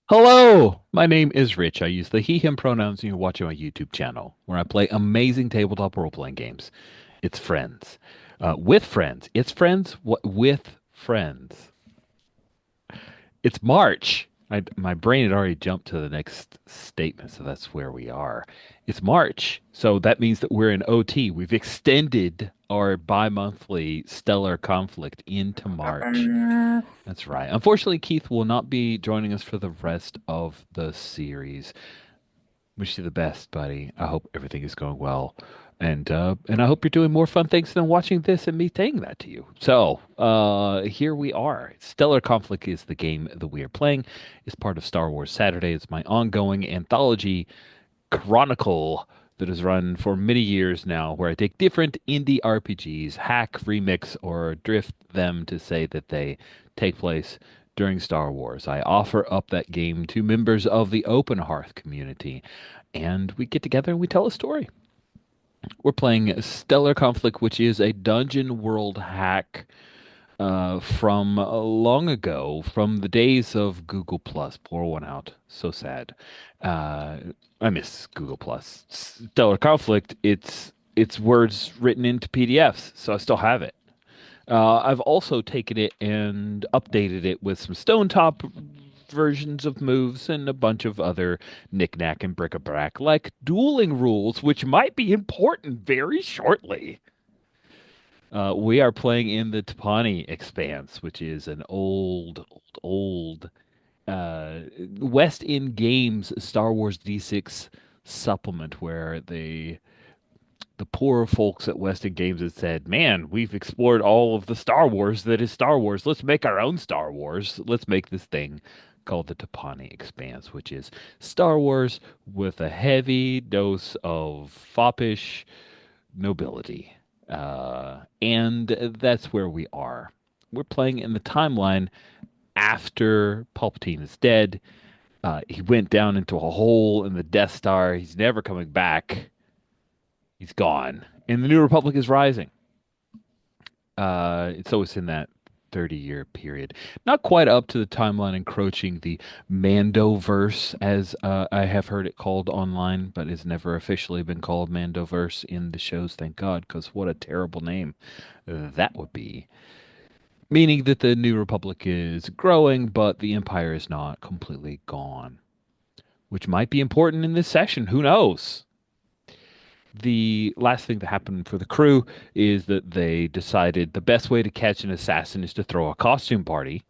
Hello, my name is Rich. I use the he, him pronouns, and you're watching my YouTube channel where I play amazing tabletop role-playing games. It's friends. With friends. It's friends with friends. It's March. My brain had already jumped to the next statement, so that's where we are. It's March, so that means that we're in OT. We've extended our bi-monthly stellar conflict into March. That's right. Unfortunately, Keith will not be joining us for the rest of the series. Wish you the best, buddy. I hope everything is going well. And I hope you're doing more fun things than watching this and me saying that to you. So, here we are. Stellar Conflict is the game that we are playing. It's part of Star Wars Saturday. It's my ongoing anthology chronicle that has run for many years now, where I take different indie RPGs, hack, remix, or drift them to say that they take place during Star Wars. I offer up that game to members of the Open Hearth community, and we get together and we tell a story. We're playing Stellar Conflict, which is a dungeon world hack from long ago, from the days of Google Plus. Pour one out. So sad. Uh, I miss Google Plus. Stellar Conflict. It's words written into PDFs, so I still have it. I've also taken it and updated it with some Stone Top versions of moves and a bunch of other knickknack and bric-a-brac, like dueling rules, which might be important very shortly. We are playing in the Tapani Expanse, which is an old West End Games Star Wars D6 supplement where the poorer folks at West End Games had said, "Man, we've explored all of the Star Wars that is Star Wars. Let's make our own Star Wars. Let's make this thing called the Tapani Expanse, which is Star Wars with a heavy dose of foppish nobility." And that's where we are. We're playing in the timeline after Palpatine is dead. He went down into a hole in the Death Star. He's never coming back. He's gone. And the New Republic is rising. It's always in that 30-year period. Not quite up to the timeline encroaching the Mandoverse, as I have heard it called online, but it's never officially been called Mandoverse in the shows, thank God, because what a terrible name that would be. Meaning that the New Republic is growing, but the Empire is not completely gone, which might be important in this session. Who knows? The last thing that happened for the crew is that they decided the best way to catch an assassin is to throw a costume party.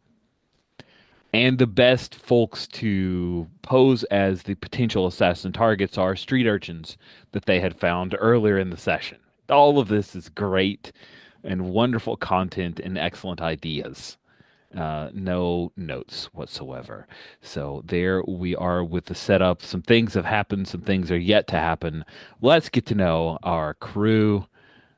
And the best folks to pose as the potential assassin targets are street urchins that they had found earlier in the session. All of this is great and wonderful content and excellent ideas. No notes whatsoever. So there we are with the setup. Some things have happened, some things are yet to happen. Let's get to know our crew.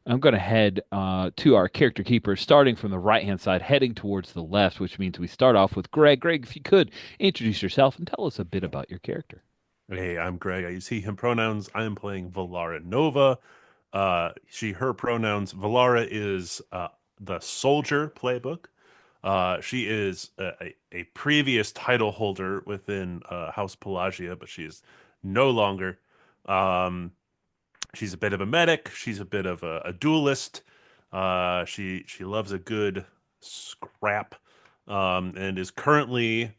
I'm going to head to our character keeper, starting from the right hand side, heading towards the left, which means we start off with Greg. Greg, if you could introduce yourself and tell us a bit about your character. Hey, I'm Greg. I use he, him pronouns. I am playing Valara Nova. She, her pronouns. Valara is the soldier playbook. She is a previous title holder within House Pelagia, but she is no longer. Um, she's a bit of a medic. She's a bit of a duelist. She loves a good scrap, and is currently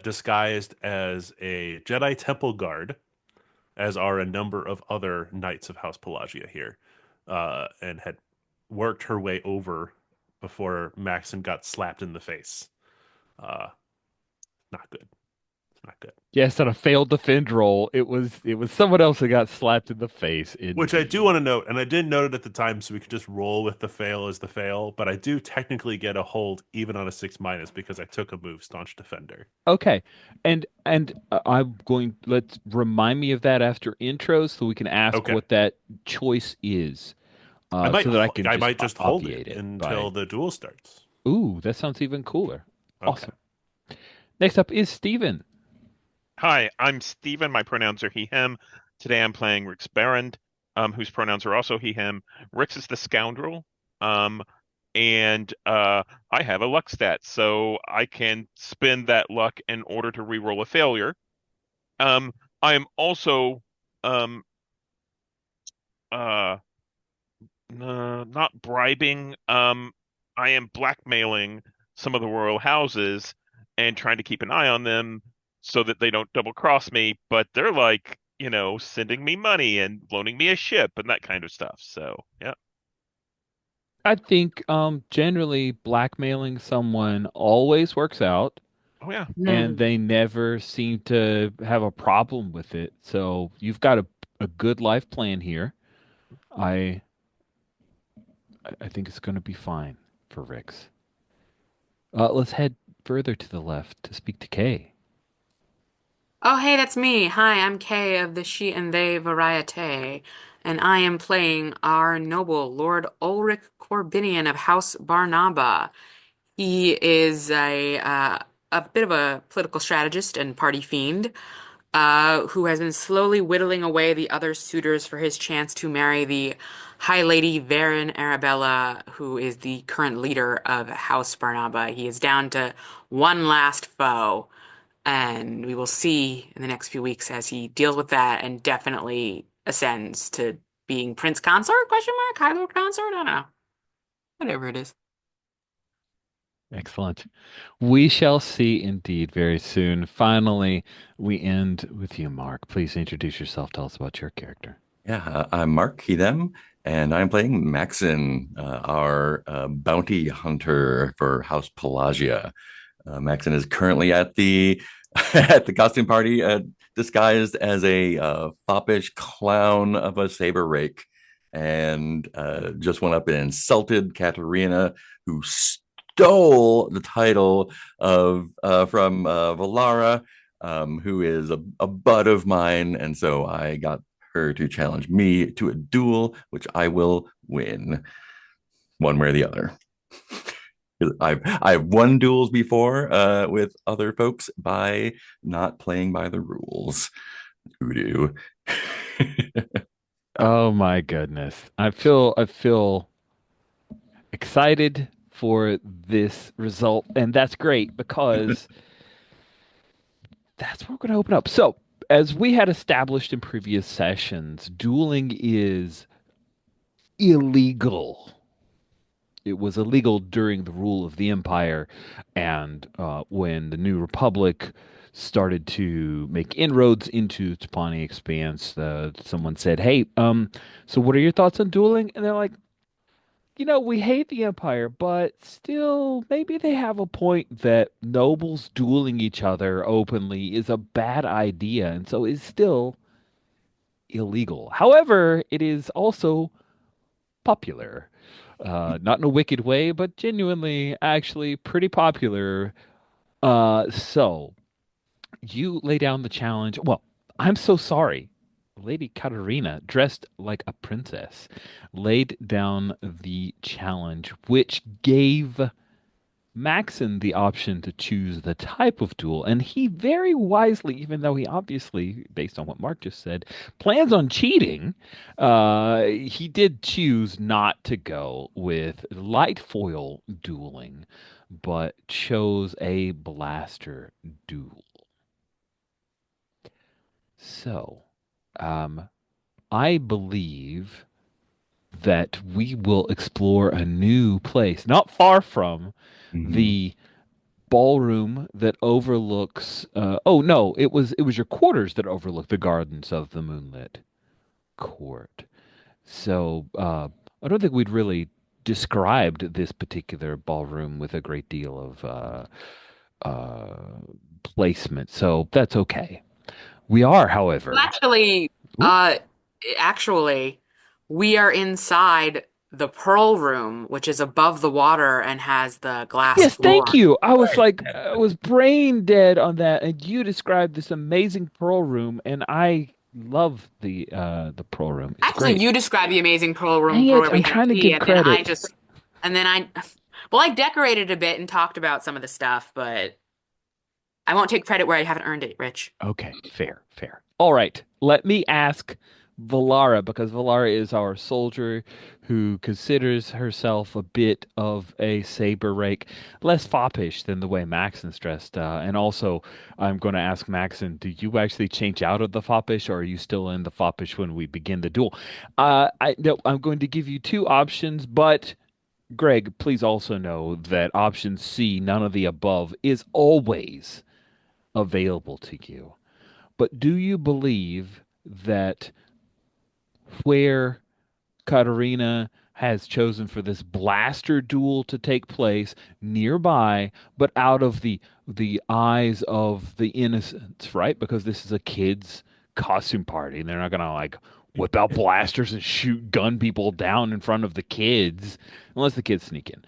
disguised as a Jedi Temple guard, as are a number of other knights of House Pelagia here, and had worked her way over before Maxon got slapped in the face. Uh, Not good. It's not good. Yes, on a failed defend roll, it was someone else that got slapped in the face, Which I do want indeed. to note, and I didn't note it at the time, so we could just roll with the fail as the fail. But I do technically get a hold even on a 6 minus because I took a move, staunch defender. Okay, and I'm going. Let's remind me of that after intro, so we can ask Okay, what that choice is, so that I can I just might just hold it obviate it until by. the duel starts. Ooh, that sounds even cooler. Okay. Awesome. Next up is Steven. Hi, I'm Steven. My pronouns are he, him. Today I'm playing Rick's Barrand, whose pronouns are also he, him. Rick's is the scoundrel. Um, and I have a luck stat, so I can spend that luck in order to reroll a failure. I am also um uh not bribing. I am blackmailing some of the royal houses and trying to keep an eye on them so that they don't double cross me, but they're like, sending me money and loaning me a ship and that kind of stuff. So, yeah. I think generally blackmailing someone always works out, Oh, yeah. and Mm. they never seem to have a problem with it. So you've got a good life plan here. I I think it's going to be fine for Rix. Let's head further to the left to speak to Kay. Oh, hey, that's me. Hi, I'm Kay of the She and They Variete, and I am playing our noble Lord Ulrich Corbinian of House Barnaba. He is a bit of a political strategist and party fiend, who has been slowly whittling away the other suitors for his chance to marry the High Lady Varen Arabella, who is the current leader of House Barnaba. He is down to one last foe, and we will see in the next few weeks as he deals with that and definitely ascends to being Prince Consort, question mark, High Lord Consort? I don't know. Whatever it is. Excellent. We shall see indeed very soon. Finally, we end with you, Mark. Please introduce yourself. Tell us about your character. Yeah, I'm Mark, he, them, and I'm playing Maxon, our bounty hunter for House Pelagia. Maxon is currently at the at the costume party, disguised as a foppish clown of a saber rake, and just went up and insulted Katerina, who stole the title of from Valara, who is a bud of mine, and so I got her to challenge me to a duel, which I will win, one way or the other. I've won duels before with other folks by not playing by the rules. Voodoo. Oh my goodness. I feel excited for this result, and that's great because that's what we're going to open up. So, as we had established in previous sessions, dueling is illegal. It was illegal during the rule of the Empire, and when the New Republic started to make inroads into Tapani Expanse, someone said, "Hey, so what are your thoughts on dueling?" And they're like, we hate the Empire, but still, maybe they have a point that nobles dueling each other openly is a bad idea, and so is still illegal. However, it is also popular. Not in a wicked way, but genuinely, actually, pretty popular. So you lay down the challenge. Well, I'm so sorry. Lady Katarina, dressed like a princess, laid down the challenge, which gave Maxon the option to choose the type of duel, and he very wisely, even though he obviously, based on what Mark just said, plans on cheating, he did choose not to go with light foil dueling, but chose a blaster duel. So, um, I believe that we will explore a new place, not far from Mhm. the ballroom that overlooks oh no, it was your quarters that overlook the gardens of the moonlit court. So I don't think we'd really described this particular ballroom with a great deal of placement, so that's okay. We are, Well, however. actually, Ooh. actually, we are inside the Pearl Room, which is above the water and has the glass Yes, thank floor. you. I was brain dead on that, and you described this amazing pearl room, and I love the pearl room. It's Actually, great. you described the amazing Pearl Room Dang for it, where we I'm had trying to tea, give and then credit. well, I decorated a bit and talked about some of the stuff, but I won't take credit where I haven't earned it, Rich. Okay, fair, fair. All right, let me ask Valara, because Valara is our soldier who considers herself a bit of a saber rake, less foppish than the way Maxon's dressed. And also, I'm going to ask Maxon, do you actually change out of the foppish, or are you still in the foppish when we begin the duel? No, I'm going to give you two options, but Greg, please also know that option C, none of the above, is always available to you. But do you believe that where Katarina has chosen for this blaster duel to take place nearby, but out of the eyes of the innocents, right? Because this is a kids' costume party, and they're not gonna like whip out blasters and shoot gun people down in front of the kids, unless the kids sneak in.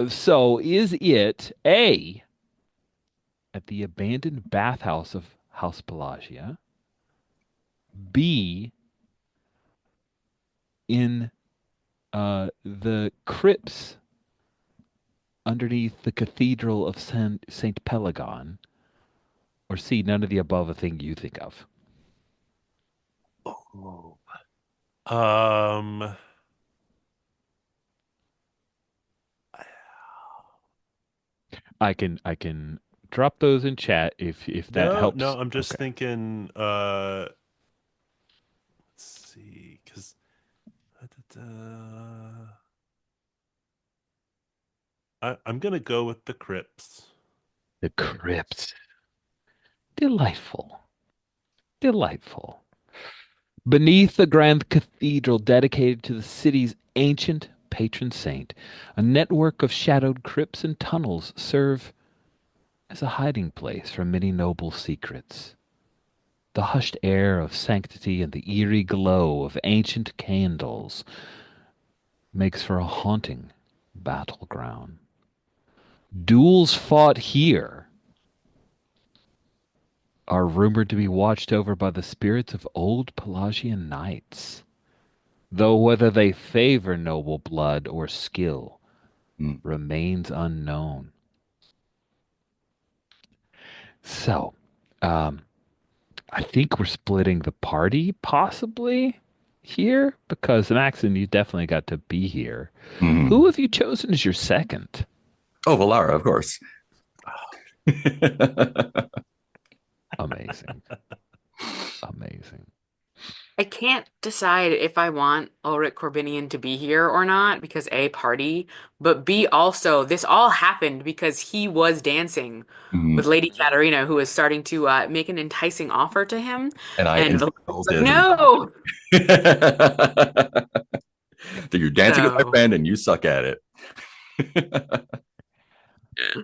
So is it A, at the abandoned bathhouse of House Pelagia, B, in the crypts underneath the Cathedral of Saint Pelagon, or C, none of the above, a thing you think of? Oh. Um, I can drop those in chat if that no, no, helps. I'm just Okay. thinking, let's see, because I'm gonna go with the crypts. The crypts. Delightful. Delightful. Beneath the grand cathedral dedicated to the city's ancient patron saint, a network of shadowed crypts and tunnels serve as a hiding place for many noble secrets. The hushed air of sanctity and the eerie glow of ancient candles makes for a haunting battleground. Duels fought here are rumored to be watched over by the spirits of old Pelagian knights, though whether they favor noble blood or skill Mm. remains unknown. So, um, I think we're splitting the party possibly here because Maxon, you definitely got to be here. Mhm. Who have you chosen as your second? Oh, Valara, of course. Amazing. Amazing. I can't decide if I want Ulrich Corbinian to be here or not because A, party, but B, also, this all happened because he was dancing with Mhm. Lady Katarina, who was starting to make an enticing offer to him. And I And Valeria's like, insulted her. no. So you're dancing with my So, friend and you suck at it. yeah.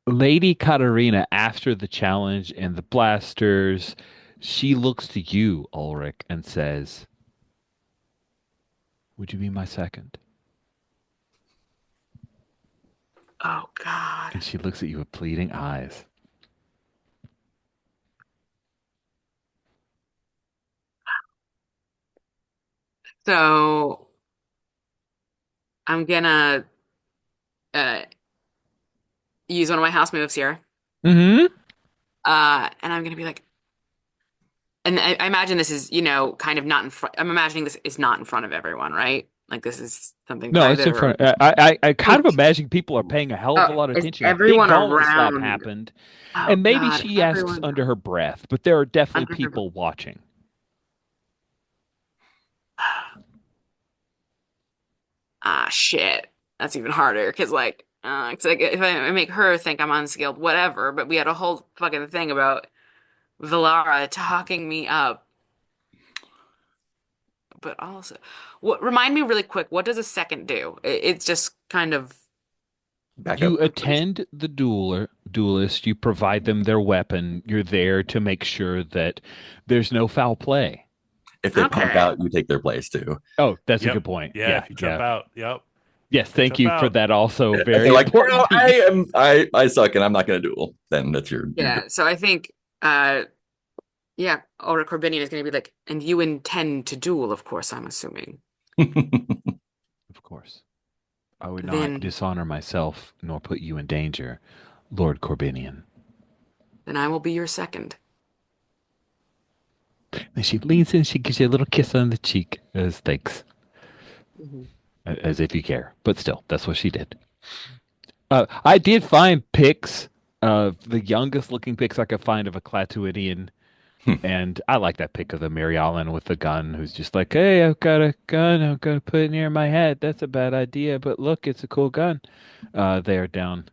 Lady Katarina, after the challenge and the blasters, she looks to you, Ulrich, and says, would you be my second? Oh, God. And she looks at you with pleading eyes. So, I'm gonna uh, use one of my house moves here. Mm-hmm. And I'm gonna be like, and I imagine this is, you know, kind of not in front. I'm imagining this is not in front of everyone, right? Like this is something No, it's private in or front. I kind of like, imagine people are paying a hell of a lot of is attention. A big everyone gauntlet slap around? happened, Oh and maybe God, she asks everyone under her breath, but there are definitely under her. people watching. Ah, shit. That's even harder because it's like if I make her think I'm unskilled, whatever. But we had a whole fucking thing about Valara talking me up. But also, what remind me really quick, what does a second do? It's just kind of You Backup. attend the duelist, you provide them their weapon, you're there to make sure that there's no foul play. If they punk okay. out, you take their place too. Oh, that's a Yep. good point. Yeah, Yeah, if you jump yeah. out, yep. Yes, They thank jump you for out. that also If they're very like, important no, piece. I suck and I'm not going to duel, then that's your duel. Yeah. So I think yeah, Ulrich Corbinian is going to be like, and you intend to duel, of course, I'm assuming. Of course. I would not Then dishonor myself nor put you in danger, Lord Corbinian. then I will be your second. Then she leans in, she gives you a little kiss on the cheek as thanks, Mhm. as if you care. But still, that's what she did. I did find pics, the youngest looking pics I could find of a Clatuidian. And I like that pic of the Mary Ellen with the gun, who's just like, "Hey, I've got a gun. I'm gonna put it near my head. That's a bad idea, but look, it's a cool gun." They are down.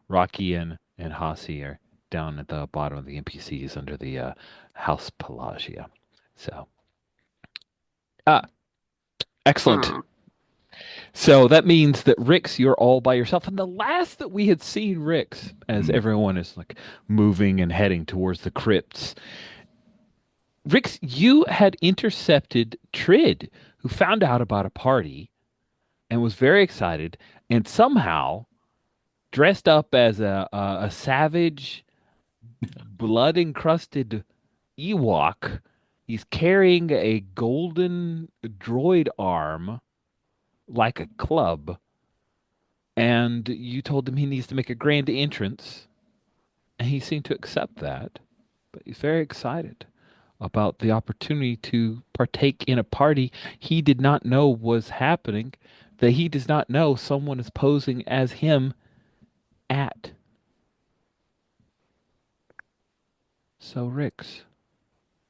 Rocky and Hasi are down at the bottom of the NPCs under the House Pelagia. So, ah, excellent. Hmm. So that means that Rix, you're all by yourself. And the last that we had seen Rix, as everyone is like moving and heading towards the crypts, Rix, you had intercepted Trid, who found out about a party and was very excited, and somehow dressed up as a savage, blood encrusted Ewok. He's carrying a golden droid arm like a club, and you told him he needs to make a grand entrance, and he seemed to accept that, but he's very excited about the opportunity to partake in a party he did not know was happening, that he does not know someone is posing as him at. So, Rix,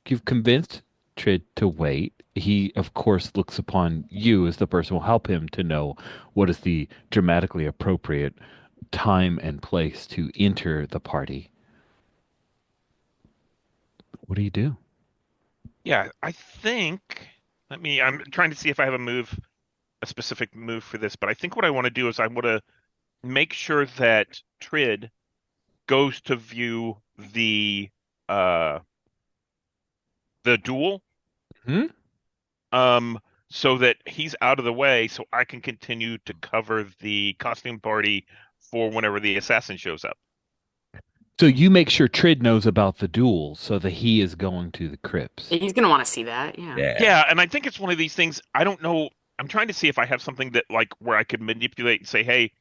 you've convinced Trid to wait. He, of course, looks upon you as the person who will help him to know what is the dramatically appropriate time and place to enter the party. What do you do? Yeah, I think. I'm trying to see if I have a specific move for this, but I think what I want to do is I want to make sure that Trid goes to view uh the duel, Hmm? um, so that he's out of the way, so I can continue to cover the costume party for whenever the assassin shows up. So you make sure Trid knows about the duel so that he is going to the crypts. He's gonna want to see that. Yeah. Yeah. Yeah, and I think it's one of these things. I don't know. I'm trying to see if I have something that like where I could manipulate and say, "Hey,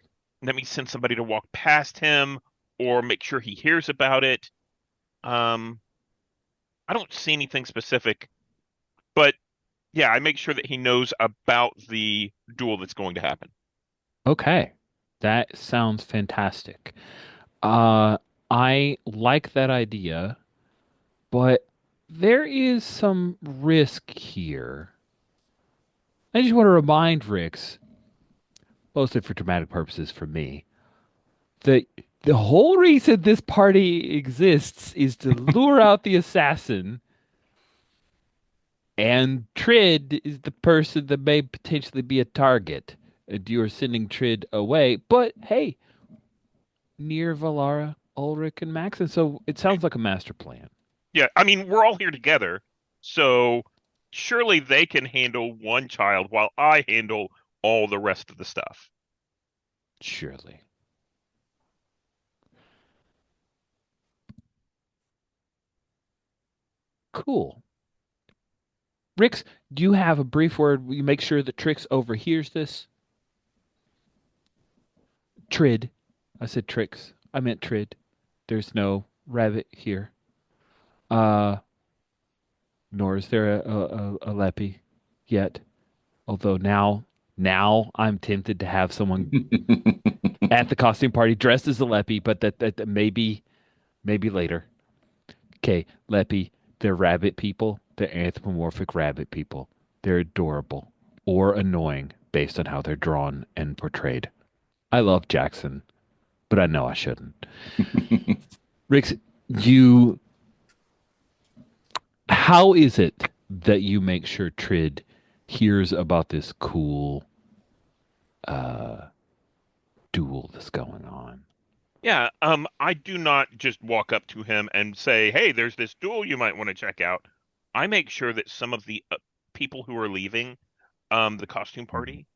let me send somebody to walk past him or make sure he hears about it." Um, I don't see anything specific, but yeah, I make sure that he knows about the duel that's going to happen. Okay. That sounds fantastic. Uh, I like that idea, but there is some risk here. I just want to remind Rix, mostly for dramatic purposes for me, that the whole reason this party exists is to lure out the assassin, and Trid is the person that may potentially be a target. And you are sending Trid away, but hey, near Valara, Ulrich, and Max, and so it sounds like a master plan. Yeah, I mean, we're all here together, so surely they can handle one child while I handle all the rest of the stuff. Surely. Cool. Rix, do you have a brief word? Will you make sure that Trix overhears this? Trid. I said Trix. I meant Trid. There's no rabbit here. Uh, Nor is there a Leppy yet. Although now I'm tempted to have someone at the costume party dressed as a Leppy, but that maybe later. Okay, Leppy, they're rabbit people. They're anthropomorphic rabbit people. They're adorable or annoying based on how they're drawn and portrayed. I love Jackson, but I know I shouldn't. Rix, you, how is it that you make sure Trid hears about this cool uh, duel that's going on? Yeah, I do not just walk up to him and say, "Hey, there's this duel you might want to check out." I make sure that some of the people who are leaving the costume party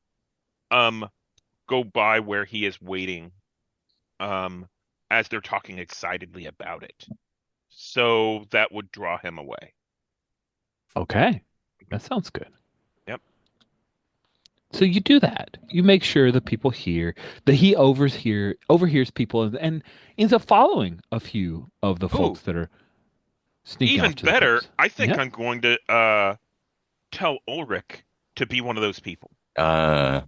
um go by where he is waiting um as they're talking excitedly about it. So that would draw him away. Okay, that sounds good. Yep. So you do that. You make sure that people hear that he overhears people and ends up following a few of the Oh, folks that are. Sneaking Even off to the better, crypts. I think Yeah. I'm going to tell Ulrich to be one of those people Uh,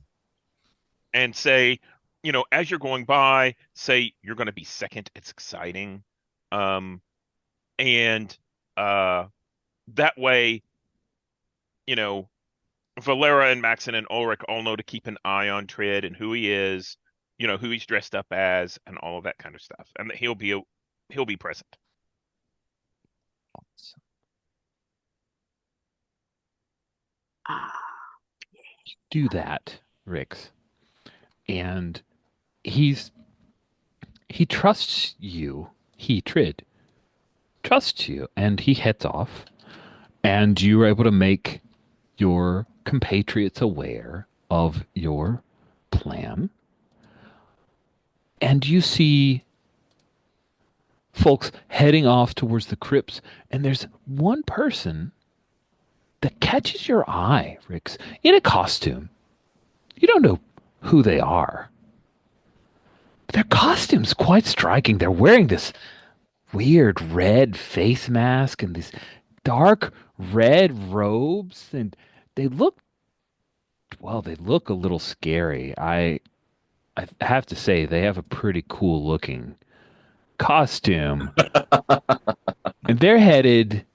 and say, as you're going by, say you're going to be second. It's exciting. Um, and uh, that way, you know, Valera and Maxon and Ulrich all know to keep an eye on Trid and who he is, who he's dressed up as, and all of that kind of stuff, and that he'll be present. Ah, Do that, Rix. And he's he trusts you. He Trid trusts you, and he heads off. And you are able to make your compatriots aware of your plan. And you see folks heading off towards the crypts, and there's one person that catches your eye, Rix, in a costume. You don't know who they are. Their costume's quite striking. They're wearing this weird red face mask and these dark red robes, and they look, well, they look a little scary. I have to say they have a pretty cool looking costume, and they're headed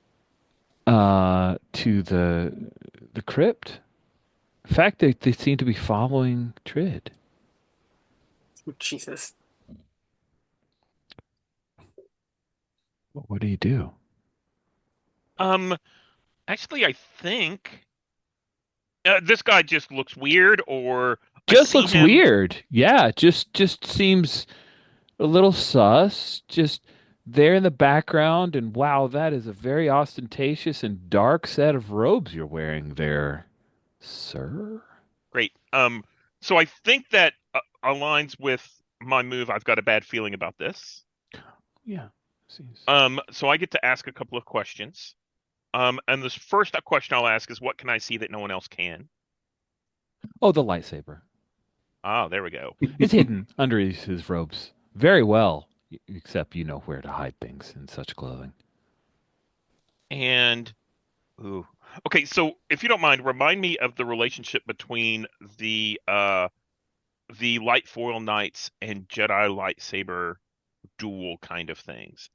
to the crypt. In fact, they seem to be following Trid. Jesus. What do you do? Um, Actually, I think this guy just looks weird, or I Just see looks him. weird. Yeah, just seems a little sus. Just there in the background, and wow, that is a very ostentatious and dark set of robes you're wearing there, sir. Great. So I think that aligns with my move. I've got a bad feeling about this. Yeah. Seems. So I get to ask a couple of questions. And this first question I'll ask is, what can I see that no one else can? Oh, the lightsaber. Ah, there we go. It's hidden under his robes very well, except you know where to hide things in such clothing. And ooh, okay. So if you don't mind, remind me of the relationship between the light foil knights and Jedi lightsaber duel kind of things.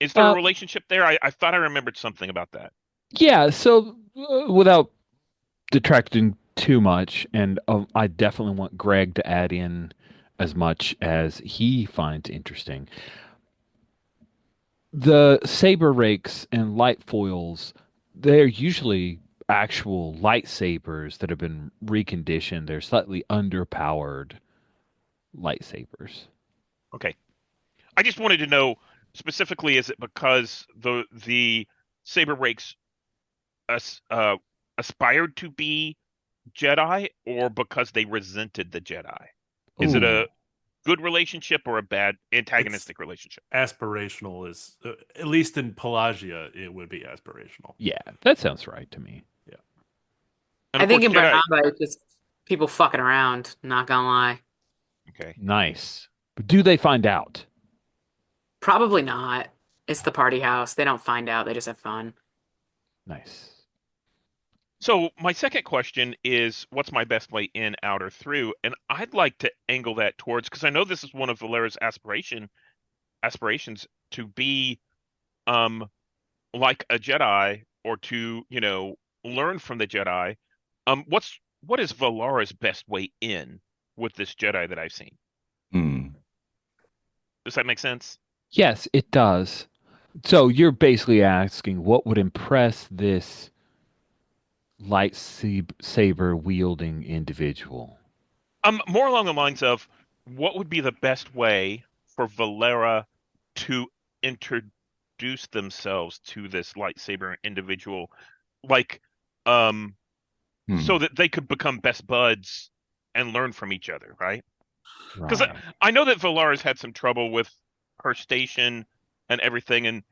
Is there a Uh, relationship there? I thought I remembered something about that. yeah. So without detracting too much, and I definitely want Greg to add in as much as he finds interesting. The saber rakes and light foils, they're usually actual lightsabers that have been reconditioned. They're slightly underpowered lightsabers. Okay. I just wanted to know specifically, is it because the saber rakes as, aspired to be Jedi, or because they resented the Jedi? Is it Ooh, a good relationship or a bad It's antagonistic relationship? aspirational, is at least in Pelagia, it would be aspirational. yeah, that sounds right to me. Yeah. And I of think course, in Jedi. Barnaba it's just people fucking around, not gonna lie. Okay. Nice. But do they find out? Probably not. It's the party house. They don't find out, they just have fun. Nice. So my second question is, what's my best way in, out, or through? And I'd like to angle that towards, because I know this is one of Valera's aspirations to be um like a Jedi, or to, learn from the Jedi. What is Valara's best way in with this Jedi that I've seen? hmm. Does that make sense? Yes, it does. So you're basically asking what would impress this lightsaber wielding individual. More along the lines of, what would be the best way for Valera to introduce themselves to this lightsaber individual, like, um, Hmm. so that they could become best buds and learn from each other, right? Because Right. I know that Valara's had some trouble with her station and everything, and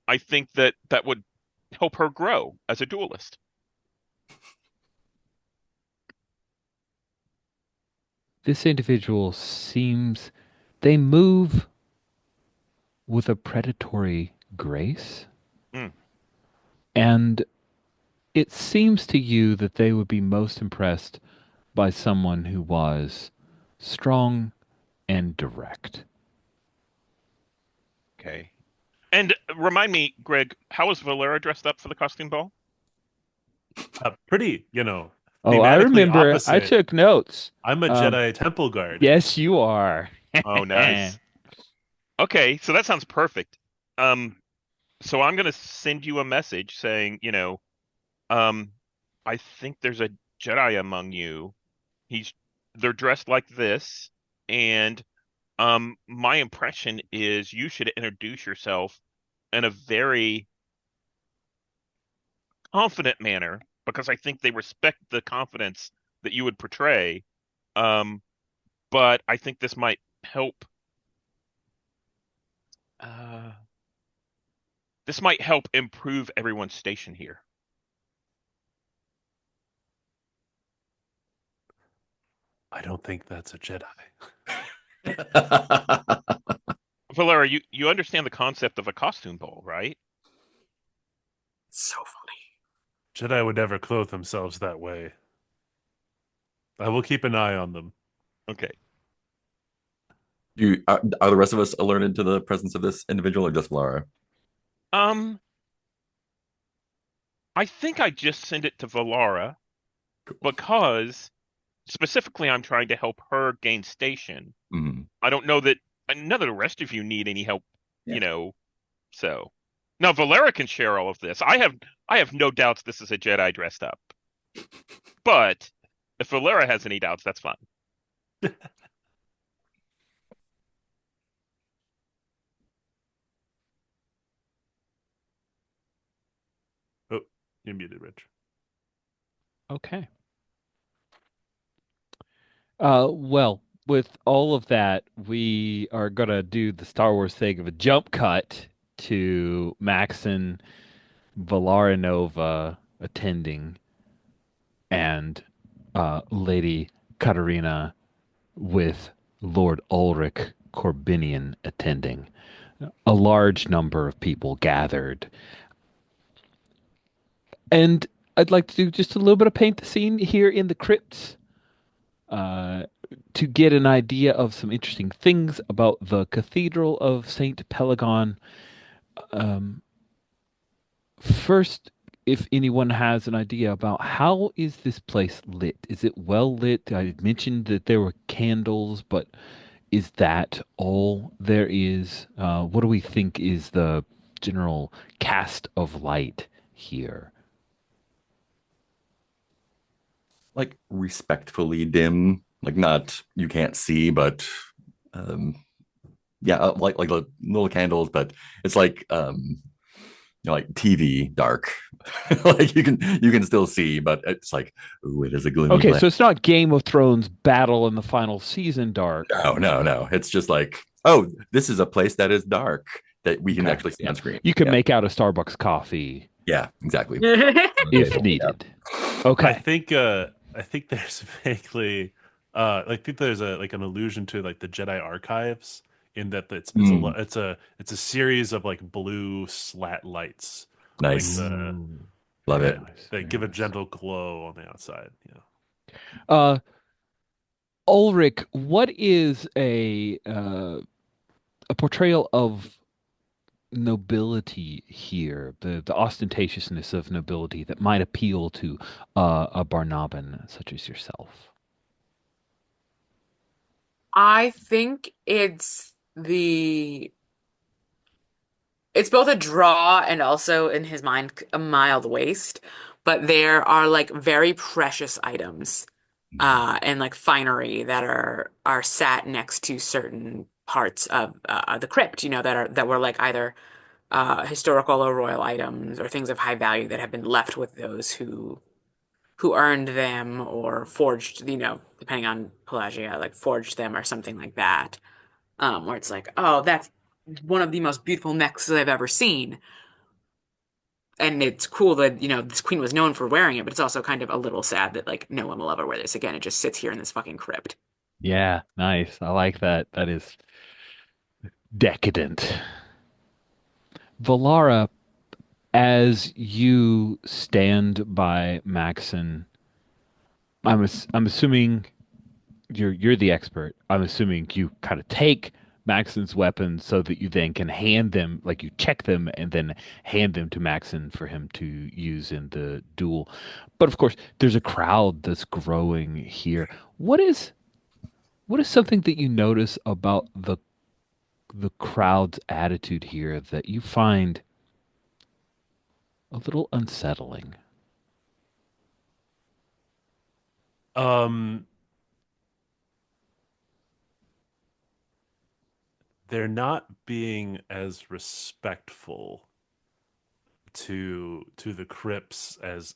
I think that that would help her grow as a duelist. This individual seems they move with a predatory grace. Mm, And it seems to you that they would be most impressed by someone who was strong and direct. okay. And remind me, Greg, how was Valera dressed up for the costume ball? Pretty, Oh, I thematically remember. I opposite. took notes. I'm a Um, Jedi Temple Guard. yes, you are. Oh, nice. Okay, so that sounds perfect. Um, so I'm gonna send you a message saying, um, I think there's a Jedi among you. He's they're dressed like this, and my impression is you should introduce yourself in a very confident manner because I think they respect the confidence that you would portray. Um, but I think this might help. Uh, this might help improve everyone's station here. I don't think that's a Jedi. Valera, you understand the concept of a costume ball, right? So funny. Jedi would never clothe themselves that way. I will keep an eye on them. Okay. Are the rest of us alerted to the presence of this individual or just Laura? Um, I think I just send it to Valara because specifically I'm trying to help her gain station. Mhm. I don't know that none of the rest of you need any help, Yeah. so. Now Valera can share all of this. I have no doubts this is a Jedi dressed up. But if Valera has any doubts, that's fine. Oh, you're muted, Rich. Okay. Well, with all of that, we are gonna do the Star Wars thing of a jump cut to Maxon Valarinova attending and Lady Katarina with Lord Ulrich Corbinian attending. A large number of people gathered. And I'd like to do just a little bit of paint the scene here in the crypts uh, to get an idea of some interesting things about the Cathedral of St. Pelagon. Um, First, if anyone has an idea about how is this place lit? Is it well lit? I mentioned that there were candles, but is that all there is? What do we think is the general cast of light here? Like respectfully dim, like not you can't see, but um, yeah, like the little candles, but it's like like TV dark. Like you can still see, but it's like, ooh, it is a gloomy Okay, place. so it's not Game of Thrones battle in the final season dark. No, no, no. It's just like, oh, this is a place that is dark that we can Okay. actually see on screen. You can Yeah, make out a Starbucks coffee yeah, exactly. if Yeah. needed. I Okay. think I think there's vaguely I think there's a like an allusion to like the Jedi archives in that Mm, it's a series of like blue slat lights like nice. the Ooh, Love very it. nice. that Very give a nice. gentle glow on the outside. Yeah. Uh, Ulrich, what is a portrayal of nobility here? The ostentatiousness of nobility that might appeal to a Barnaban such as yourself. I think it's both a draw and also in his mind a mild waste, but there are like very precious items and like finery that are sat next to certain parts of the crypt, that were like either historical or royal items or things of high value that have been left with those who earned them or forged, depending on Pelagia, like forged them or something like that. Where it's like, oh, that's one of the most beautiful necklaces I've ever seen. And it's cool that, this queen was known for wearing it, but it's also kind of a little sad that like no one will ever wear this again. It just sits here in this fucking crypt. Yeah, nice. I like that. That is decadent. Valara, as you stand by Maxon, I'm assuming you're the expert. I'm assuming you kind of take Maxon's weapons so that you then can hand them, like you check them and then hand them to Maxon for him to use in the duel. But of course, there's a crowd that's growing here. What is what is something that you notice about the crowd's attitude here that you find a little unsettling? Um, they're not being as respectful to the crypts as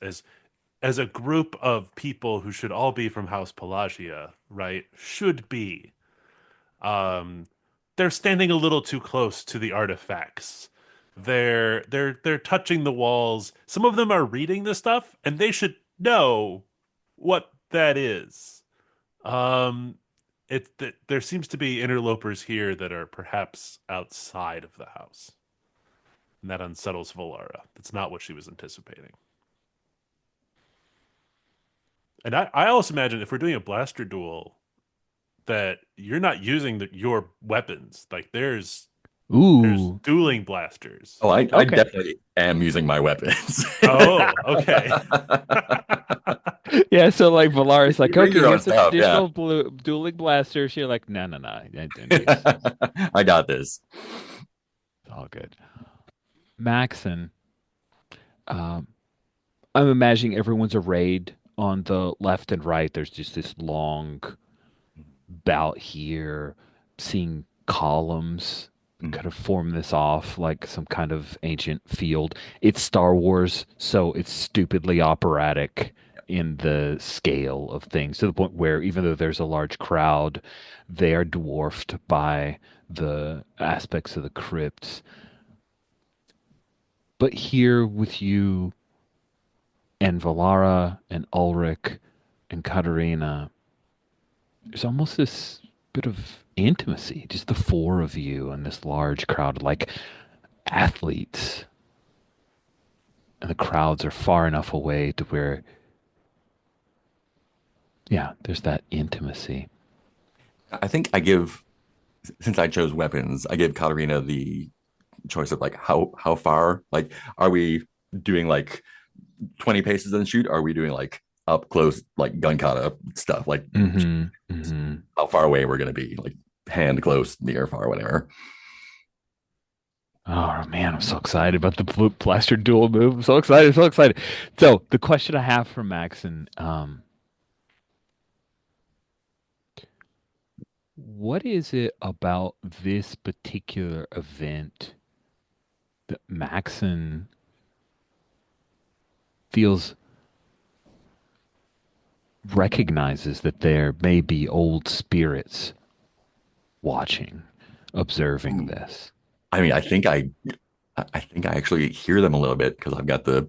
a group of people who should all be from House Pelagia, right? Should be. Um, they're standing a little too close to the artifacts. They're touching the walls. Some of them are reading the stuff, and they should know what that is. Um, there seems to be interlopers here that are perhaps outside of the house, and that unsettles Valara. That's not what she was anticipating. And I also imagine if we're doing a blaster duel, that you're not using your weapons. Like there's Ooh, dueling blasters. Oh, I okay. definitely am using my weapons. Oh, okay. Yeah, so like Valara's You like, bring okay, your own here's the stuff, yeah. traditional blue dueling blaster. She's like, no, no, no, I don't use this. I got this. It's all good. Maxon, um, I'm imagining everyone's arrayed on the left and right. There's just this long bout here, seeing columns Mm. kind of form this off like some kind of ancient field. It's Star Wars, so it's stupidly operatic in the scale of things to the point where even though there's a large crowd, they are dwarfed by the aspects of the crypts. But here with you and Valara and Ulrich and Katarina, there's almost this bit of intimacy, just the four of you and this large crowd, like athletes. And the crowds are far enough away to where, yeah, there's that intimacy. I think I give, since I chose weapons, I give Katarina the choice of like how far. Like, are we doing like 20 paces and shoot? Are we doing like up close, like gun kata stuff? Like, Mm-hmm. Mm-hmm. how far away we're gonna be? Like hand close, near, far, whatever. Oh man, I'm so excited about the blue blaster dual move. I'm so excited, so excited. So the question I have for Maxon, what is it about this particular event that Maxon feels recognizes that there may be old spirits watching, observing this? I mean, I think I actually hear them a little bit because I've got the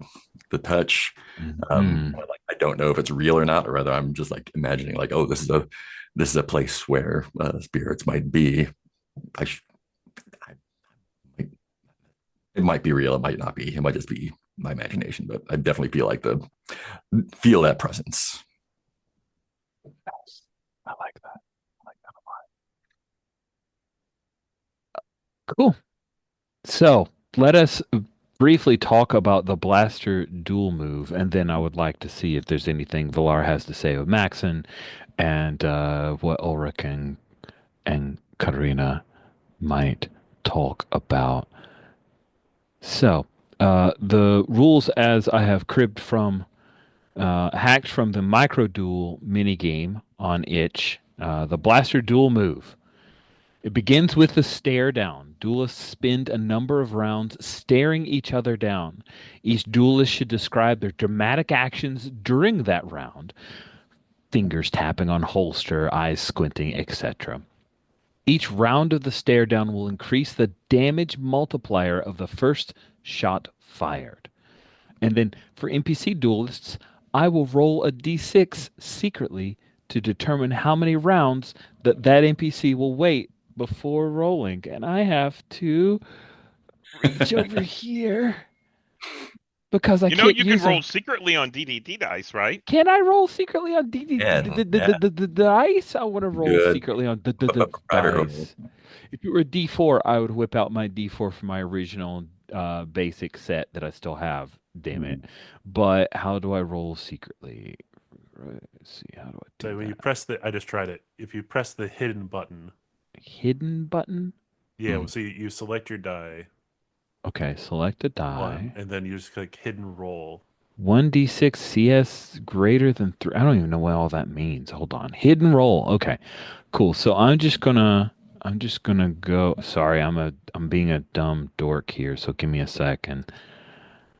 touch. Hmm. Like I don't know if it's real or not, or whether I'm just like imagining like, oh, this is a place where spirits might be. I, sh- I it might be real, it might not be, it might just be my imagination, but I definitely feel that presence. I like that. I like that a lot. Cool. So let us briefly talk about the blaster dual move, and then I would like to see if there's anything Villar has to say of Maxon and what Ulrich and Katarina might talk about. So, the rules as I have cribbed from, hacked from the micro duel minigame on itch, the blaster duel move. It begins with the stare down. Duelists spend a number of rounds staring each other down. Each duelist should describe their dramatic actions during that round, fingers tapping on holster, eyes squinting, etc. Each round of the stare down will increase the damage multiplier of the first shot fired. And then for NPC duelists, I will roll a d6 secretly to determine how many rounds that NPC will wait before rolling. And I have to reach over here because I You know can't you can use roll them. secretly on DDD dice, right? Can I roll secretly on Yeah, yeah, the dice? I want to roll good. secretly on the Private roll. dice. If it were D4, I would whip out my D4 from my original basic set that I still have. Damn it. Mhm. But how do I roll secretly? Let's see, how do I do So when you that? press I just tried it. If you press the hidden button, Hidden button? yeah, well, Mhm. so you select your die Okay, select a one, die. and then you just click hidden roll. 1d6 CS greater than 3. I don't even know what all that means. Hold on. Hidden roll. Okay. Cool. So I'm just gonna go. Sorry, I'm being a dumb dork here, so give me a second.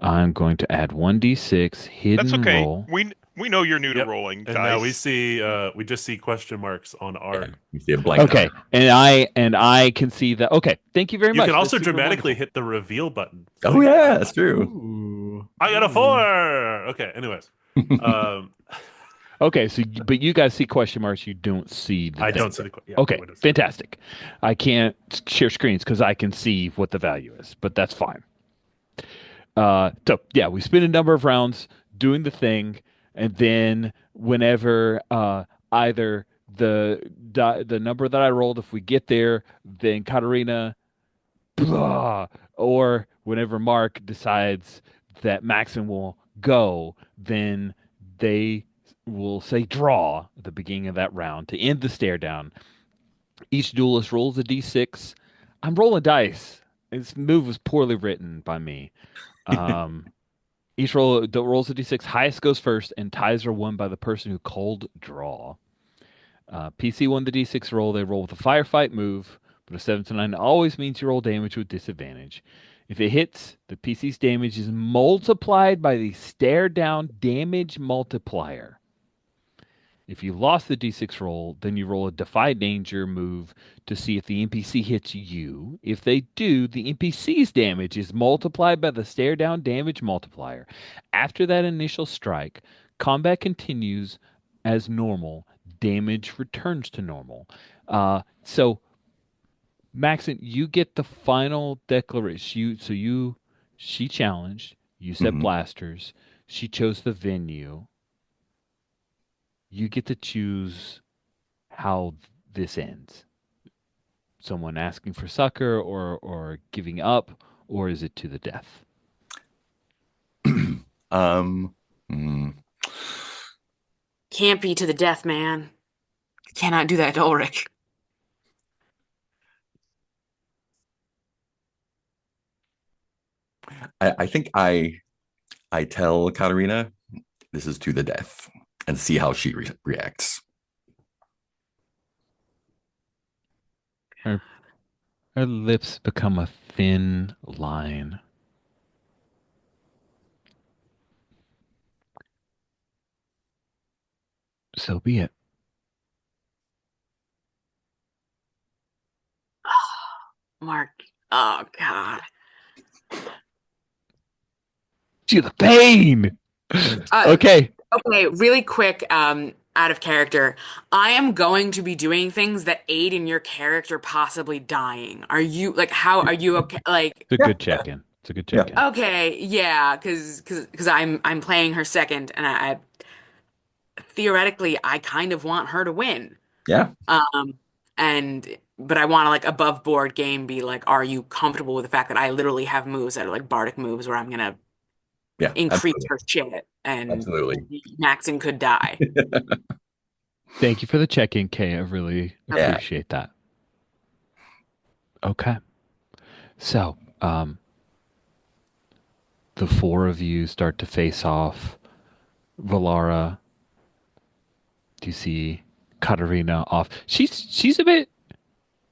I'm going to add 1d6 That's hidden okay. roll. We know you're new to Yep. rolling And now dice. we just see question marks on Yeah, our. you see a blank Okay, number. and I can see that. Okay, thank you very You can much. That's also super dramatically wonderful. hit the reveal button. It's Oh like, yeah, that's true. Ooh. I got a Ooh. 4. Okay. Anyways, um, Okay, so but you guys see question marks. You don't see the I thing. don't see the yeah the Okay, windows. fantastic. I can't share screens because I can see what the value is, but that's fine. So yeah, we spend a number of rounds doing the thing, and then whenever either the number that I rolled, if we get there, then Katarina, blah, or whenever Mark decides that Maxon will go, then they will say draw at the beginning of that round to end the stare down. Each duelist rolls a d6. I'm rolling dice. This move was poorly written by me. Um, each roll the rolls a d6. Highest goes first, and ties are won by the person who called draw. PC won the d6 roll. They roll with a firefight move, but a 7 to 9 always means you roll damage with disadvantage. If it hits, the PC's damage is multiplied by the stare down damage multiplier. If you lost the d6 roll, then you roll a defy danger move to see if the NPC hits you. If they do, the NPC's damage is multiplied by the stare down damage multiplier. After that initial strike, combat continues as normal. Damage returns to normal. So Maxon, you get the final declaration. She challenged. You said Mhm. blasters. She chose the venue. You get to choose how this ends. Someone asking for succor or giving up, or is it to the death? um, mm, Can't be to the death, man. Cannot do that to Ulrich. I think I tell Katarina this is to the death and see how she reacts. Her, her lips become a thin line. So be it. Mark. Oh, God. To the pain. Uh, Okay. okay, really quick, out of character. I am going to be doing things that aid in your character possibly dying. Are you like how are you okay? Like It's a Yeah, good check-in. It's a good yeah, check-in. okay, yeah, because I'm playing her second, and I theoretically I kind of want her to win. yeah, Um, and but I want to like above board game be like, are you comfortable with the fact that I literally have moves that are like bardic moves where I'm gonna yeah. increase Absolutely, her shit and absolutely. Maxon could die. Thank you for the check-in, Kay. I really Yeah. appreciate that. Okay. So, the four of you start to face off. Valara, do you see Katarina off? She's a bit.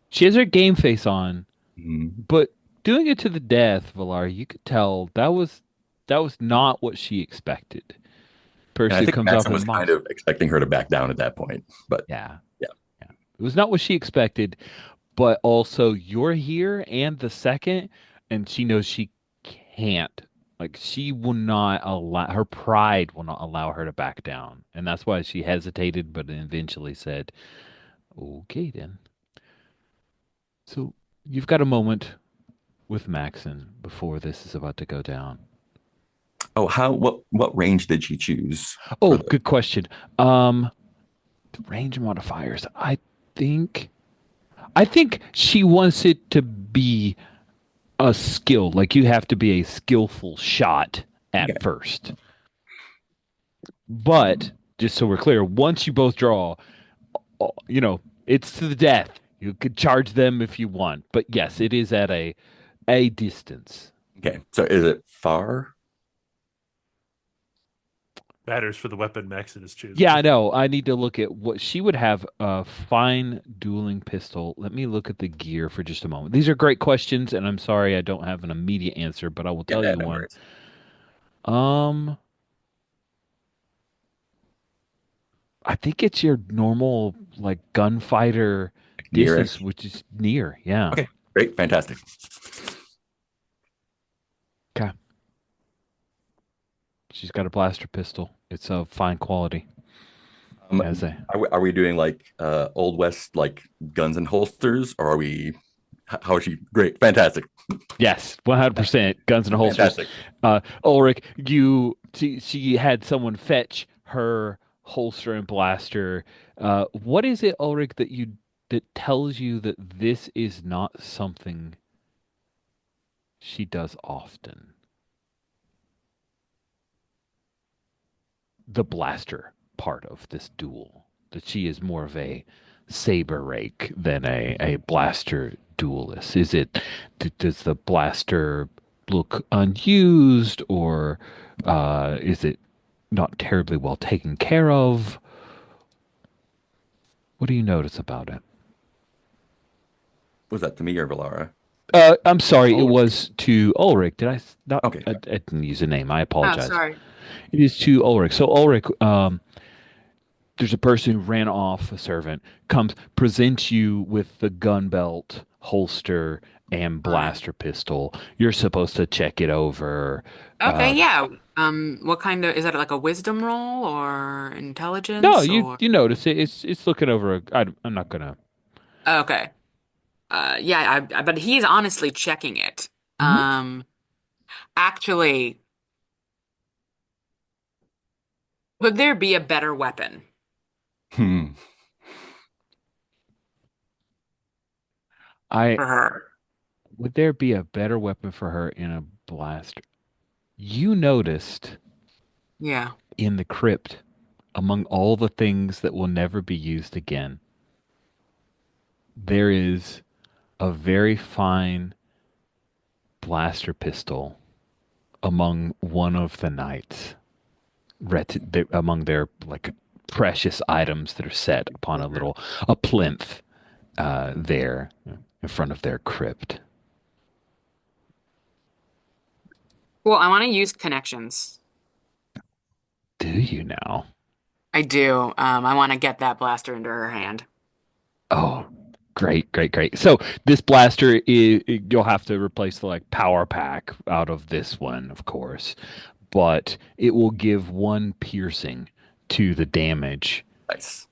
She has her game face on, Mhm. but doing it to the death, Valara, you could tell that was not what she expected. And I Person who think comes off Maxim and was kind mocks. of expecting her to back down at that point, but Yeah, yeah, yeah. It was not what she expected, but also you're here and the second, and she knows she can't. Like she will not allow her pride will not allow her to back down, and that's why she hesitated, but eventually said, "Okay, then." So you've got a moment. with Maxon before this is about to go down. Oh, what range did she choose Oh, for the good question. Um, Range modifiers. Think I think she wants it to be a skill. Like you have to be a skillful shot at Okay. first. But just so we're clear, once you both draw, you know, it's to the death. You could charge them if you want. But yes, it is at a distance. Okay. So is it far? Matters for the weapon Maxon is Yeah, choosing. I know. I need to look at what she would have a fine dueling pistol. Let me look at the gear for just a moment. These are great questions, and I'm sorry I don't have an immediate answer, but I will tell Yeah, you no one. worries. Um, I think it's your normal like gunfighter distance, Nearish. which is near. Yeah. Okay. Great. Fantastic. Okay. She's got a blaster pistol. It's of fine quality. As a Are we doing like old west like guns and holsters, or are we? How is she? Great. Fantastic. Yes, 100% guns and holsters. Fantastic. Ulrich, she had someone fetch her holster and blaster. What is it, Ulrich, that tells you that this is not something she does often? The blaster part of this duel. That she is more of a saber rake than a blaster duelist. Does the blaster look unused, or is it not terribly well taken care of? What do you notice about it? Was that to me or Valara? I'm sorry, it Ulrich. was to Ulrich. Did I not? Okay. I didn't use a name. I Oh, apologize. sorry. It is to Ulrich. So Ulrich, there's a person who ran off, a servant, comes, presents you with the gun belt, holster, and All right. blaster pistol. You're supposed to check it over. Okay, Uh, yeah. What kind of is that like a wisdom roll or no, intelligence you or you notice it. It's looking over. I'm not gonna. okay. Yeah, but he's honestly checking it. Mhm. Um, Actually, would there be a better weapon Hmm. I for her? would there be a better weapon for her in a blaster? You noticed Yeah. in the crypt, among all the things that will never be used again, there is a very fine blaster pistol among one of the knights, among their like precious items that are set upon a plinth there in front of their crypt. Well, I want to use connections. Do you now? I do. I want to get that blaster into her hand. Oh, great, great, great. So this blaster you'll have to replace the like power pack out of this one, of course, but it will give one piercing to the damage. Nice.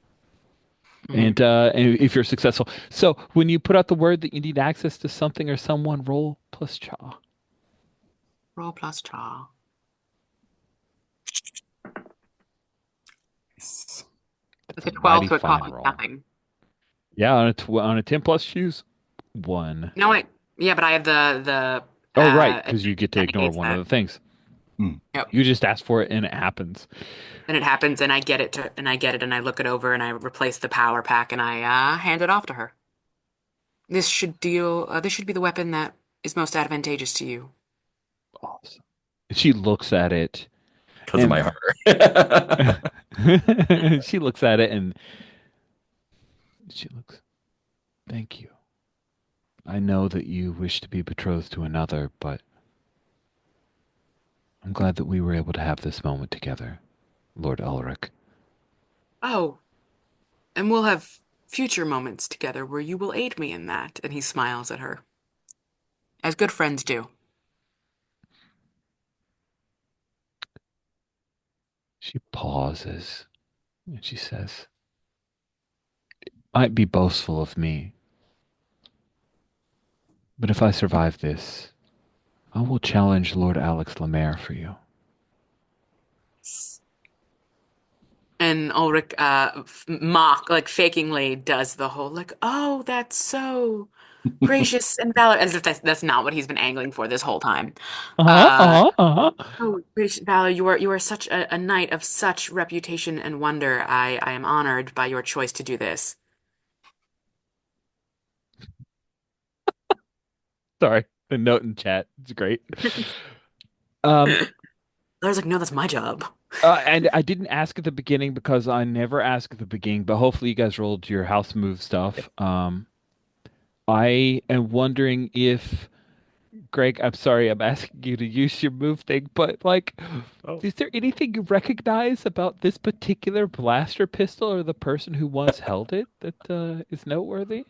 Mhm. And if you're successful, so when you put out the word that you need access to something or someone, roll plus chaw. Roll plus chaw. Nice. That's It's a a 12, mighty so it costs fine me roll. nothing. Yeah, on a 10 plus, choose one. No, wait. Yeah, but I have the Oh, right, because you advantage get to that ignore negates one of that. the things. Hmm. Yep. You just ask for it and it happens. And it happens, and I get it, and I look it over, and I replace the power pack, and I hand it off to her. This should be the weapon that is most advantageous to you. Awesome. She looks at it Because of my and heart. she looks at it and she looks, thank you. I know that you wish to be betrothed to another, but I'm glad that we were able to have this moment together, Lord Ulrich. Oh, and we'll have future moments together where you will aid me in that. And he smiles at her, as good friends do. She pauses and she says, might be boastful of me, But if I survive this, I will challenge Lord Alex Lemaire for you. And Ulrich mock like fakingly does the whole like, oh, that's so gracious and valor, as if that's not what he's been angling for this whole time. Uh-huh, Uh uh-huh, uh-huh. oh, gracious valor, you are such a knight of such reputation and wonder. I am honored by your choice to do this. Sorry, the note in chat. It's great. Um, I was like, no, that's my job. and I didn't ask at the beginning because I never ask at the beginning, but hopefully you guys rolled your house move stuff. I am wondering if Greg, I'm sorry, I'm asking you to use your move thing, but like, Oh, is there anything you recognize about this particular blaster pistol or the person who once held it that is noteworthy?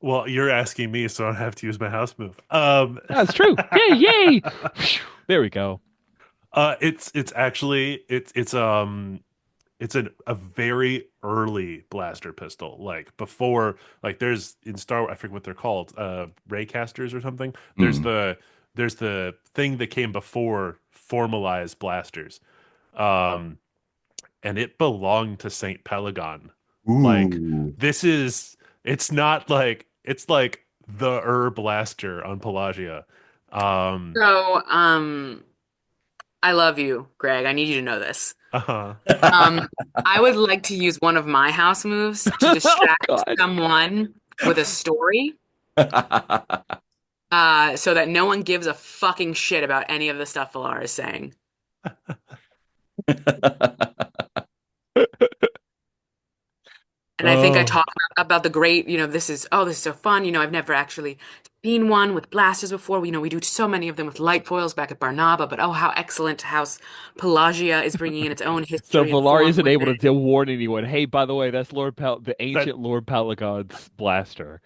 well, you're asking me, so I have to use my house move. That's true. Yay, yay! Phew, there we go. It's actually it's a very early blaster pistol, like before, like there's in Star I forget what they're called, raycasters or something. Mm. There's the thing that came before formalized blasters, um and it belonged to Saint Pelagon. Like Ooh. this is it's not like it's like the blaster on Pelagia. um So, I love you, Greg. I need you to know this. uh-huh. Um, I would like to use one of my house moves to Oh distract God. someone with a story, so that no one gives a fucking shit about any of the stuff Valar is saying. And I think I Oh, talk about the great, this is so fun. I've never actually seen one with blasters before. We do so many of them with light foils back at Barnaba, but oh, how excellent House Pelagia is bringing in its own so history and Valar form isn't with able it. to warn anyone. Hey, by the way, that's the That ancient Lord Palagon's blaster.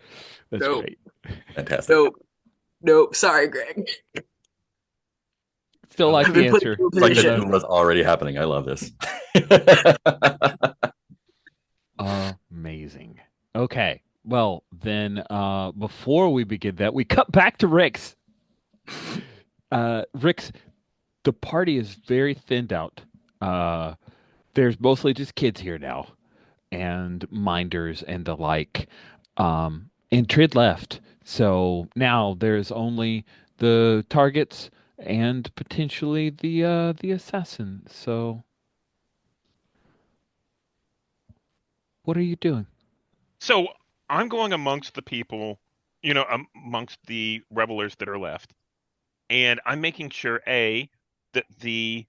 That's Nope, great. Fantastic. nope, nope. Sorry, Greg. Still like I've the been put answer, into a It's like the even position. though doom was already happening. I love this. amazing. Okay. Well, then before we begin that, we cut back to Rick's. Rick's, the party is very thinned out. Uh there's mostly just kids here now and minders and the like. And Trid left. So now there's only the targets and potentially the assassin. So what are you doing? So I'm going amongst the people, amongst the revelers that are left, and I'm making sure that the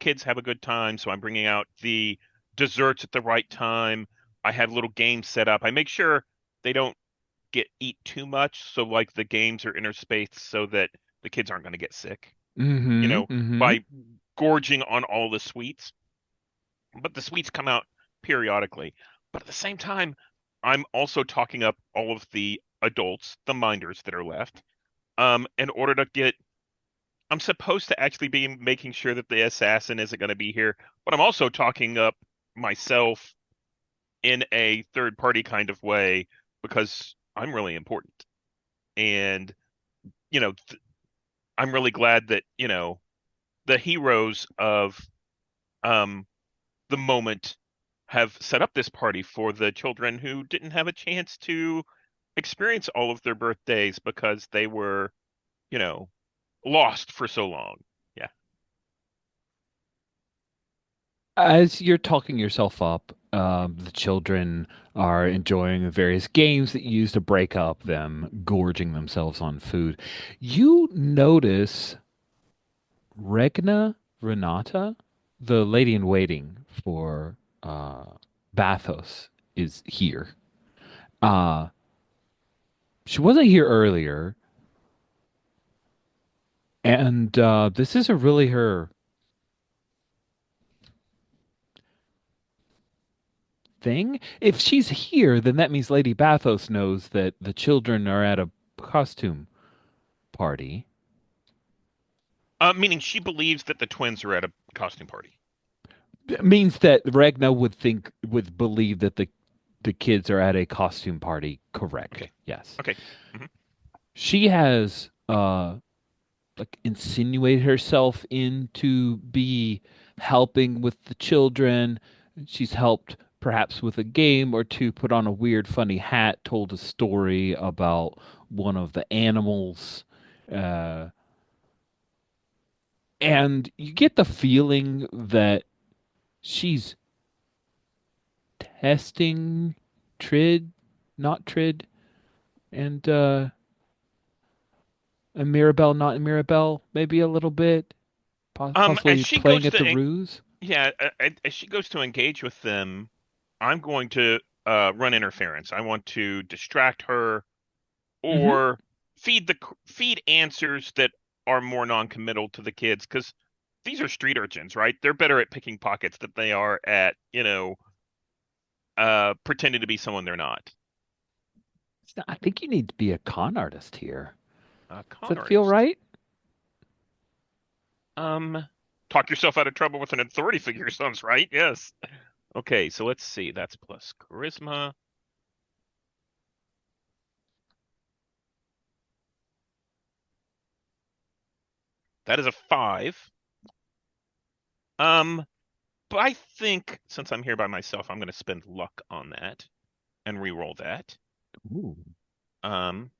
kids have a good time. So I'm bringing out the desserts at the right time. I have little games set up. I make sure they don't eat too much, so like the games are interspaced so that the kids aren't going to get sick, you Mm-hmm. know, Mm-hmm. by gorging on all the sweets. But the sweets come out periodically. But at the same time, I'm also talking up all of the adults, the minders that are left, in order to get. I'm supposed to actually be making sure that the assassin isn't going to be here, but I'm also talking up myself in a third party kind of way because I'm really important. And, I'm really glad that, the heroes of um, the moment have set up this party for the children who didn't have a chance to experience all of their birthdays because they were, you know, lost for so long. Yeah. As you're talking yourself up, the children are enjoying the various games that you use to break up them, gorging themselves on food. You notice Renata, the lady in waiting for Bathos, is here. Uh, she wasn't here earlier, and this isn't really her thing. If she's here, then that means Lady Bathos knows that the children are at a costume party. Meaning she believes that the twins are at a costume party. It means that Regna would believe that the the kids are at a costume party. Correct. Okay. Yes. Okay. Hmm. She has like insinuated herself into be helping with the children. She's helped perhaps with a game or two, put on a weird funny hat, told a story about one of the animals. Uh, and you get the feeling that she's testing Trid, not Trid, and Mirabelle, not Mirabelle, maybe a little bit, As possibly she playing goes at the to ruse. yeah, as she goes to engage with them, I'm going to run interference. I want to distract her Hmm. or feed answers that are more non-committal to the kids because these are street urchins, right? They're better at picking pockets than they are at, pretending to be someone they're not. I think you need to be a con artist here. Does Con that feel artist. right? Um, Talk yourself out of trouble with an authority figure sounds right. Yes. Okay, so let's see. That's plus charisma. That is a 5. Um, but I think since I'm here by myself, I'm going to spend luck on that and re-roll that. Ooh. Um,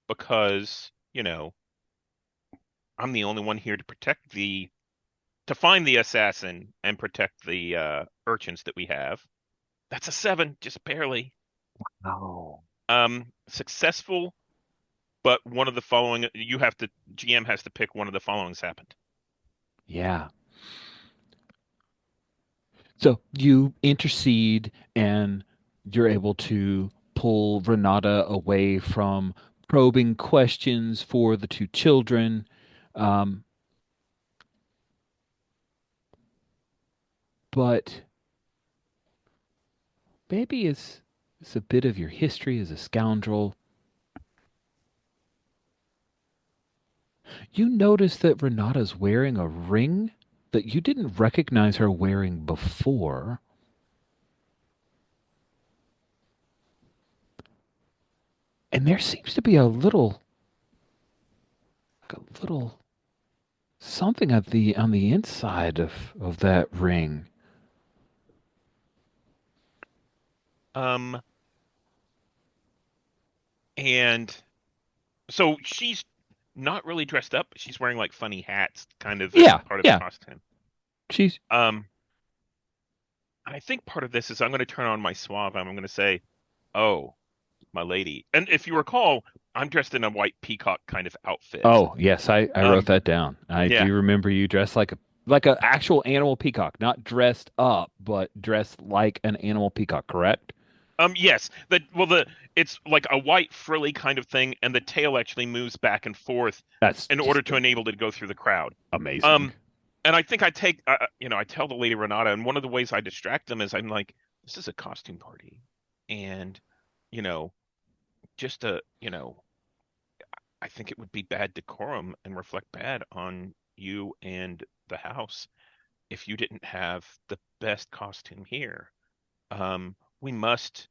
because, I'm the only one here to to find the assassin and protect the urchins that we have. That's a 7, just barely. Oh. Successful, but one of the following GM has to pick one of the following's happened. Yeah. So you intercede and you're able to pull Renata away from probing questions for the two children. Um, but maybe it's a bit of your history as a scoundrel. You notice that Renata's wearing a ring that you didn't recognize her wearing before. And there seems to be a little something at the on the inside of that ring. Um, and so she's not really dressed up. She's wearing like funny hats, kind of as Yeah, part of the yeah. costume. She's Um, I think part of this is I'm going to turn on my suave. I'm going to say, "Oh, my lady." And if you recall, I'm dressed in a white peacock kind of outfit. Oh, yes, I wrote Um, that down. I yeah. do remember you dressed like a actual animal peacock, not dressed up, but dressed like an animal peacock, correct? Yes. It's like a white frilly kind of thing, and the tail actually moves back and forth That's in order just to enable it to go through the crowd. amazing. Um, and I think I tell the lady Renata, and one of the ways I distract them is I'm like, this is a costume party, and you know, just I think it would be bad decorum and reflect bad on you and the house if you didn't have the best costume here. We must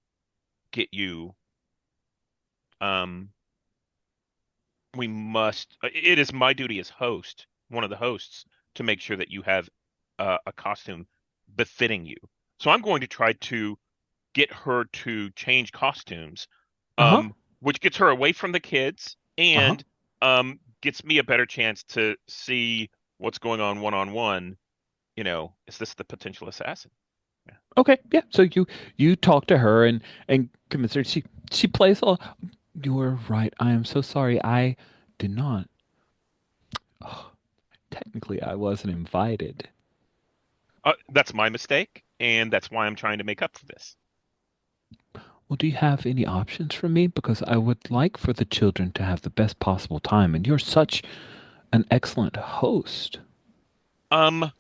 get you. Um, It is my duty as host, one of the hosts, to make sure that you have a costume befitting you. So I'm going to try to get her to change costumes, Uh-huh. which gets her away from the kids Uh-huh. and gets me a better chance to see what's going on one-on-one. Is this the potential assassin? Yeah. Okay, yeah. So you talk to her and convince her. She plays all. You're right. I am so sorry. I did not. Oh, technically, I wasn't invited. That's my mistake, and that's why I'm trying to make up for this. Well, do you have any options for me? Because I would like for the children to have the best possible time, and you're such an excellent host. Um,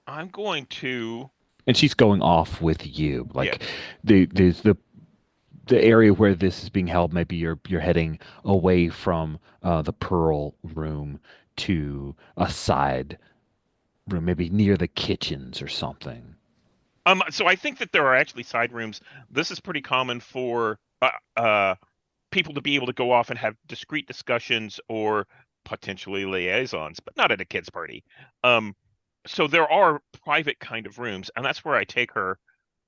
I'm going to, And she's going off with you, yeah. like the area where this is being held. Maybe you're heading away from the Pearl room to a side room, maybe near the kitchens or something. So I think that there are actually side rooms. This is pretty common for people to be able to go off and have discrete discussions or potentially liaisons, but not at a kids' party. Um, so there are private kind of rooms, and that's where I take her.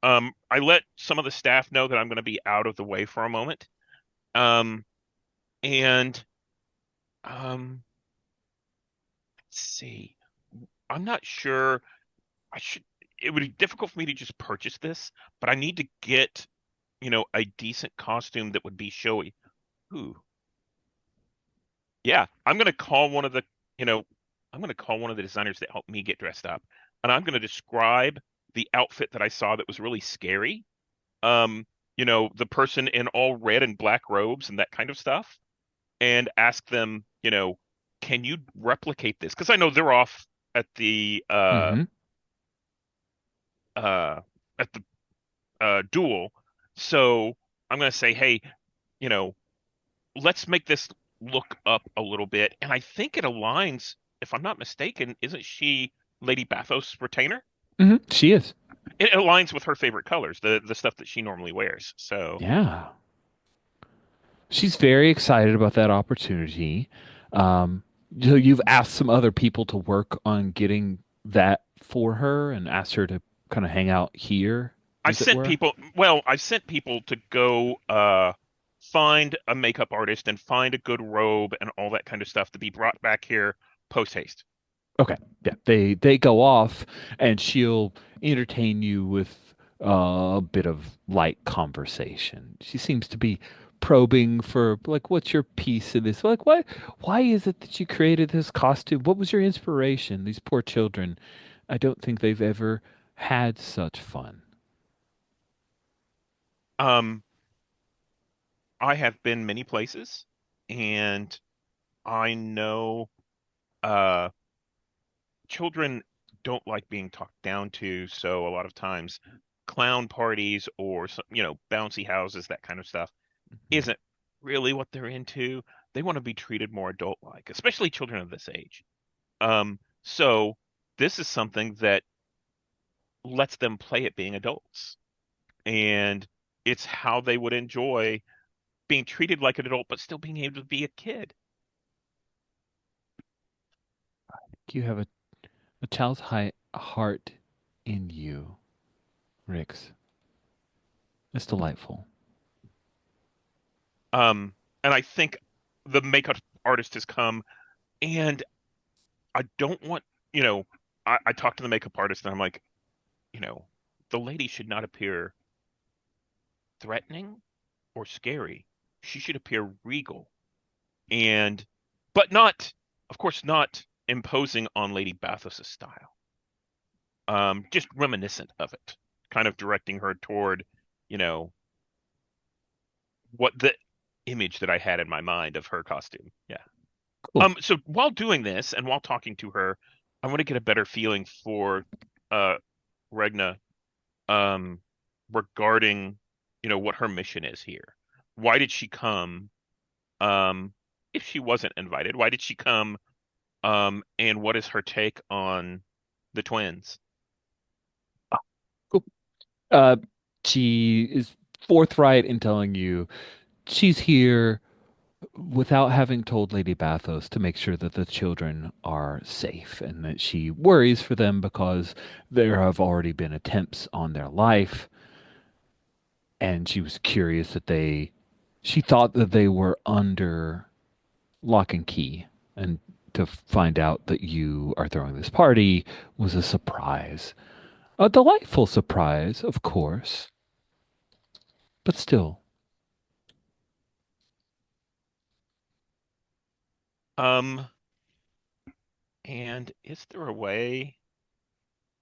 I let some of the staff know that I'm going to be out of the way for a moment. Um, and let's see. I'm not sure. I should. It would be difficult for me to just purchase this, but I need to get, a decent costume that would be showy. Ooh, yeah. You know, I'm gonna call one of the designers that helped me get dressed up, and I'm gonna describe the outfit that I saw that was really scary. Um, the person in all red and black robes and that kind of stuff, and ask them, can you replicate this? Because I know they're off at the Hmm. uh at the duel. So I'm gonna say, hey, you know, let's make this look up a little bit. And I think it aligns, if I'm not mistaken, isn't she Lady Bathos' retainer? Hmm. She is. It aligns with her favorite colors, the stuff that she normally wears. So, Yeah. She's very excited about that opportunity. Um, so you've asked some other people to work on getting that for her and asked her to kind of hang out here, as it were. I've sent people to go find a makeup artist and find a good robe and all that kind of stuff to be brought back here post haste. Okay. Yeah. They go off and she'll entertain you with a bit of light conversation. She seems to be probing for like what's your piece in this? Like why is it that you created this costume? What was your inspiration? These poor children. I don't think they've ever had such fun. Um, I have been many places, and I know uh, children don't like being talked down to, so a lot of times clown parties or bouncy houses, that kind of stuff, Mhm. isn't really what they're into. They want to be treated more adult-like, especially children of this age. So this is something that lets them play at being adults, and it's how they would enjoy being treated like an adult, but still being able to be a kid. You have a child's heart in you, Rix. It's delightful. And I think the makeup artist has come, and I don't want, you know, I talked to the makeup artist and I'm like, you know, the lady should not appear threatening or scary. She should appear regal and, but not, of course, not imposing on Lady Bathos' style. Just reminiscent of it, kind of directing her toward, you know, what the image that I had in my mind of her costume. Yeah. Cool. So while doing this and while talking to her, I want to get a better feeling for uh Regna um regarding, what her mission is here. Why did she come? Um, if she wasn't invited, why did she come? And what is her take on the twins? Cool. Uh, she is forthright in telling you she's here without having told Lady Bathos to make sure that the children are safe and that she worries for them because there have already been attempts on their life. And she was curious she thought that they were under lock and key. And to find out that you are throwing this party was a surprise. A delightful surprise, of course, but still. Um, and is there a way?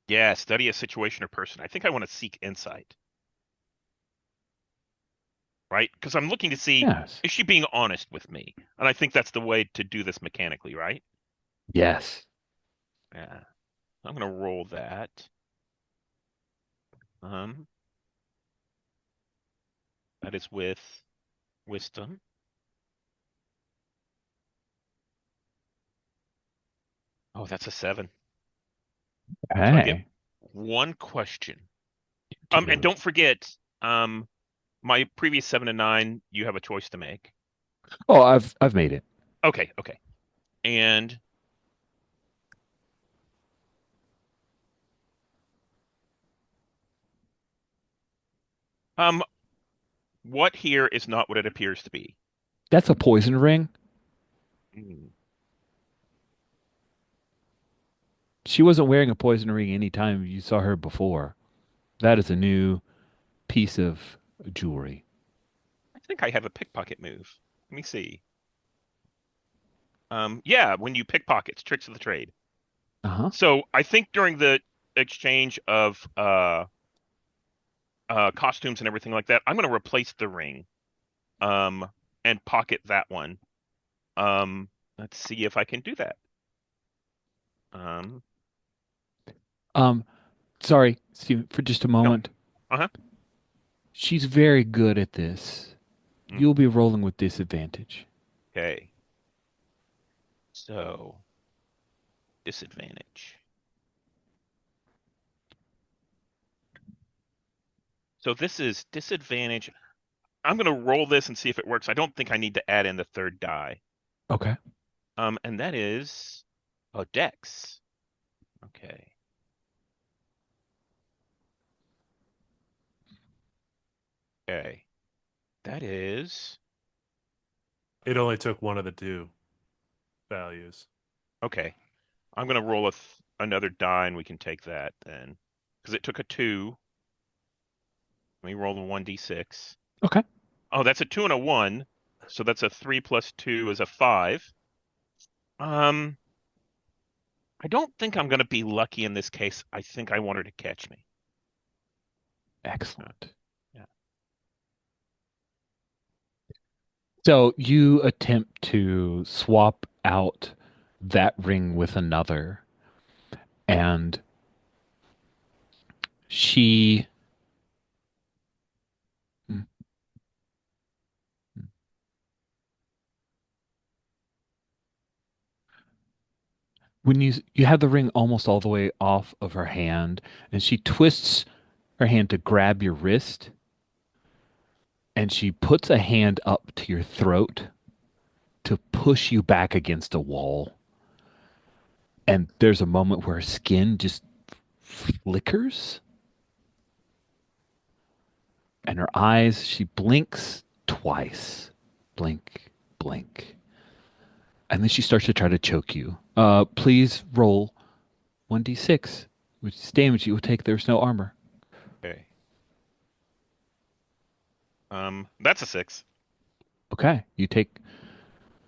Yeah, study a situation or person. I think I want to seek insight, right? Because I'm looking to see, Yes. is she being honest with me? And I think that's the way to do this mechanically, right? Yes. Yeah. I'm gonna roll that. Um, that is with wisdom. Oh, that's a 7. So I get Hey. one question. And Two. don't forget, my previous 7 to 9, you have a choice to make. Oh, I've made it. Okay, okay. And um, what here is not what it appears to be? That's a poison ring. Hmm. She wasn't wearing a poison ring any time you saw her before. That is a new piece of jewelry. I think I have a pickpocket move. Let me see. Yeah, when you pickpockets, tricks of the trade. Uh-huh. So I think during the exchange of costumes and everything like that, I'm going to replace the ring um and pocket that one. Um, let's see if I can do that. Um, Um, sorry, Steve, for just a no. moment. Uh-huh. She's very good at this. Mm, You'll be rolling with disadvantage. okay. So, disadvantage. So this is disadvantage. I'm going to roll this and see if it works. I don't think I need to add in the third die. Okay. And that is a dex. Okay. Okay. That is It only took one of the two values. okay. I'm going to roll another die and we can take that then. Because it took a 2. Let me roll a 1d6. Okay. Oh, that's a 2 and a 1. So that's a 3 plus 2 is a 5. Um, I don't think I'm going to be lucky in this case. I think I want her to catch me. Excellent. Yeah. So you attempt to swap out that ring with another, and she when you have the ring almost all the way off of her hand, and she twists her hand to grab your wrist, and she puts a hand up to your throat to push you back against a wall. And there's a moment where her skin just flickers, and her eyes, she blinks twice. Blink, blink. And then she starts to try to choke you. Please roll 1d6, which is damage you will take. There's no armor. Okay. That's a 6. Okay, you take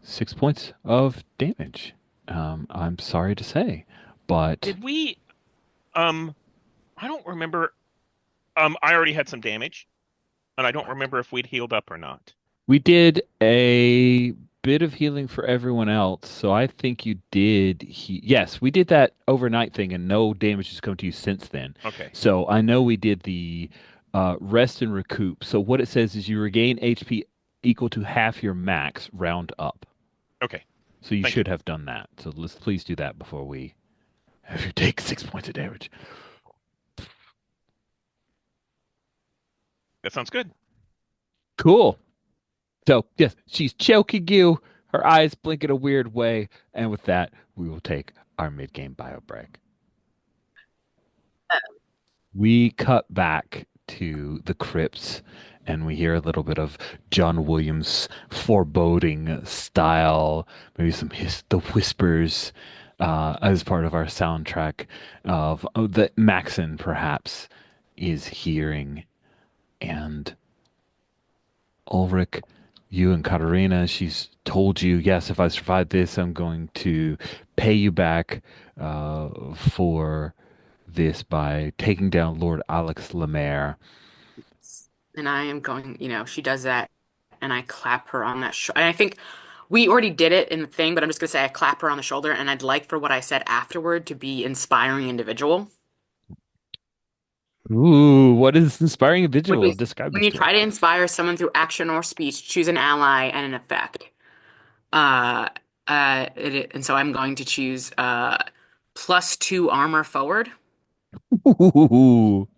6 points of damage. I'm sorry to say, but Did we um I don't remember I already had some damage and I don't remember if we'd healed up or not. we did a bit of healing for everyone else. So I think you did. Yes, we did that overnight thing, and no damage has come to you since then. Okay. So I know we did the rest and recoup. So what it says is you regain HP equal to half your max round up. Okay. So you Thank you. should have done that. So let's please do that before we have you take 6 points of damage. That sounds good. Cool. So yes, she's choking you. Her eyes blink in a weird way, and with that, we will take our mid-game bio break. We cut back to the crypts, and we hear a little bit of John Williams' foreboding style, maybe the whispers as part of our soundtrack of that Maxon perhaps is hearing. And Ulrich, you and Katarina, she's told you, yes, if I survive this, I'm going to pay you back for this by taking down Lord Alex Lemaire. And I am going, she does that, and I clap her on that shoulder. And I think we already did it in the thing, but I'm just gonna say I clap her on the shoulder, and I'd like for what I said afterward to be inspiring individual. Ooh, what is inspiring Which individual? is Describe when this you to us. try to inspire someone through action or speech, choose an ally and an effect. Uh, and so I'm going to choose +2 armor forward. Ooh,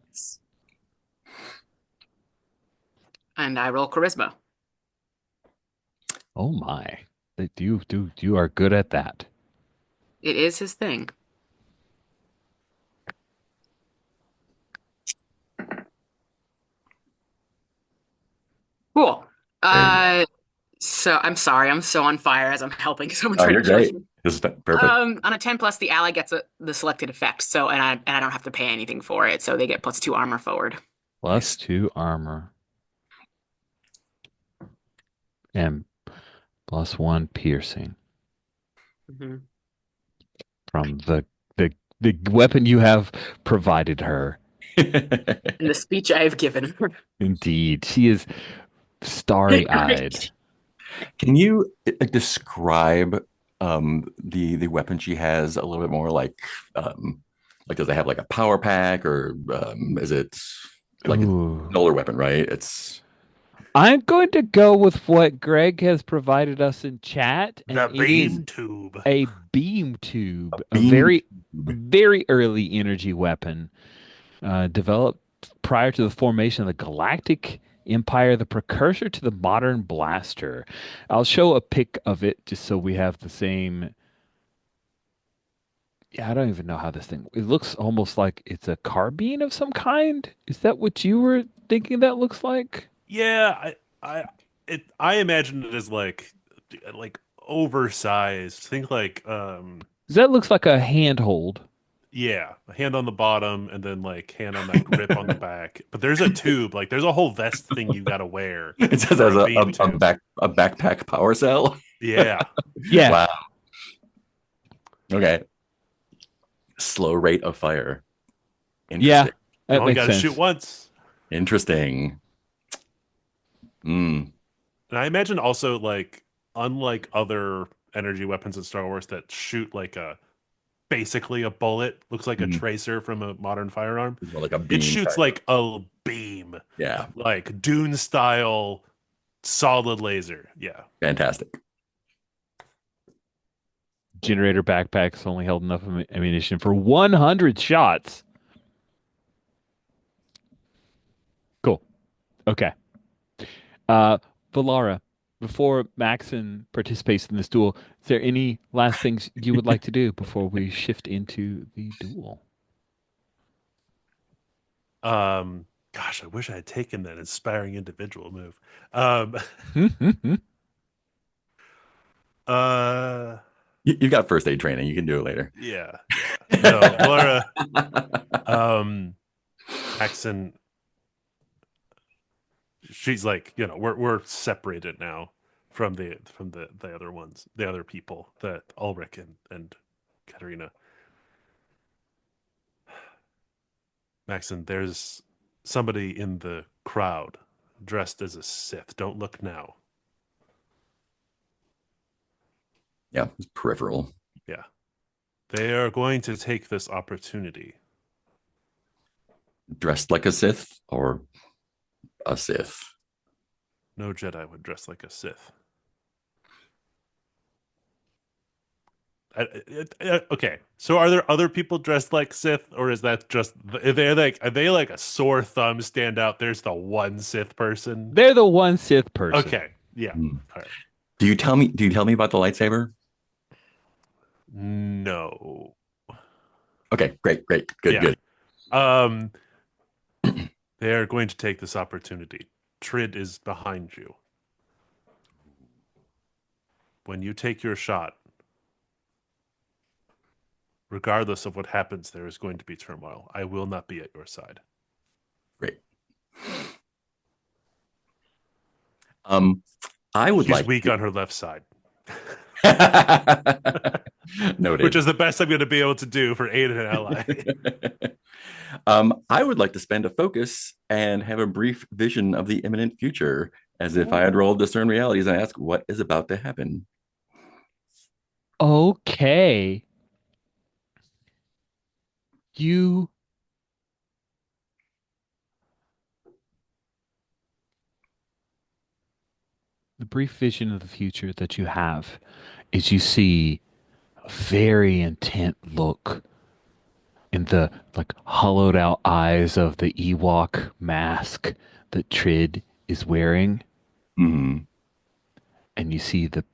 And I roll charisma. Oh my. You are good at that. It is his thing. Cool. Very good. So I'm sorry, I'm so on fire as I'm helping someone Oh, try to you're kill great. you. This is perfect. On a 10 plus, the ally gets the selected effect. So and I don't have to pay anything for it. So they get +2 armor forward. Plus Nice. 2 armor and +1 piercing Hmm. from the weapon you have provided her. And the speech I have given her. Indeed, she is starry-eyed. Great. Can you describe the weapon she has a little bit more like does it have like a power pack or is it like it's an Ooh. older weapon, right? It's I'm going to go with what Greg has provided us in chat, and The it is beam tube. a beam a tube, a beam very, tube. very early energy weapon, developed prior to the formation of the Galactic Empire, the precursor to the modern blaster. I'll show a pic of it just so we have the same. Yeah, I don't even know how this thing. It looks almost like it's a carbine of some kind. Is that what you were thinking that looks like? Yeah, I imagine it as like oversized. Think like 'Cause that looks like a handhold. yeah, a hand on the bottom and then like hand on that grip on the back. But there's a tube, like there's a whole vest thing you gotta wear It says for as a beam tube. a backpack power cell. Yeah. Yeah, Wow. Okay. Slow rate of fire. yeah, Interesting. You that only makes gotta shoot sense. once. Interesting. Mm. And I imagine also like unlike other energy weapons in Star Wars that shoot like a basically a bullet, looks like a Mhm. tracer from a modern firearm. It's more like a It beam shoots kind of. like a beam, Yeah. like Dune style solid laser. Yeah. Fantastic. Generator backpacks only held enough ammunition for 100 shots. Cool. Okay. Uh, Valara, before Maxon participates in this duel, is there any last things you would like to do before we shift into the duel? Gosh, I wish I had taken that inspiring individual move. Um, uh, You've got first aid training. You can do it later. yeah, yeah. No, Laura, um, Axon, she's like, we're separated now from the other ones, the other people, that Ulrich and Katarina. Maxon, there's somebody in the crowd dressed as a Sith. Don't look now. Yeah, it's peripheral. Yeah. They are going to take this opportunity. Dressed like a Sith or a Sith. No Jedi would dress like a Sith. Okay, so are there other people dressed like Sith, or is that just are they like a sore thumb stand out? There's the one Sith person. They're the one Sith person. Okay, yeah. Hmm. All right. Do you tell me about the lightsaber? No. Okay, great, great, good, Yeah. good. Um, they are going to take this opportunity. Trid is behind you. When you take your shot, regardless of what happens, there is going to be turmoil. I will not be at your side. Great. Um, I would She's like weak to... on her left side, which Noted. is the best I'm going to be able to do for aid an ally. I would like to spend a focus and have a brief vision of the imminent future, as if I had Ooh. rolled discern realities and ask what is about to happen. Okay. You the brief vision of the future that you have is you see a very intent look in the like hollowed out eyes of the Ewok mask that Trid is wearing, Mhm. and you see the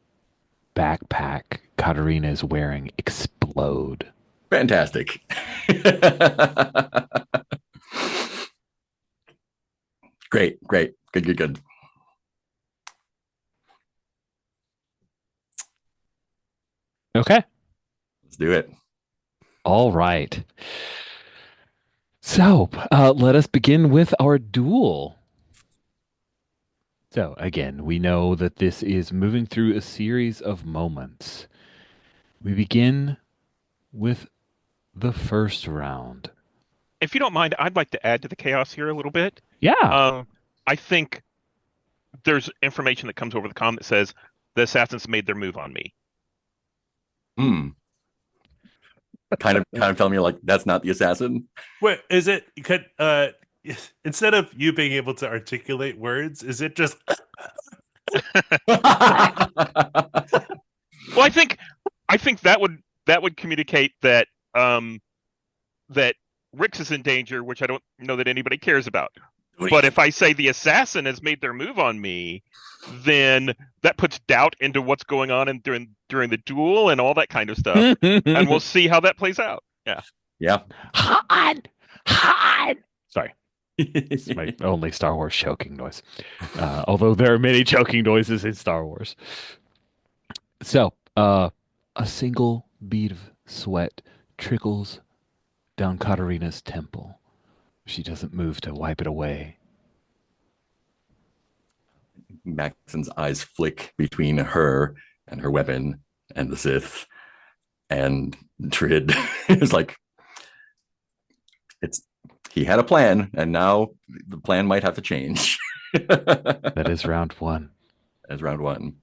backpack Katarina is wearing explode. Fantastic. Great, great. Good, good, good. Okay. Let's do it. All right. So let us begin with our duel. So again, we know that this is moving through a series of moments. We begin with the first round. If you don't mind, I'd like to add to the chaos here a little bit. Yeah. I think there's information that comes over the comm that says the assassins made their move on me. Hmm. Kind of telling me like that's not the assassin. Wait, is it could instead of you being able to articulate words, is it just Well, I think that would communicate that that Rix is in danger, which I don't know that anybody cares about. But if I say the assassin has made their move on me, then that puts doubt into what's going on during the duel and all that kind of stuff. And we'll see how that plays out. Yeah. Yeah. Han! Han! Sorry. It's my only Star Wars choking noise. Although there are many choking noises in Star Wars. So, a single bead of sweat trickles down Katarina's temple. She doesn't move to wipe it away. Maxon's eyes flick between her and her weapon and the Sith, and Trid is like, he had a plan, and now the plan might have to change. That is round one. As round one.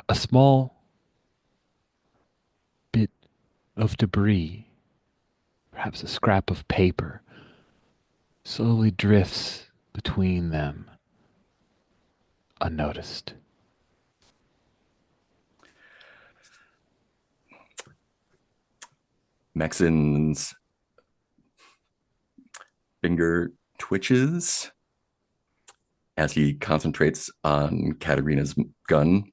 A small bit of debris, perhaps a scrap of paper, slowly drifts between them, unnoticed. Maxon's finger twitches as he concentrates on Katarina's gun,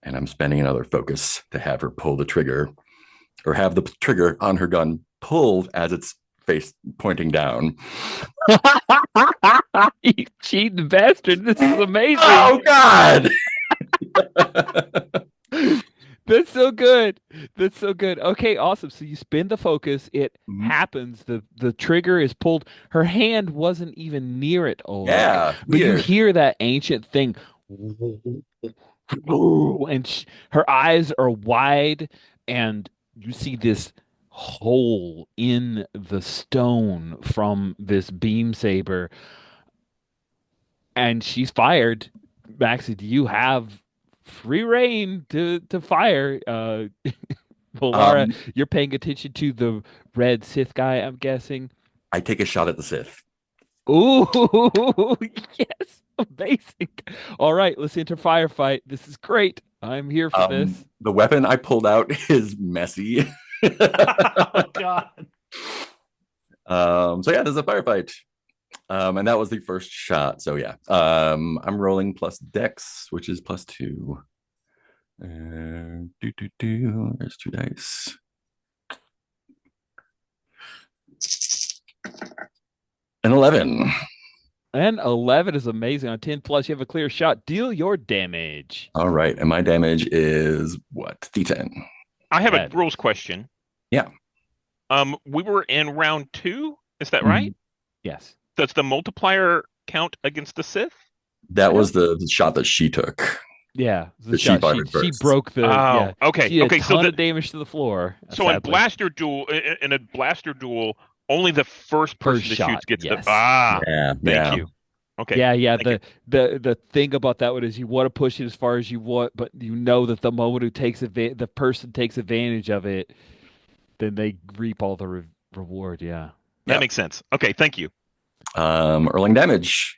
and I'm spending another focus to have her pull the trigger, or have the trigger on her gun pulled as it's face pointing down. You cheating bastard. This is amazing. Oh, God! That's so good. That's so good. Okay, awesome. So you spin the focus. It happens. The trigger is pulled. Her hand wasn't even near it. Oh, Yeah, but you weird. hear that ancient thing. And her eyes are wide, and you see this hole in the stone from this beam saber, and she's fired. Maxie, do you have free reign to fire? Valara, you're paying attention to the red Sith guy, I'm guessing. I take a shot at the Sith. Ooh, yes, amazing. All right, let's enter firefight. This is great. I'm here for this. The weapon I pulled out is messy. oh God. So yeah, there's a firefight. And that was the first shot. So yeah. I'm rolling plus dex, which is +2. There's 2 dice. An 11. And 11 is amazing. On 10 plus, you have a clear shot. Deal your damage. All right. And my damage is what? D10. I have a rules question. Yeah. We were in round 2. Is that right? Yes. Does the multiplier count against the Sith? That was the shot that she took. Yeah, she broke the. Yeah. Okay. She did okay. a ton of damage to the floor. So in a blaster duel, only the first person that shoots gets the. Thank you. Okay. Yeah. The thing about that one is you want to push it as far as you want, but you know that the moment the person takes advantage of it, then they reap all the reward. Yeah. That makes sense. Okay. Thank you. Erling damage.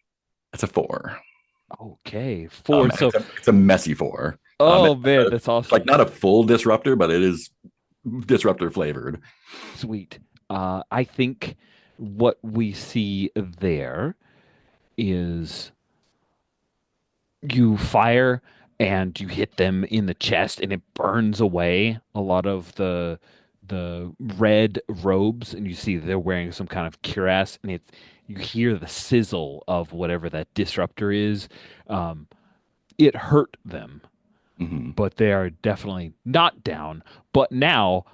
That's a 4. Okay, 4. So it's a messy 4. Oh man, that's awesome. Like not a full disruptor, but it is disruptor flavored. Sweet. I think what we see there is you fire and you hit them in the chest and it burns away a lot of the red robes, and you see they're wearing some kind of cuirass, and it's you hear the sizzle of whatever that disruptor is. Um, it hurt them, Hmm. but they are definitely not down. But now,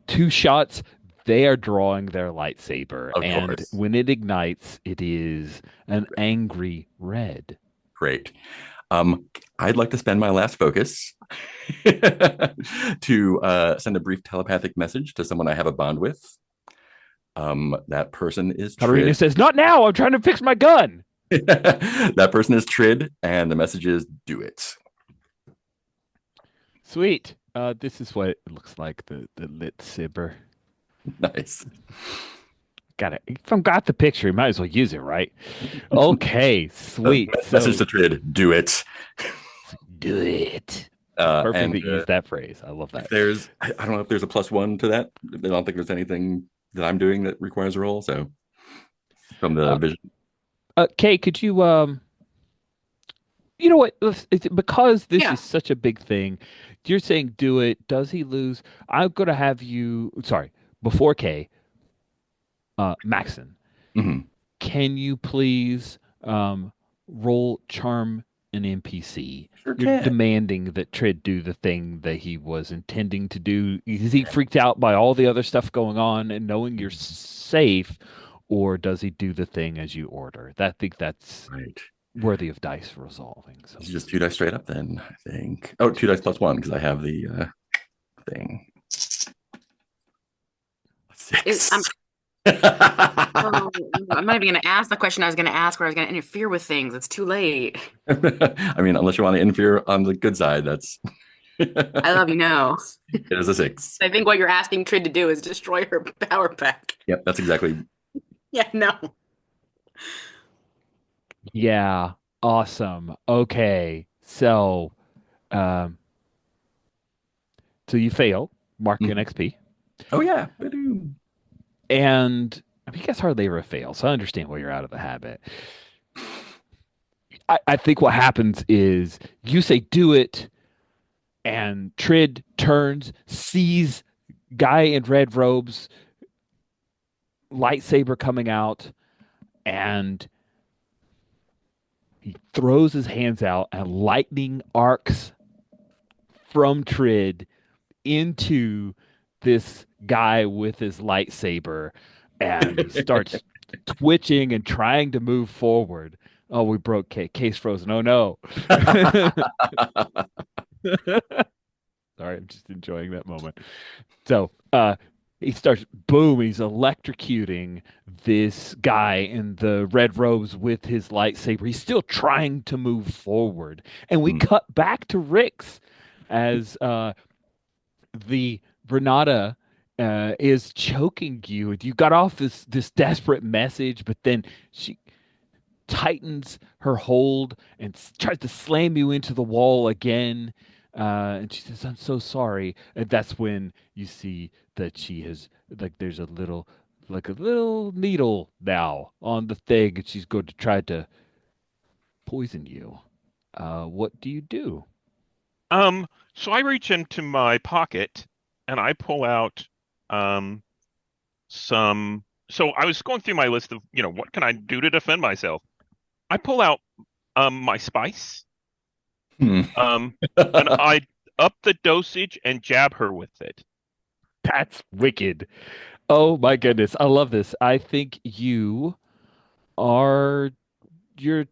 two shots, they are drawing their lightsaber, Of and course. when it ignites, it is an angry red. Great. Um, I'd like to spend my last focus to send a brief telepathic message to someone I have a bond with. That person is Karina Trid. says, "Not now! I'm trying to fix my gun." That person is Trid, and the message is do it. Sweet. This is what it looks like, the lit saber. Nice. Got it. If I've got the picture, you might as well use it, right? Okay, sweet. Message So to Trid, do it. do it. It's perfect And that you use that phrase. I love if that. there's, I don't know if there's a +1 to that. I don't think there's anything that I'm doing that requires a roll. So from the Uh, vision. Kay, could you you know what? Because this Yeah. is such a big thing. You're saying do it. Does he lose? I'm gonna have you. Sorry, before Kay, Maxon. Mhm. Can you please roll charm an NPC? Sure You're can. demanding that Trid do the thing that he was intending to do. Is he freaked out by all the other stuff going on and knowing you're safe, or does he do the thing as you order? I think that's Right. worthy of dice resolving. So This is just 2 dice straight up then, I think. Oh, 2 dice +1 because I have the thing. Is, 6. I'm, oh, I'm not even going to ask the question I was going to ask, where I was going to interfere with things. It's too late. I mean, unless you want to interfere on the good side, that's I it love you, no. is a 6. I think what you're asking Trid to do is destroy her power pack. Yep, that's exactly. Yeah, no. yeah, awesome. Okay, um, so you fail, mark an Mhm. XP, Oh yeah. Ba-doom. and I mean, you guys hardly ever fail, so I understand why you're out of the habit. I think what happens is you say do it, and Trid turns, sees guy in red robes, lightsaber coming out, and he throws his hands out, and lightning arcs from Trid into this guy with his lightsaber, and he starts twitching and trying to move forward. Oh, we broke case frozen. Oh no. Sorry, I'm just enjoying that moment. So, he starts boom, he's electrocuting this guy in the red robes with his lightsaber. He's still trying to move forward. And we Hmm. cut back to Rix as the Renata is choking you. You got off this desperate message, but then she tightens her hold and tries to slam you into the wall again. And she says, "I'm so sorry." And that's when you see that she has like there's a little needle now on the thing, and she's going to try to poison you. What do you do? Um, so I reach into my pocket and I pull out um some. So I was going through my list of, what can I do to defend myself? I pull out my spice, Hmm. um, and I up the dosage and jab her with it. That's wicked. Oh my goodness, I love this. I think you are you're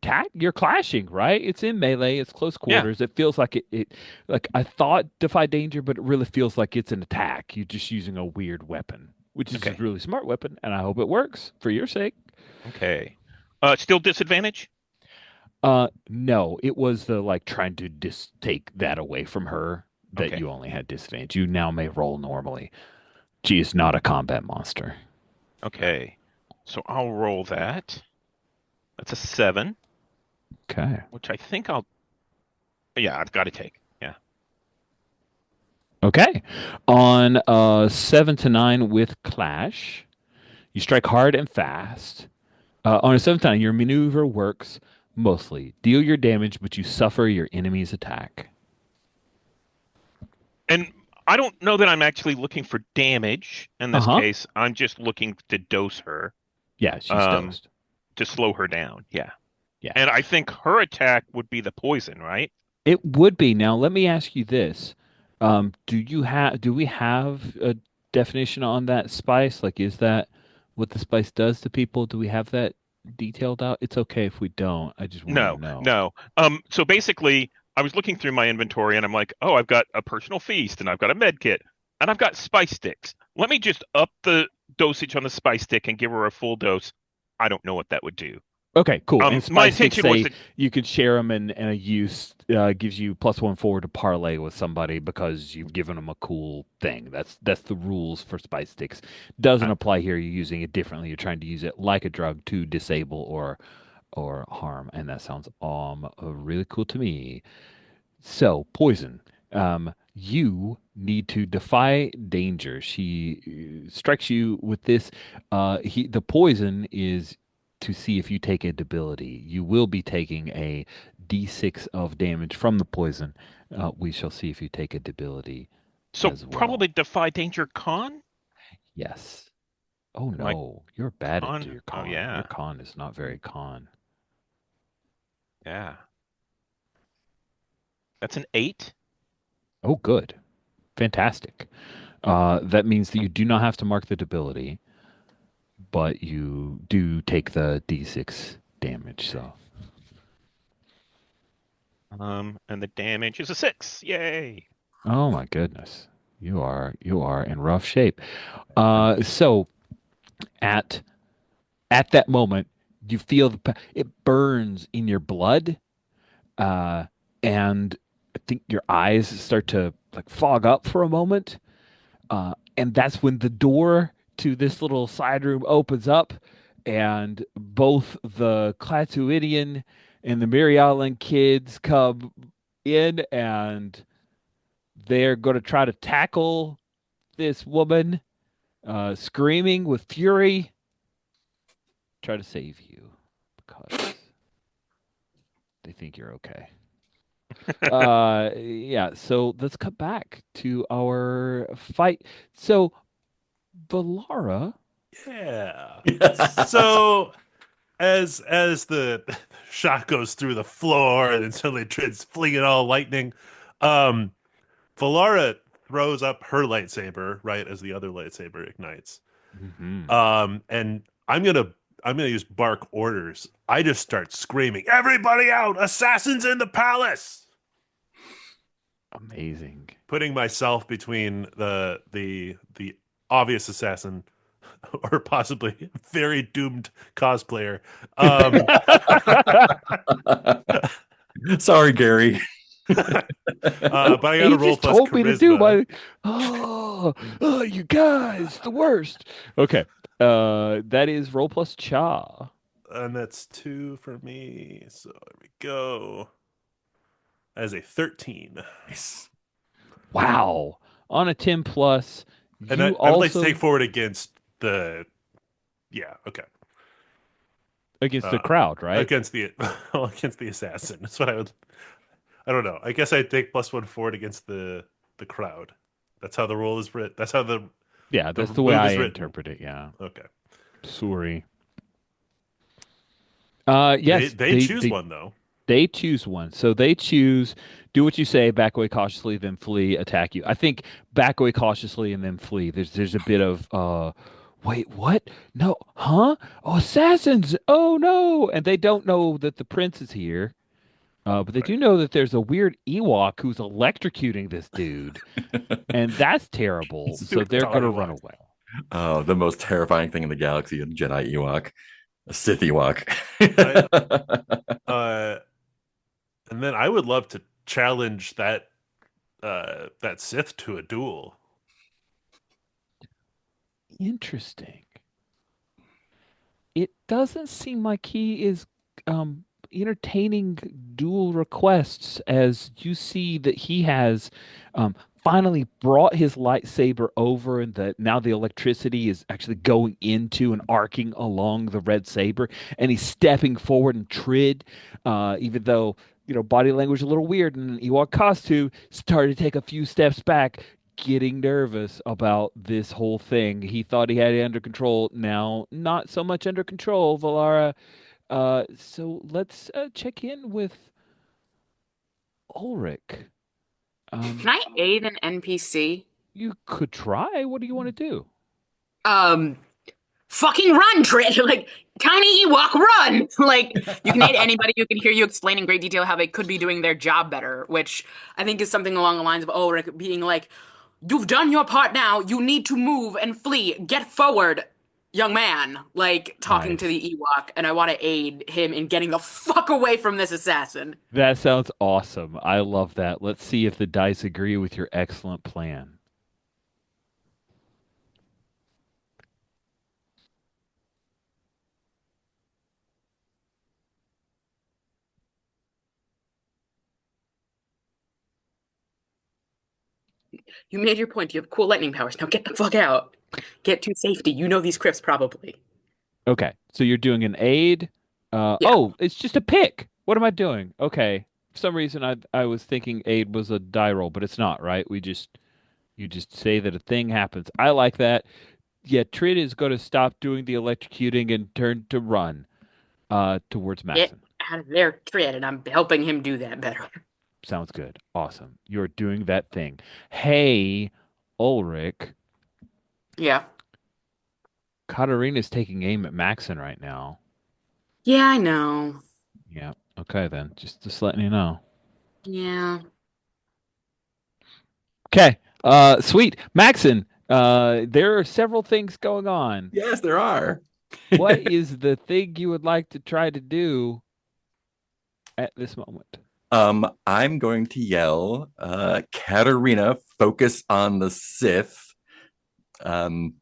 clashing, right? It's in melee, it's close Yeah. quarters. It feels like it like I thought defy danger, but it really feels like it's an attack. You're just using a weird weapon, which is a Okay. really smart weapon, and I hope it works for your sake. Okay. Still disadvantage? No, it was the like trying to take that away from her that Okay. you only had disadvantage. You now may roll normally. She is not a combat monster. Okay. So I'll roll that. That's a 7, Okay. which I think yeah, I've got to take. Yeah. Okay. On 7 to 9 with Clash, you strike hard and fast. On a 7th time, your maneuver works mostly. Deal your damage, but you suffer your enemy's attack. And I don't know that I'm actually looking for damage in this Uh-huh. case. I'm just looking to dose her, Yeah, she's um, dosed. to slow her down. Yeah. Yeah. And I think her attack would be the poison, right? It would be. Now, let me ask you this. Do we have a definition on that spice? Like, is that what the spice does to people? Do we have that detailed out? It's okay if we don't. I just wanted No, to know. no. So basically, I was looking through my inventory and I'm like, oh, I've got a personal feast and I've got a med kit and I've got spice sticks. Let me just up the dosage on the spice stick and give her a full dose. I don't know what that would do. Okay, cool. And My spice sticks intention was say to, you can share them, and a use gives you +1 forward to parlay with somebody because you've given them a cool thing. That's the rules for spice sticks. Doesn't uh, apply here. You're using it differently. You're trying to use it like a drug to disable or harm, and that sounds really cool to me. So, poison. You need to defy danger. She strikes you with this. The poison is to see if you take a debility. You will be taking a d6 of damage from the poison. We shall see if you take a debility so as probably well. defy danger con. Yes. Oh My no, you're bad at con. your Oh con. Your yeah, con is not very con. yeah. That's an 8. Oh, good. Fantastic. That means that you do not have to mark the debility, but you do take the d6 damage. So, And the damage is a 6. Yay. oh my goodness, you are in rough shape. So at at that moment, you feel it burns in your blood, uh, and I think your eyes start to like fog up for a moment. And that's when the door to this little side room opens up, and both the Clatuidian and the Mirialan kids come in, and they're going to try to tackle this woman, screaming with fury, try to save you because they think you're okay. Yeah, so let's cut back to our fight. So, Valara. Yeah. So as the shot goes through the floor and then suddenly Trid's flinging all lightning, um, Valara throws up her lightsaber right as the other lightsaber ignites. Hmm. And I'm gonna use bark orders. I just start screaming, "Everybody out! Assassins in the palace!" Amazing. Putting myself between the obvious assassin or possibly very doomed cosplayer. Um, Sorry, Gary. but I got He a roll just plus told me to do charisma, my. Oh, you guys, the worst. Okay. That is roll plus cha. and that's 2 for me. So there we go. As a 13. Nice. Wow. On a 10 plus, And you I would like to take also forward against the yeah, okay. against the Uh crowd, right? against the against the assassin. That's what I don't know. I guess I'd take +1 forward against the crowd. That's how the rule is written. That's how Yeah, the that's the way move I is written. interpret it. Yeah. Okay. Sorry. They Yes, they choose one though. they choose one. So they choose do what you say, back away cautiously, then flee, attack you. I think back away cautiously and then flee. There's a bit of wait, what? No, huh? Oh, assassins. Oh no. And they don't know that the prince is here. But they Right. do know that there's a weird Ewok who's electrocuting this dude, and that's terrible. So Stupid they're tall gonna run Ewok. away. Oh, the most terrifying thing in the galaxy, a Jedi Ewok, a Sith Ewok. I uh and then I would love to challenge that Sith to a duel. Interesting. It doesn't seem like he is um, entertaining dual requests, as you see that he has finally brought his lightsaber over, and now the electricity is actually going into and arcing along the red saber, and he's stepping forward and Trid, even though body language a little weird in an Ewok costume, started to take a few steps back, getting nervous about this whole thing. He thought he had it under control. Now, not so much under control, Valara. So let's check in with Ulrich. Can I aid an NPC? You could try. What do you want to do? Um, Fucking run, Trit! Like, tiny Ewok, run! Like, you can aid anybody who can hear you explain in great detail how they could be doing their job better, which I think is something along the lines of Ulrich being like, you've done your part now, you need to move and flee. Get forward, young man. Like, talking to Nice. the Ewok, and I want to aid him in getting the fuck away from this assassin. That sounds awesome. I love that. Let's see if the dice agree with your excellent plan. You made your point. You have cool lightning powers. Now get the fuck out. Get to safety. You know these crypts probably. Okay, so you're doing an aid. Yeah. Oh, it's just a pick. What am I doing? Okay. For some reason, I was thinking aid was a die roll, but it's not, right? You just say that a thing happens. I like that. Yeah, Trid is going to stop doing the electrocuting and turn to run towards Get Maxon. out of there, Trid, and I'm helping him do that better. Sounds good. Awesome. You're doing that thing. Hey, Ulrich. Yeah. Katarina's taking aim at Maxon right now. Yeah, I know. Yeah. Okay, then. Just letting you know. Yeah. Okay. Sweet. Maxon, there are several things going on. Yes, there are. What is the thing you would like to try to do at this moment? I'm going to yell, Katarina, focus on the Sith. And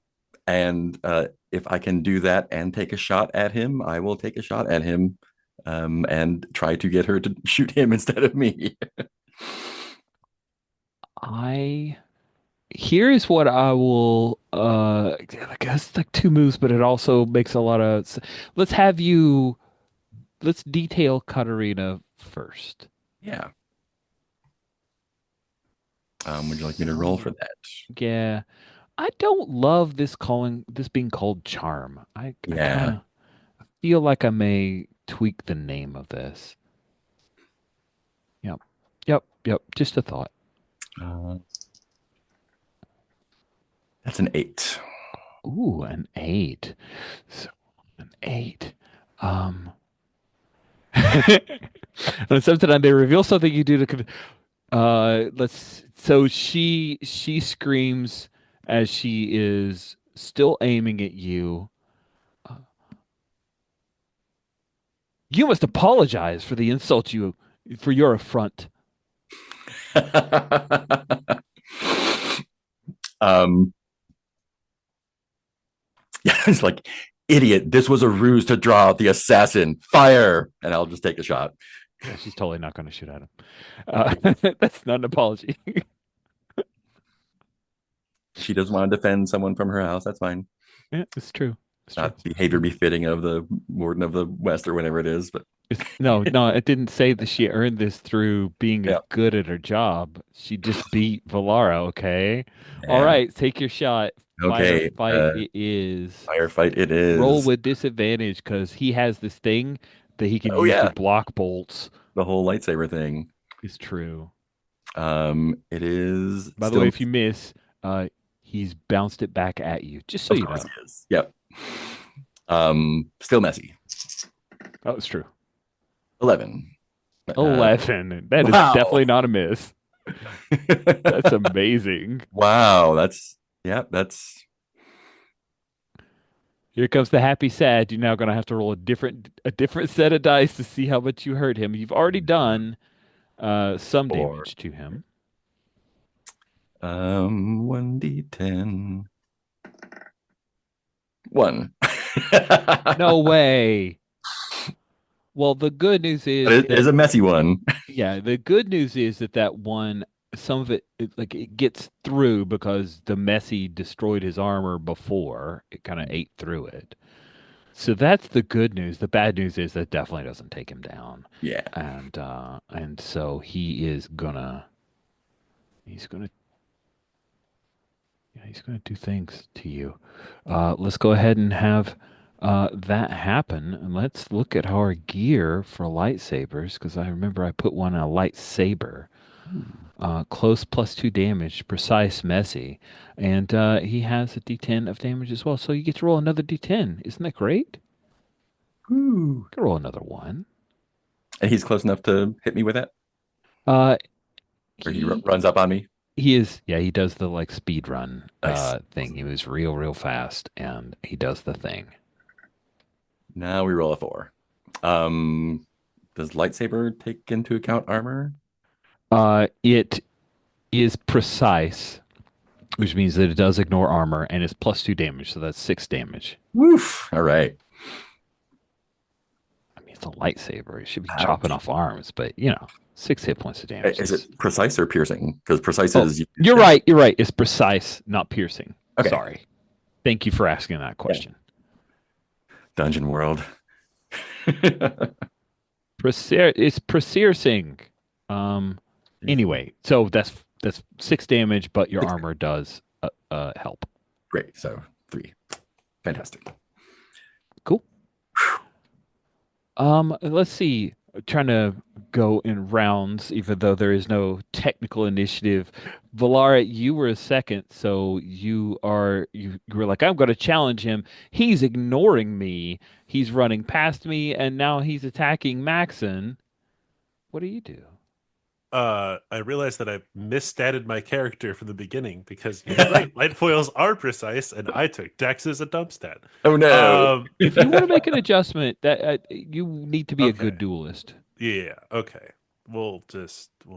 if I can do that and take a shot at him, I will take a shot at him, and try to get her to shoot him instead of me. I Here is what I will I guess like two moves, but it also makes a lot of let's have you let's detail Katarina first. Yeah. Would you like me to roll for that? Yeah. I don't love this being called charm. I Yeah. kind of feel like I may tweak the name of this. Yep. Yep. Just a thought. Uh, that's an 8. Ooh, an 8. So an 8. Um and sometimes they reveal something you do to let's so she screams as she is still aiming at you. Uh, you must apologize for the insult for your affront. um, yeah, it's like, idiot. This was a ruse to draw out the assassin. Fire, and I'll just take a shot. Yeah, she's totally not going to shoot at him. That's not an apology. She doesn't want to defend someone from her house. That's fine. Yeah, it's true. It's true. Not behavior befitting of the Warden of the West or whatever it is, but No, it didn't say that she earned this through being yeah. good at her job. She just beat Valara, okay? All Yeah. right, take your shot. Okay. Firefight it is. Firefight it is. Roll with disadvantage because he has this thing that he can Oh, use yeah. to block bolts. The whole lightsaber thing. Is true. It is. By the way, if you miss, he's bounced it back at you. Just so of you course know. he is. Yep. Still messy. That was true. 11. 11. That is wow. definitely not a miss. That's amazing. Wow. That's. Here comes the happy sad. You're now going to have to roll a different set of dice to see how much you hurt him. You've already done some 4. damage to him. 1d10. 1. No way. Well, the good news is It is a messy one. yeah, the good news is that one some of like it gets through because the messy destroyed his armor before. It kind of ate through it. So that's the good news. The bad news is that definitely doesn't take him down. Yeah. And so he's gonna yeah, he's gonna do things to you. Let's go ahead and have that happen, and let's look at our gear for lightsabers because I remember I put one on a lightsaber. Close +2 damage, precise, messy, and he has a D10 of damage as well. So you get to roll another D10. Isn't that great? Ooh. You can roll another one. And he's close enough to hit me with it, Uh, or he he runs up on me. he is yeah. He does the like speed run Nice. thing. He moves real fast, and he does the thing. Now we roll a 4. Does lightsaber take into account armor? It is precise, which means that it does ignore armor, and it's +2 damage, so that's 6 damage. Woof. All right. I mean, it's a lightsaber. It should be Ouch. chopping off arms, but 6 hit points of damage. Is it precise or piercing? Because precise Oh, is you're right. You're right. It's precise, not piercing. Okay. Sorry. Thank you for asking that question. Dungeon World. It's piercing. Anyway, so that's 6 damage, but your armor does help. Great. So 3. Fantastic. Cool. Let's see. Trying to go in rounds, even though there is no technical initiative. Valara, you were a second, so you were like, I'm going to challenge him. He's ignoring me. He's running past me, and now he's attacking Maxon. What do you do? I realized that I misstated my character from the beginning because you're right, light foils are precise, and I took Dex as a dump stat. Oh no. If you want to make an adjustment, that you need to be a Okay. good duelist. Yeah, okay. We'll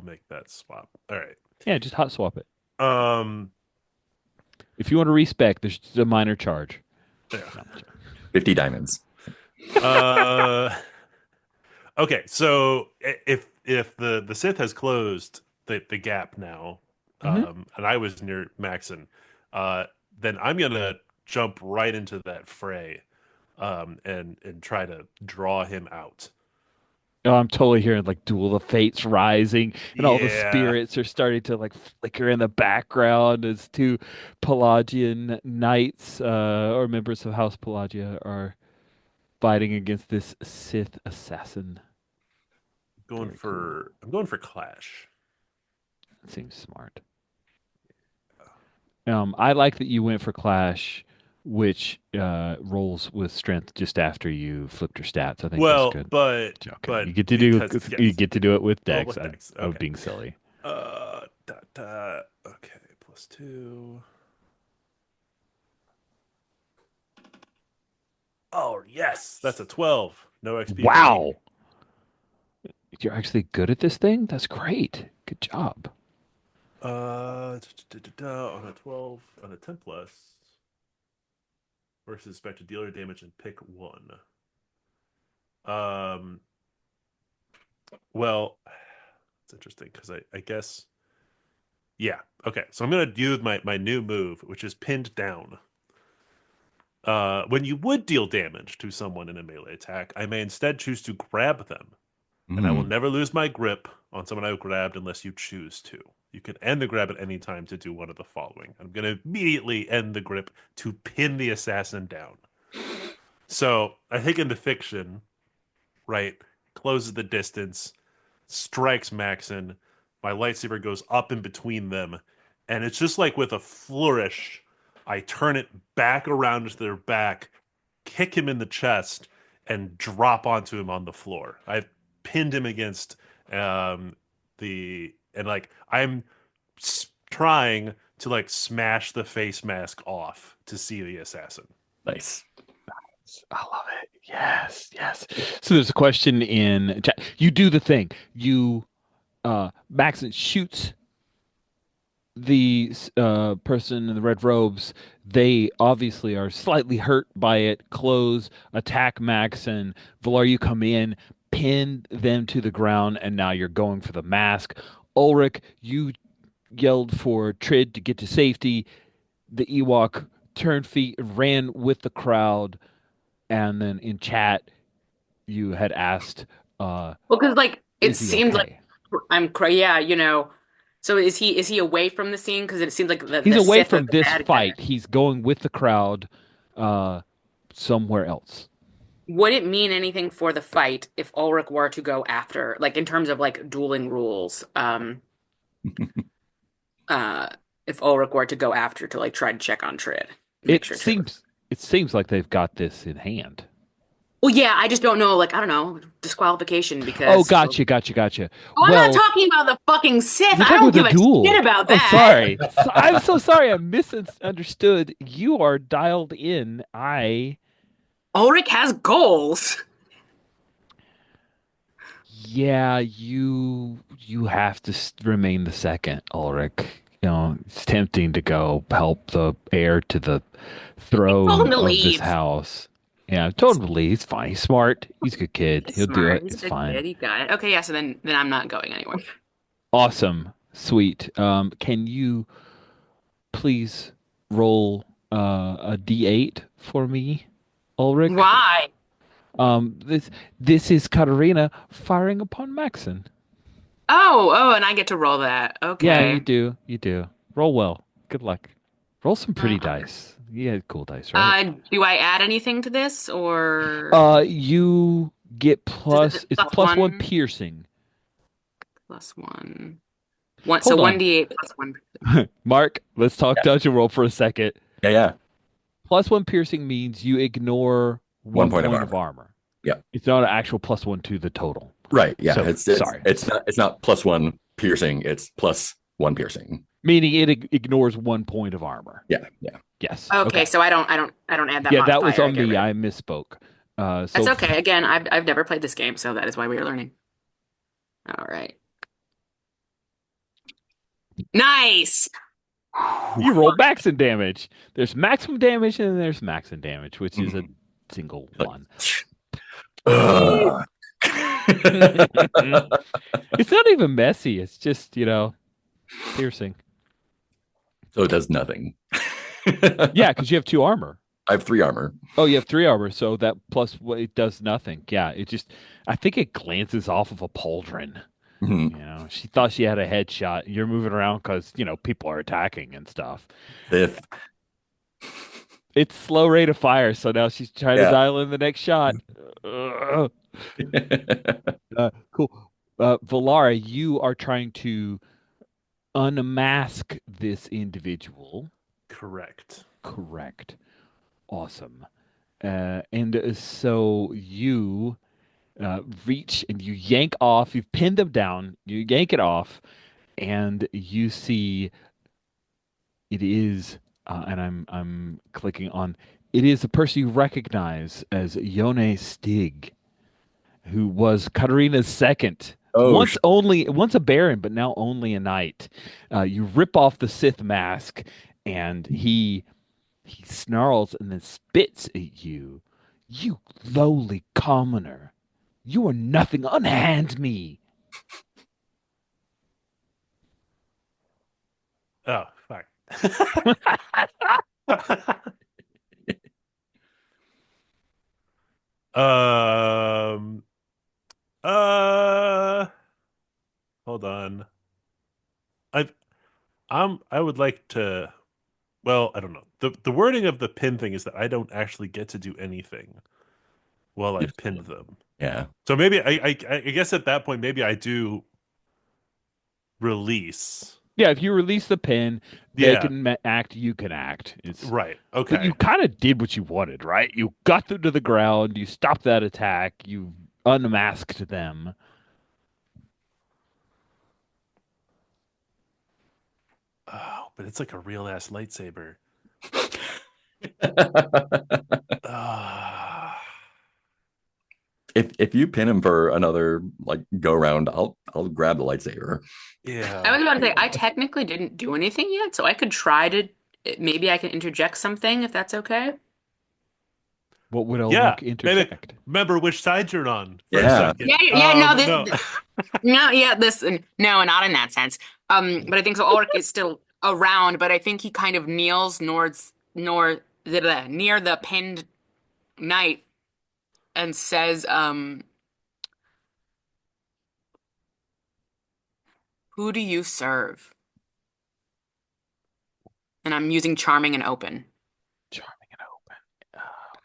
make that swap. All right. Yeah, just hot swap it. Um, If you want to respec, there's just a minor charge. yeah. 50 diamonds. Okay, so if the Sith has closed the gap now, and I was near Maxon, then I'm gonna jump right into that fray, and try to draw him out. Oh, I'm totally hearing like Duel of Fates rising, and all the Yeah. spirits are starting to like flicker in the background as two Pelagian knights or members of House Pelagia are fighting against this Sith assassin. Going Very for I'm going for Clash. Seems smart. I like that you went for Clash, which rolls with strength just after you flipped your stats. I think Well, that's good. but Okay. but You get to do because- you get to do it with Well, Dex. with Dex, I was okay. being silly. Okay, +2. Oh yes, that's a 12. No XP. for me. Wow. You're actually good at this thing? That's great. Good job. On a 12, on a 10 plus versus expected dealer damage and pick one. Well, it's interesting because I guess, yeah. Okay, so I'm gonna do my new move, which is pinned down. When you would deal damage to someone in a melee attack, I may instead choose to grab them, and I will never lose my grip on someone I've grabbed unless you choose to. You can end the grab at any time to do one of the following. I'm going to immediately end the grip to pin the assassin down. So I think in the fiction, right, closes the distance, strikes Maxon, my lightsaber goes up in between them, and it's just like with a flourish, I turn it back around to their back, kick him in the chest, and drop onto him on the floor. I've pinned him against I'm trying to like smash the face mask off to see the assassin. Nice. I love it. Yes, yes. So there's a question in chat. You do the thing. You Maxon shoots the person in the red robes. They obviously are slightly hurt by it. Close, attack Maxon. Valar, you come in, pin them to the ground, and now you're going for the mask. Ulrich, you yelled for Trid to get to safety. The Ewok turned feet and ran with the crowd. And then in chat, you had asked, Well, because like it is he seems like okay? yeah, you know. So is he away from the scene? Because it seems like He's the away Sith are from the this bad guy. fight. He's going with the crowd uh, somewhere else. Would it mean anything for the fight if Ulrich were to go after, like in terms of like dueling rules? Uh, if Ulrich were to go after to like try to check on Trid, make It sure Trid was. seems it seems like they've got this in hand. Well, yeah, I just don't know. Like, I don't know, disqualification Oh, because. gotcha, gotcha, gotcha. Oh, I'm not Well, talking about the fucking Sith. you're I talking don't about the give a shit duel. about Oh, that. sorry. I'm so sorry. I misunderstood. You are dialed in. Ulrich has goals. Yeah, you have to remain the second, Ulrich. You know, it's tempting to go help the heir to the I told him throne to of this leave. house. Yeah, totally. He's fine. He's smart. He's a good kid. He's He'll do smart. it. He's a It's good fine. kid. He got it. Okay, yeah. So then I'm not going anywhere. Awesome. Sweet. Can you please roll a D8 for me, Ulrich? Why? This is Katarina firing upon Maxon. Oh, and I get to roll that. Yeah, you Okay. do. You do. Roll well. Good luck. Roll some pretty Uh, dice. You had cool dice, right? do I add anything to this or You get is it plus. It's plus plus one one? piercing. Plus one. One. So Hold one on, d8 plus one. Mark. Let's talk Yeah, dungeon roll for a second. yeah, yeah. Plus one piercing means you ignore One one point of point of armor. armor. Yeah. It's not an actual plus one to the total. Right. Yeah. So sorry. It's not plus one piercing. It's plus one piercing. Meaning it ignores one point of armor. Yeah. Yeah. Yes. Okay, Okay. so I don't add that Yeah, that was modifier. I on get me. rid of I it. misspoke. That's So okay. Again, I've never played this game, so that is why we are learning. All right. Nice. you roll maximum damage. There's maximum damage and there's maximum damage, which is a Mhm. single Like, one. ugh. It's not even messy. It's just, piercing. So it does nothing. Yeah, because you have two armor. I have 3 armor. Oh, you have three armor, so that plus it does nothing. Yeah, I think it glances off of a pauldron. Mhm. She thought she had a headshot. You're moving around because, people are attacking and stuff. Fifth. It's slow rate of fire, so now she's trying to Yeah. dial in the next shot. Ugh. Cool. Valara, you are trying to unmask this individual. Correct. Correct. Awesome. And so you reach and you yank off, you've pinned them down, you yank it off, and you see it is, and I'm clicking on, it is a person you recognize as Yone Stig, who was Katarina's second. Oh, Once a baron, but now only a knight. You rip off the Sith mask, and he snarls and then spits at you. You lowly commoner. You are nothing. Unhand me. Oh, fuck. um. Uh. Hold on. I. I would like to. Well, I don't know. The wording of the pin thing is that I don't actually get to do anything while I've pinned them. yeah. So maybe I guess at that point maybe I do release. Yeah, if you release the pin, they Yeah. can act, you can act. Right. But you Okay. kind of did what you wanted, right? You got them to the ground, you stopped that attack, you unmasked them. Oh, but it's like a real ass lightsaber. Ah. If you pin him for another like go round, I'll grab the lightsaber. I Yeah. was about to say I technically didn't do anything yet, so I could try to maybe I can interject something if that's okay. What would Yeah. Elric Maybe interject? remember which side you're on for a Yeah. second. Yeah, yeah, no, No. No, yeah, this no, not in that sense. But I think so. Ulrich is still around, but I think he kind of kneels near the pinned knight and says, "Who do you serve?" And I'm using charming and open. Charming and open. Oh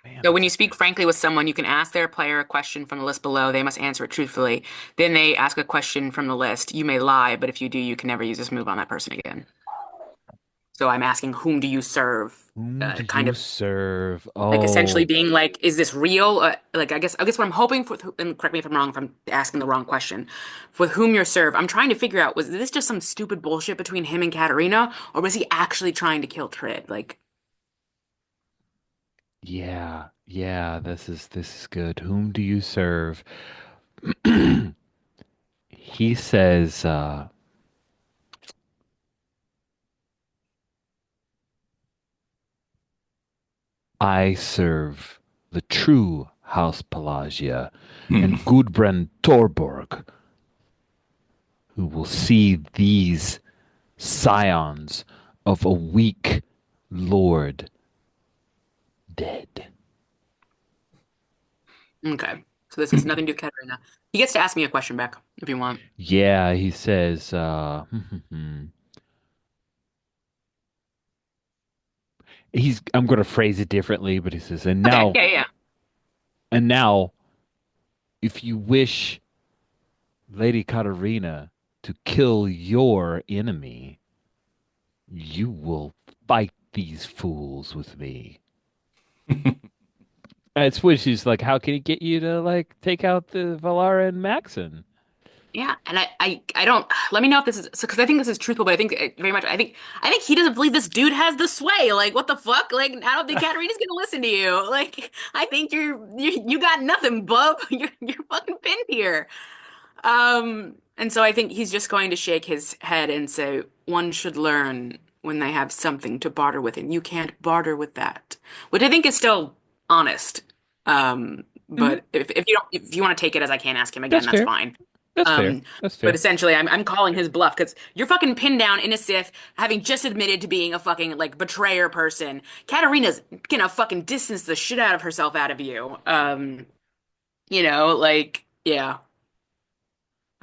man, So when this you is speak good. frankly with someone, you can ask their player a question from the list below. They must answer it truthfully. Then they ask a question from the list. You may lie, but if you do, you can never use this move on that person again. So I'm asking, whom do you serve? Whom do Kind you of serve? like essentially Oh, being like, is this real? Like I guess what I'm hoping for, and correct me if I'm wrong, if I'm asking the wrong question, with whom you're served. I'm trying to figure out, was this just some stupid bullshit between him and Katarina, or was he actually trying to kill Trid? Like, yeah, yeah. This is good. Whom do you serve? He says, "I serve the true House Pelagia and Gudbrand Thorborg, who will see these scions of a weak lord dead." okay, so this has nothing to do with Katarina. He gets to ask me a question back if you want. Yeah, he says, I'm going to phrase it differently, but he says, Okay, yeah, yeah. and now, if you wish Lady Katarina to kill your enemy, you will fight these fools with me. It's which is like, how can he get you to like take out the Valara and Maxon? Yeah, and I don't. Let me know if this is because I think this is truthful, but I think very much. I think he doesn't believe this dude has the sway. Like, what the fuck? Like, I don't think Katarina's gonna listen to you. Like, I think you got nothing, bub. You're fucking pinned here. And so I think he's just going to shake his head and say, one should learn when they have something to barter with, and you can't barter with that, which I think is still honest. Hmm. But if you don't, if you want to take it as I can't ask him again, That's that's fair. fine. That's fair. Um, That's but fair. essentially, I'm calling his bluff because you're fucking pinned down in a Sith, having just admitted to being a fucking like betrayer person. Katarina's gonna fucking distance the shit out of herself out of you. Like yeah.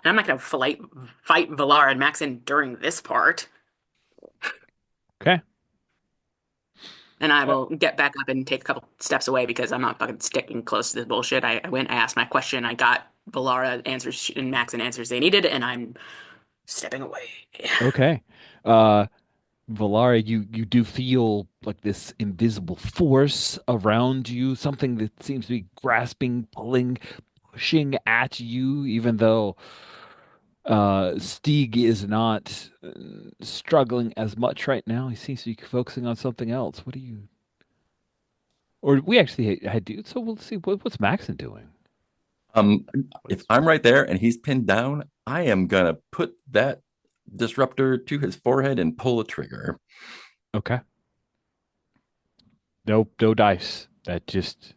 And I'm not gonna fight Valar and Maxon during this part. Okay. And I Uh, will get back up and take a couple steps away because I'm not fucking sticking close to this bullshit. I went, I asked my question, I got Valara answers and Maxon answers they needed, and I'm stepping away. okay. Uh, Valara, you do feel like this invisible force around you, something that seems to be grasping, pulling, pushing at you, even though Stieg is not struggling as much right now. He seems to be focusing on something else. What do you? Or we actually had to. So we'll see what's Maxon doing. Um, if What's I'm right there and he's pinned down, I am gonna put that disruptor to his forehead and pull a trigger. Okay. No dice. That just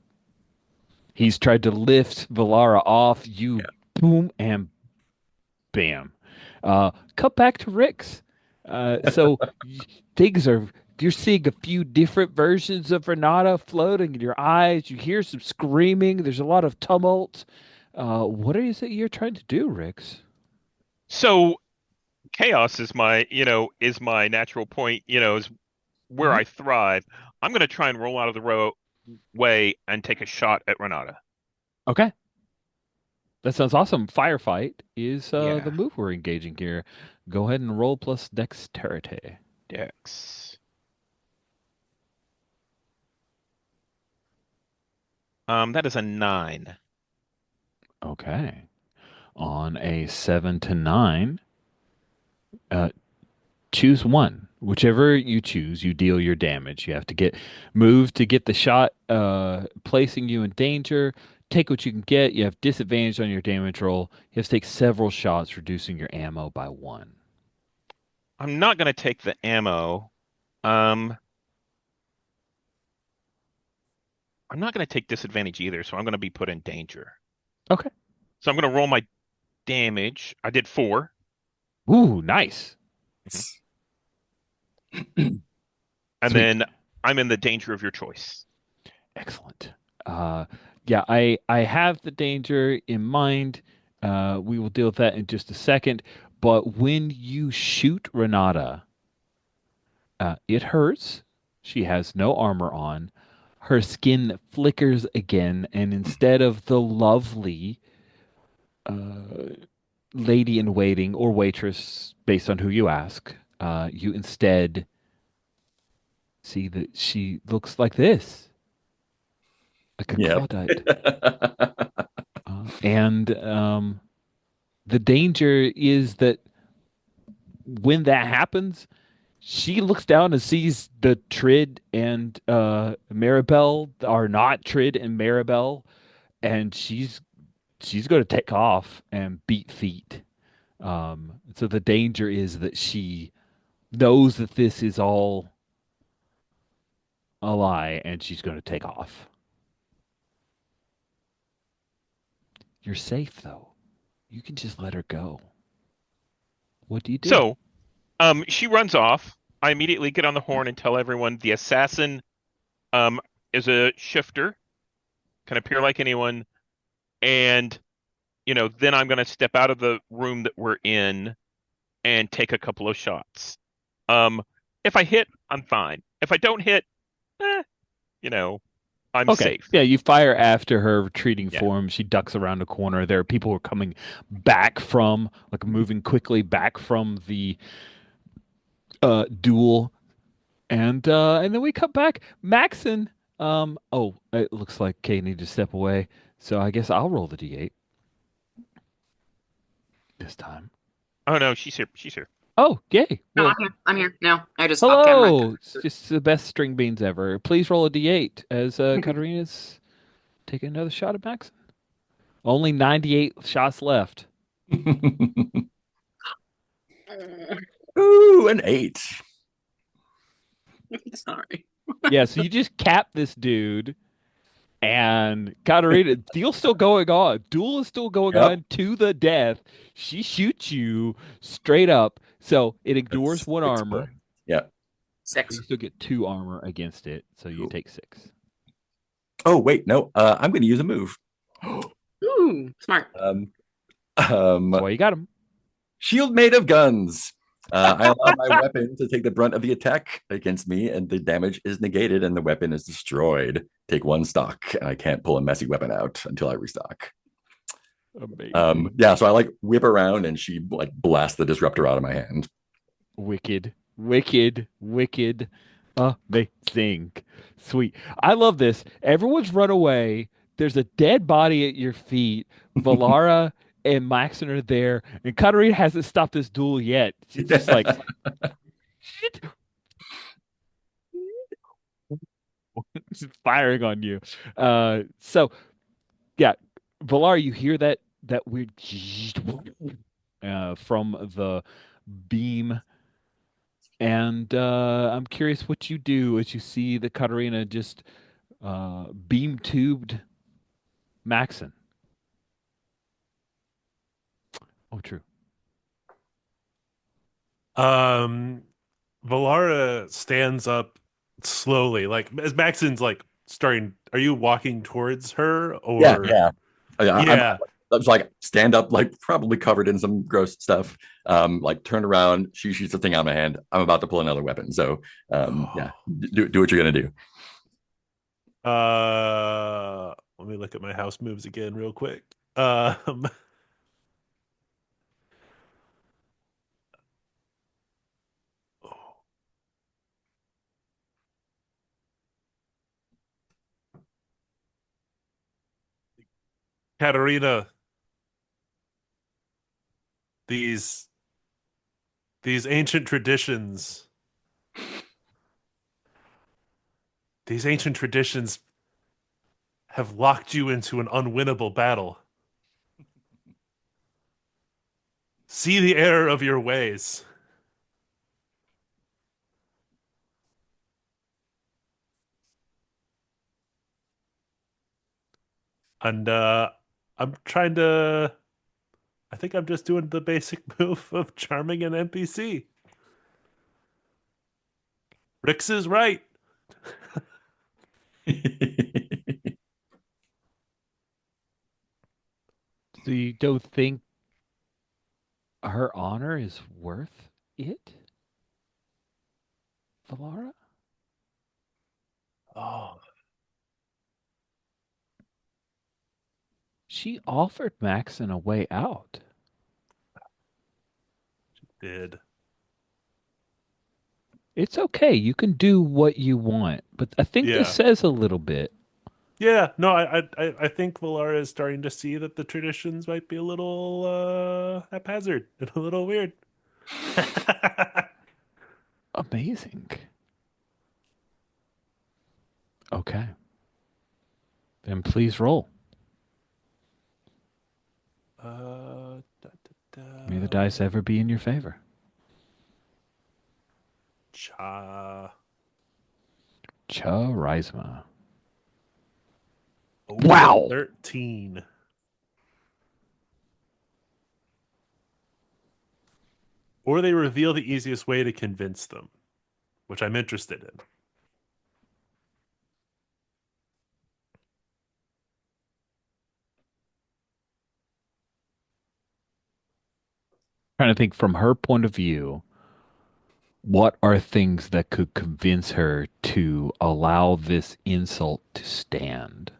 he's tried to lift Valara off. You Yeah. boom and bam. Cut back to Rick's. So things are you're seeing a few different versions of Renata floating in your eyes. You hear some screaming. There's a lot of tumult. What is it you're trying to do, Rix? So chaos is my natural point, is where Mhm. I thrive. I'm going to try and roll out of the way and take a shot at Renata. Okay, that sounds awesome. Firefight is the Yeah, move we're engaging here. Go ahead and roll plus dexterity. Dex. That is a 9. Okay, on a 7 to 9. Uh, Choose one. Whichever you choose, you deal your damage. You have to get moved to get the shot, placing you in danger. Take what you can get. You have disadvantage on your damage roll. You have to take several shots, reducing your ammo by one. I'm not going to take the ammo. Um, I'm not going to take disadvantage either, so I'm going to be put in danger. Okay. So I'm going to roll my damage. I did 4. Ooh, nice. Mhm. And Sweet. then I'm in the danger of your choice. Excellent. Uh, yeah, I have the danger in mind. We will deal with that in just a second. But when you shoot Renata, it hurts. She has no armor on. Her skin flickers again, and instead of the lovely lady in waiting or waitress, based on who you ask, you instead see that she looks like this, like a Yep. Claudite. And the danger is that when that happens, she looks down and sees the Trid and Maribel are not Trid and Maribel, and she's going to take off and beat feet. So the danger is that she knows that this is all a lie, and she's going to take off. You're safe though. You can just let her go. What do you do? So, she runs off. I immediately get on the horn and tell everyone the assassin um is a shifter, can appear like anyone, and then I'm going to step out of the room that we're in and take a couple of shots. Um, if I hit, I'm fine. If I don't hit, eh, you know, I'm Okay. safe. Yeah, you fire after her retreating Yeah. form. She ducks around a corner. There are people who are coming back from, like moving quickly back from the duel. And then we come back. Maxon. Oh, it looks like Kay needs to step away. So I guess I'll roll the D8 this time. Oh no, she's here. She's here. Oh, yay. No, Well, I'm here. I'm here. No, I just off camera. hello. It's just the best string beans ever. Please roll a D8 as Katarina's taking another shot at Maxon. Only 98 shots left. Ooh, an 8. Sorry. Yeah, so you just cap this dude, and Katarina, deal's still going on. Duel is still going Yep. on to the death. She shoots you straight up, so it ignores That's one 6 armor. points. Yeah. But 6. you still get 2 armor against it, so you Cool. take 6. Oh, wait, no. I'm going to use a move. Ooh, smart. Um, That's um, why you got him. shield made of guns. I allow my weapon to take the brunt of the attack against me, and the damage is negated, and the weapon is destroyed. Take 1 stock, and I can't pull a messy weapon out until I restock. Amazing. Yeah, so I like whip around, and she like blasts the disruptor out of my hand. Wicked, wicked, wicked, amazing. Sweet. I love this. Everyone's run away. There's a dead body at your feet. Valara and Maxon are there, and Katarina hasn't stopped this duel yet. She's just like, shit. She's firing on you. So yeah, Valara, you hear that weird from the beam. And I'm curious what you do as you see the Katarina just beam tubed Maxon. Oh, true. Um, Valara stands up slowly, like as Maxon's like starting. Are you walking towards her Yeah, or? yeah. Yeah. I was like stand up, like probably covered in some gross stuff. Like turn around, she shoots the thing out of my hand. I'm about to pull another weapon. So yeah, do what you're gonna do. Let me look at my house moves again real quick. Katarina, these these ancient traditions, these ancient traditions have locked you into an unwinnable battle. See the error of your ways. And I'm trying to I think I'm just doing the basic move of charming an NPC. Rix is right. So you don't think her honor is worth it, Valara? Oh, She offered Maxon a way out. did. It's okay. You can do what you want, but I think this Yeah. says a little bit. Yeah, no, I think Valara is starting to see that the traditions might be a little haphazard and a little weird. Amazing. Okay. Then please roll. Da, May the da, dice ever be in your favor. Cha. Charisma. Oh, Wow. 13. Or they reveal the easiest way to convince them, which I'm interested in. Trying to think from her point of view, what are things that could convince her to allow this insult to stand?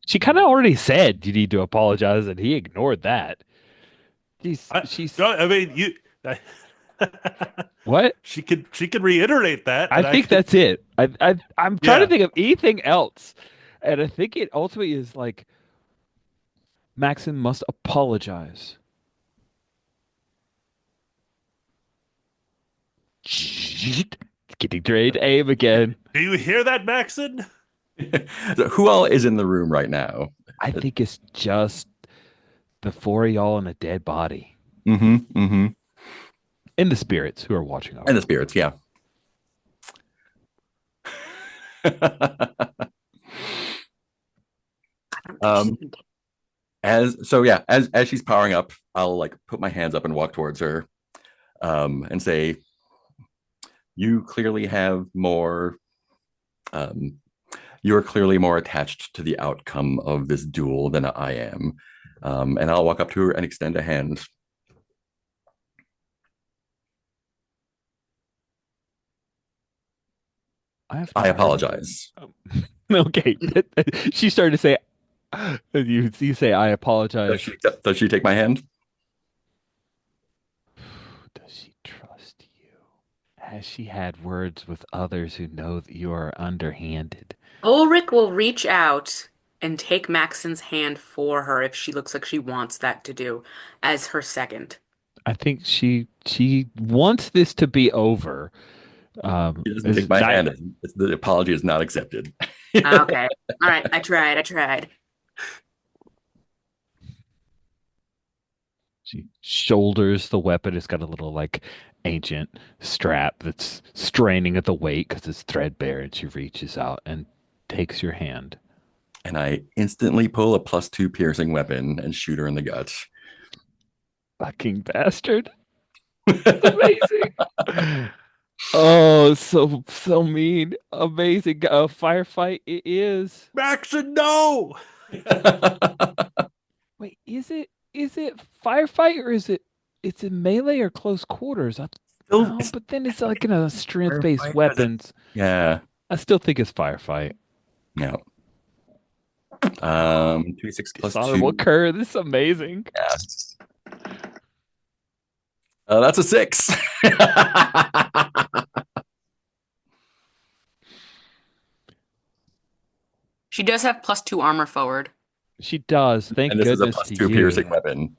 She kind of already said you need to apologize, and he ignored that. I, She's no, I mean, you. I, what? she could reiterate that, I and I think could. that's it. I'm trying to Yeah, think of anything else, and I think it ultimately is like Maxon must apologize. Getting trained to aim again. do you hear that, Maxon? So who all is in the room right now? I think it's just the four of y'all and a dead body. Mm-hmm. Mm-hmm. And the spirits who are watching And over. the spirits, yeah. I don't think she um can take. as she's powering up, I'll like put my hands up and walk towards her, and say, you clearly have more um you're clearly more attached to the outcome of this duel than I am. And I'll walk up to her and extend a hand. I have I not heard. apologize. Okay. She started to say, you say, I apologize. Does she take my hand? Does she trust you? Has she had words with others who know that you are underhanded? Ulrich will reach out and take Maxon's hand for her if she looks like she wants that to do as her second. I think she wants this to be over. She doesn't take Is my not hand. The apology is not accepted. Okay. All right. I tried. I tried. she shoulders the weapon. It's got a little like ancient strap that's straining at the weight because it's threadbare, and she reaches out and takes your hand. And I instantly pull a +2 piercing weapon and shoot her in the gut. Fucking bastard. It's amazing. Oh, so mean. Amazing. A firefight it is. Maxon, no. Wait, is it firefight or is it's in melee or close quarters? Still, No, it's but then it's like in a strength-based firefight 'cause weapons. yeah. I still think it's firefight. No. 2d6 Dishonorable 2. Cur, this is amazing. Yeah. That's a 6. She does have +2 armor forward. She does. Thank And this is a goodness to +2 you. piercing weapon.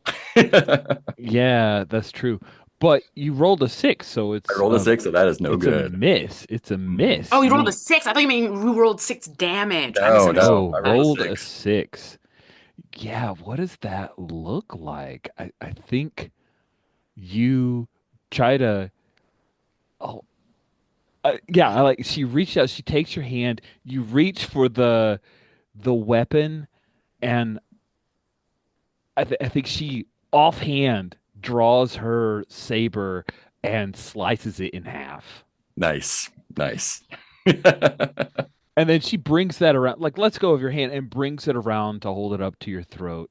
Yeah, that's true. But you rolled a 6, so I rolled a 6, so that is no it's a good. miss. It's a Mm. Oh, miss. you rolled You a 6. I thought you mean you rolled 6 damage. I No, misunderstood. no, no I rolled a rolled a 6. 6. Yeah, what does that look like? I think you try to. Oh, Yeah, she reached out, she takes your hand, you reach for the weapon, and I think she offhand draws her saber and slices it in half. Nice, nice. And then she brings that around, like lets go of your hand and brings it around to hold it up to your throat.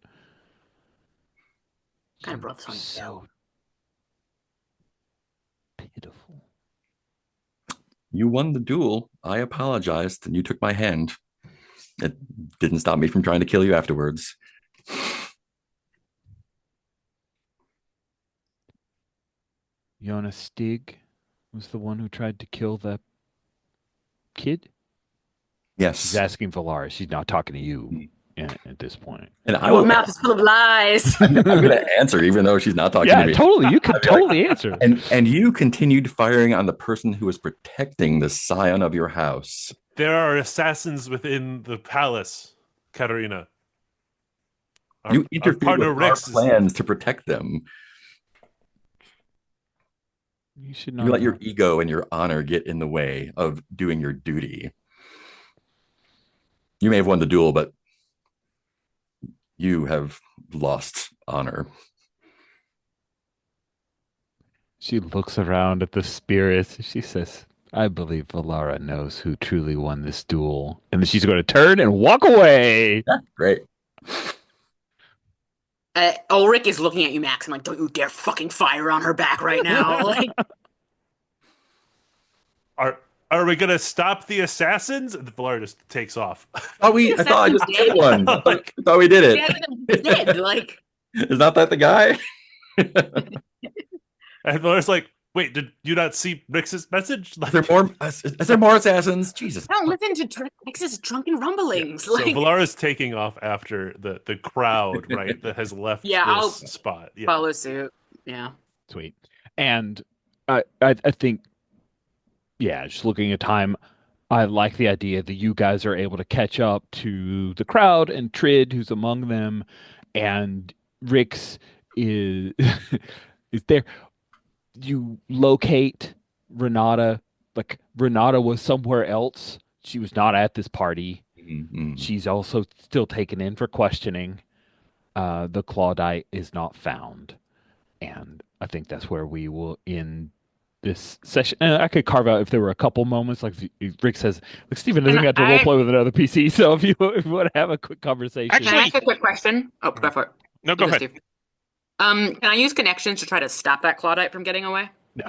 Kind of You're rough on so pitiful. You won the duel. I apologized, and you took my hand. It didn't stop me from trying to kill you afterwards. Jonas Stig was the one who tried to kill the kid? She's Yes. asking Valaris. She's not talking to you at this point. And I Your will, mouth is full of lies. I'm going to answer, even though she's not talking to Yeah, me. totally. You could totally answer. And you continued firing on the person who was protecting the scion of your house. There are assassins within the palace, Katerina. You Our interfered partner with our Rex is plans to protect them. You should You not let have. your ego and your honor get in the way of doing your duty. You may have won the duel, but you have lost honor. She looks around at the spirits. She says, I believe Valara knows who truly won this duel. And then she's going to turn and walk away. Yeah, great. Ulrich is looking at you, Max. I'm like, don't you dare fucking fire on her back right now. Like, Are we gonna stop the assassins? And the Valar just takes off. I thought I just killed one. I thought we did yeah, it. dead. Like, Is not that the guy? And Valar's like, wait, did you not see Rix's message? Is there more assassins? Jesus. don't listen to Trix's drunken rumblings. So Like, Valar is taking off after the crowd, right, that has left Yeah, this I'll spot. Yeah. follow suit. Yeah. Sweet. And I think, yeah, just looking at time, I like the idea that you guys are able to catch up to the crowd and Trid, who's among them, and Rix is is there. You locate Renata. Like Renata was somewhere else. She was not at this party. Mm-hmm. She's also still taken in for questioning. The Claudite is not found, and I think that's where we will end this session. And I could carve out if there were a couple moments, like Rick says, like Steven doesn't And get to I- roleplay with another PC, so if you want to have a quick conversation. Can I Actually- ask a quick question? Oh, go for it. No, go ahead. Steve. Can I use connections to try to stop that Claudite from getting away? No.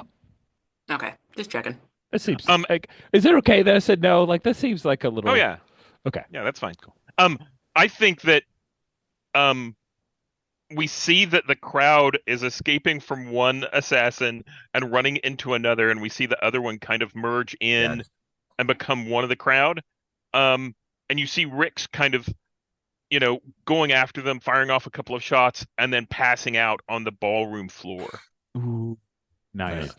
Okay, just checking. That seems like, is it okay that I said no? Like that seems like a little. Oh yeah. Okay. Yeah, that's fine. I think that we see that the crowd is escaping from one assassin and running into another, and we see the other one kind of merge in and become one of the crowd. And you see Rick's kind of, going after them, firing off a couple of shots, and then passing out on the ballroom floor. Ooh, nice.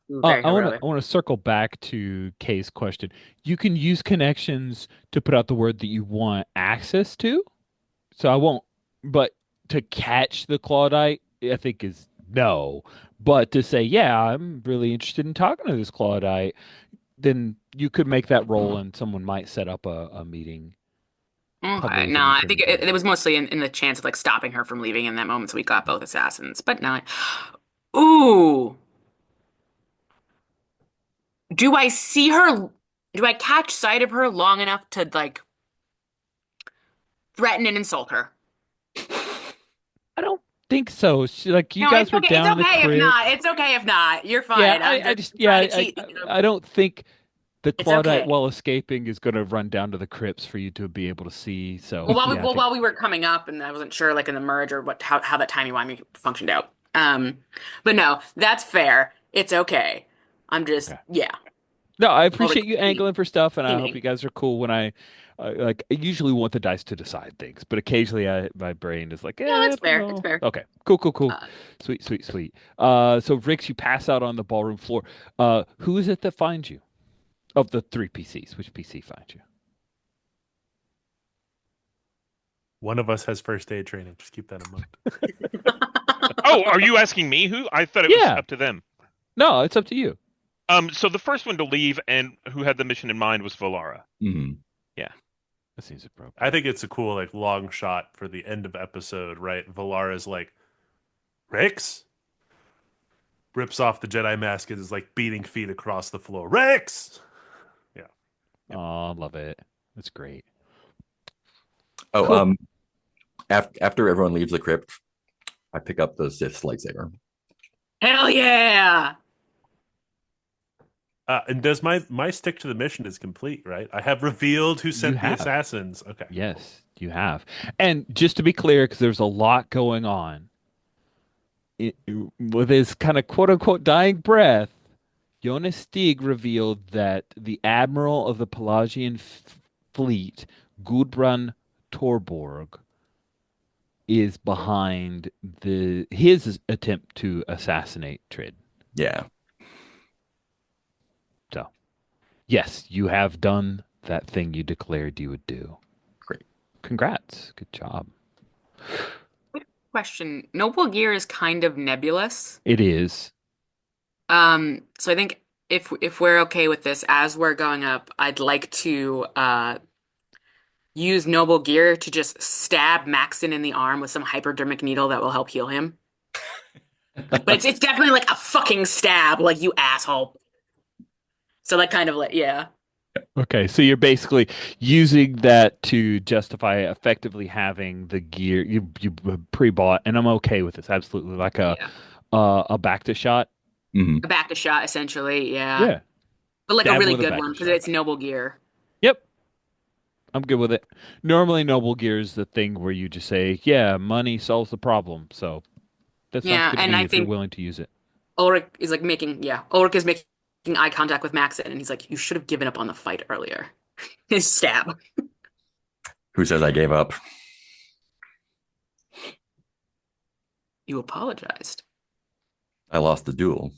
Ooh, I very want heroic. to circle back to Kay's question. You can use connections to put out the word that you want access to. So I won't, but to catch the Claudite, I think is no. But to say, yeah, I'm really interested in talking to this Claudite, then you could make that roll and someone might set up a meeting. Okay, Probably no, I isn't think it was mostly in the chance of like stopping her from leaving in that moment, so we got both assassins. But no, ooh, do I see her? Do I catch sight of her long enough to like threaten and insult her? I don't think so. Like you No, guys it's were okay. down It's in the okay if crypt. not. It's okay if not. You're fine. Yeah, I'm I just just yeah, trying to cheat, I don't think the It's Claudite, okay. while escaping, is going to run down to the crypts for you to be able to see. So Well, yeah, I think- while we were coming up, and I wasn't sure, like in the merge or how that timey-wimey functioned out. But no, that's fair. It's okay. I'm just, Okay. yeah. No, I appreciate you scheming. angling for stuff, and I hope Scheming. you guys are cool when I usually want the dice to decide things, but occasionally my brain is like, No, I it's don't fair. know. It's fair. Okay, cool. Uh, Sweet. So Rix, you pass out on the ballroom floor. Who is it that finds you? Of the three PCs, which PC finds you? One of us has first aid training. Just keep that in mind. Oh, are you asking me who? I thought it was Yeah. up to them. No, it's up to you. So the first one to leave and who had the mission in mind was Valara. Mhm. Yeah. That seems appropriate. I think it's a cool like long shot for the end of episode, right? Valara's like, Rex rips off the Jedi mask and is like beating feet across the floor. Rex! Yeah. Oh, love it. That's great. Oh, Cool. after everyone leaves the crypt, I pick up the Sith's lightsaber. Hell yeah! And does my stick to the mission is complete, right? I have revealed who You sent the have. assassins. Okay. Yes, you have. And just to be clear, because there's a lot going on, with his kind of quote unquote dying breath, Jonas Stieg revealed that the admiral of the Pelagian fleet, Gudbrand Torborg, is behind his attempt to assassinate Trid. Yeah. So, yes, you have done that thing you declared you would do. Great. Congrats. Good job. Question. Noble gear is kind of nebulous. It is. So I think if we're okay with this, as we're going up, I'd like to use noble gear to just stab Maxon in the arm with some hypodermic needle that will help heal him. But it's definitely like a fucking stab, like you asshole. So like kind of like yeah. Okay, so you're basically using that to justify effectively having the gear you pre-bought, and I'm okay with this. Absolutely, like Yeah. a back to shot. Mhm. A back to shot essentially, yeah. Yeah, But like a stab really with a good back one to because shot. it's noble gear. Yep, I'm good with it. Normally, noble gear is the thing where you just say, "Yeah, money solves the problem." So that sounds Yeah, good to and me I if you're think willing to use it. Ulrich is making eye contact with Maxon and he's like, you should have given up on the fight earlier. His stab. Who says I gave up? You apologized. I lost the duel.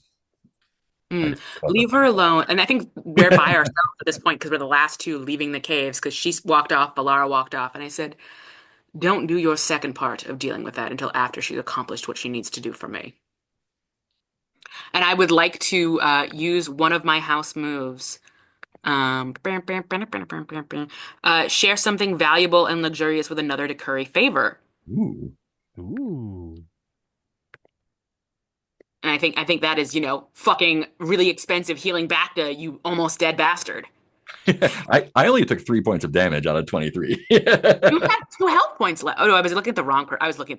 Mm. Leave her alone. And I think we're by ourselves at this point because we're the last two leaving the caves because she walked off, Valara walked off, and I said, don't do your second part of dealing with that until after she's accomplished what she needs to do for me. And I would like to use one of my house moves. Share something valuable and luxurious with another to curry favor. Ooh. Ooh. And I think that is, fucking really expensive healing back to you almost dead bastard. I only took 3 points of damage out of 23. You have 2 health points left. Oh no, I was looking at the wrong person. Was I looking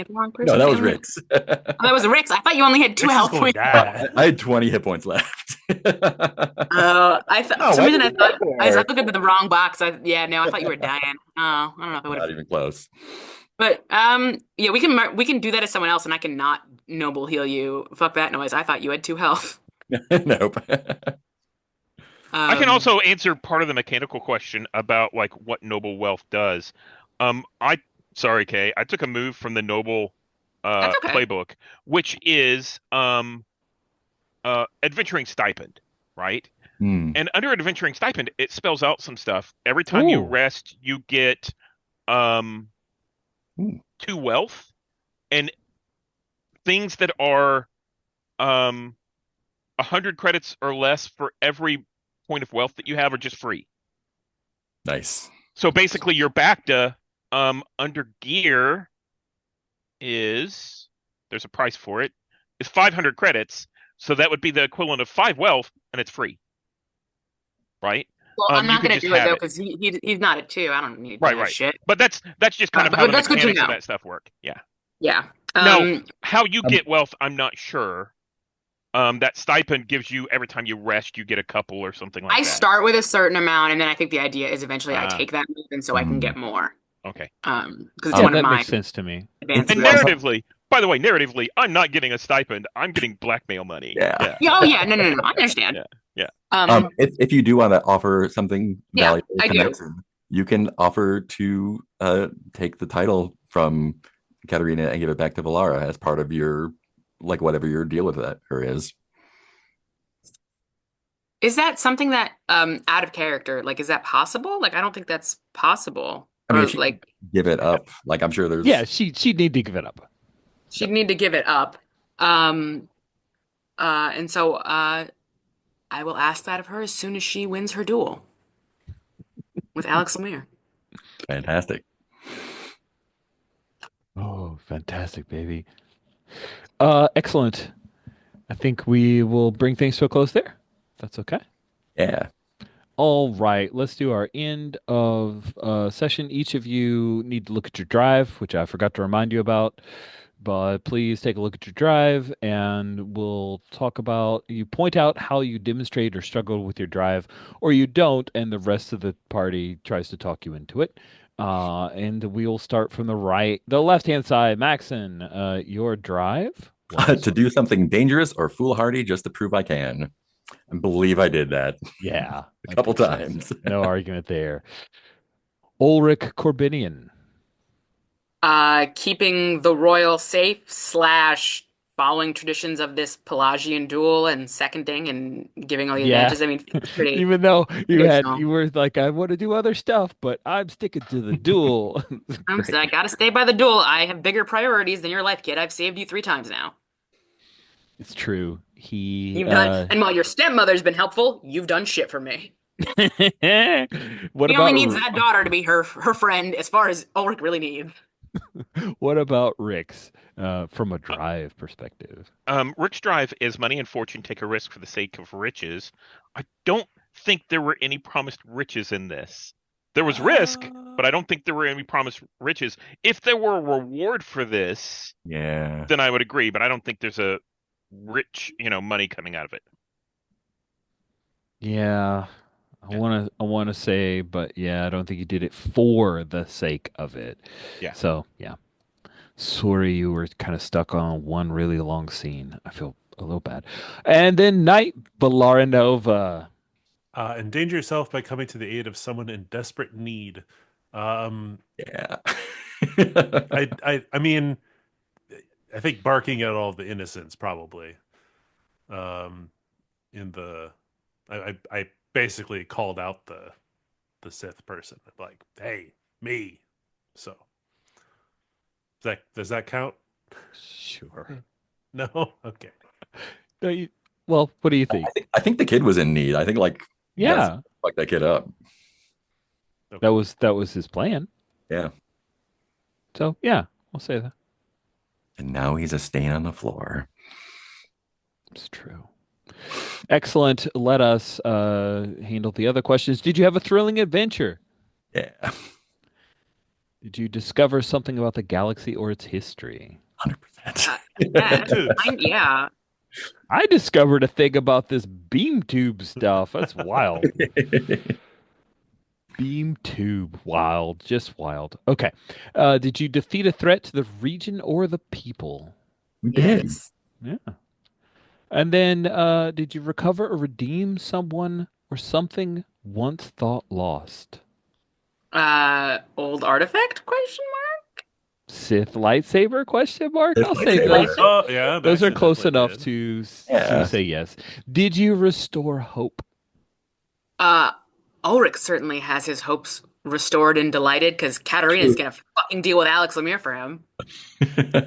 at the wrong No, person? that I was only Rick's. Oh, that was Rick's. I thought you only had two Rex is health going points. bad. I had 20 hit points left. I thought No, for some why reason did I you thought get I was there? looking at the wrong box. I thought you were dying. Oh, I don't know if I would Not have. even close. But yeah, we can do that as someone else, and I can not noble heal you. Fuck that noise. I thought you had 2 health. Nope. I can Um, also answer part of the mechanical question about like what noble wealth does. I sorry, Kay, I took a move from the noble that's okay. playbook, which is adventuring stipend, right? Hmm. And under adventuring stipend, it spells out some stuff. Every time you Ooh. rest, you get um Ooh. 2 wealth, and things that are 100 credits or less for every point of wealth that you have are just free. Nice. So basically, your BACTA under gear is there's a price for it. It's 500 credits, so that would be the equivalent of 5 wealth, and it's free, right? Well, I'm You not could gonna just do it have though it, because he's not at 2. I don't need to right, do his right. shit. But that's just kind of how But the that's good to mechanics of know. that stuff work. Yeah. Yeah. Now, Um, how you Um, get wealth, I'm not sure. That stipend gives you every time you rest, you get a couple or something like I that. start with a certain amount, and then I think the idea is eventually I Ah, take that move, and so I can hmm. get more. okay. Because it's Yeah, one of that my makes sense to me. advanced And moves. narratively, by the way, narratively, I'm not getting a stipend. I'm getting blackmail money. Yeah. Yeah, Yeah, oh yeah, no, I understand. yeah, yeah. If you do want to offer something Yeah, valuable I to do. Maxon, you can offer to take the title from Katerina and give it back to Valara as part of your like whatever your deal with that her is. Is that something that out of character? Like, is that possible? Like, I don't think that's possible. I mean, Or if she like, give it up, like I'm sure Yeah, there's she'd need to give it up. she'd need to give it up. Um, and so I will ask that of her as soon as she wins her duel with Alex Lemire. Fantastic. Oh, fantastic, baby. Excellent. I think we will bring things to a close there. That's okay. Yeah. All right, let's do our end of session. Each of you need to look at your drive, which I forgot to remind you about. But please take a look at your drive and we'll talk about you point out how you demonstrate or struggle with your drive, or you don't, and the rest of the party tries to talk you into it. And we'll start from the left-hand side. Maxon, your drive To was? do something dangerous or foolhardy just to prove I can. I believe I did that Yeah, a I couple think so. times. No argument there. Ulrich Corbinian. Keeping the royal safe slash following traditions of this Pelagian duel and seconding and giving all the Yeah. advantages. I mean, it's pretty Even though traditional. you were like, I want to do other stuff, but I'm sticking to the duel. I Great. gotta stay by the duel. I have bigger priorities than your life, kid. I've saved you 3 times now. It's true. He You've done, and while your stepmother's been helpful, you've done shit for me. what She only about needs that daughter to be her friend, as far as Ulrich really needs. what about Rick's from a drive perspective? Rich Drive is money and fortune take a risk for the sake of riches. I don't think there were any promised riches in this. There was risk, but I don't think there were any promised riches. If there were a reward for this, Yeah. then I would agree, but I don't think there's a rich, money coming out of it. Yeah. I wanna say, but yeah, I don't think he did it for the sake of it. Yeah. So yeah. Sorry you were kind of stuck on one really long scene. I feel a little bad. And then Knight Valaranova. Endanger yourself by coming to the aid of someone in desperate need. Um, Yeah. I mean, I think barking at all the innocents probably. Um, in the, I basically called out the Sith person, like, hey, me. So does that count? Sure. No, okay. No, well, what do you think? I think the kid was in need. I think like that's Yeah, fuck that kid up. Okay. that was his plan. Yeah. So yeah, we'll say that. And now he's a stain on the floor. It's true. Excellent. Let us handle the other questions. Did you have a thrilling adventure? Yeah. Did you discover something about the galaxy or its history? 100%. Yeah, Dude, yeah. I discovered a thing about this beam tube stuff. That's wild. Beam tube. Wild. Just wild. Okay. Did you defeat a threat to the region or the people? We did. Yes. Yeah. And then did you recover or redeem someone or something once thought lost? Old artifact? Question Sith lightsaber? Question mark. Sith I'll say lightsaber. those. oh yeah, Those are Maxon close definitely enough did. to Yeah. say yes. Did you restore hope? mark? Ulrich certainly has his hopes restored and delighted because Katarina's True. gonna fucking deal with Alex Lemire for him.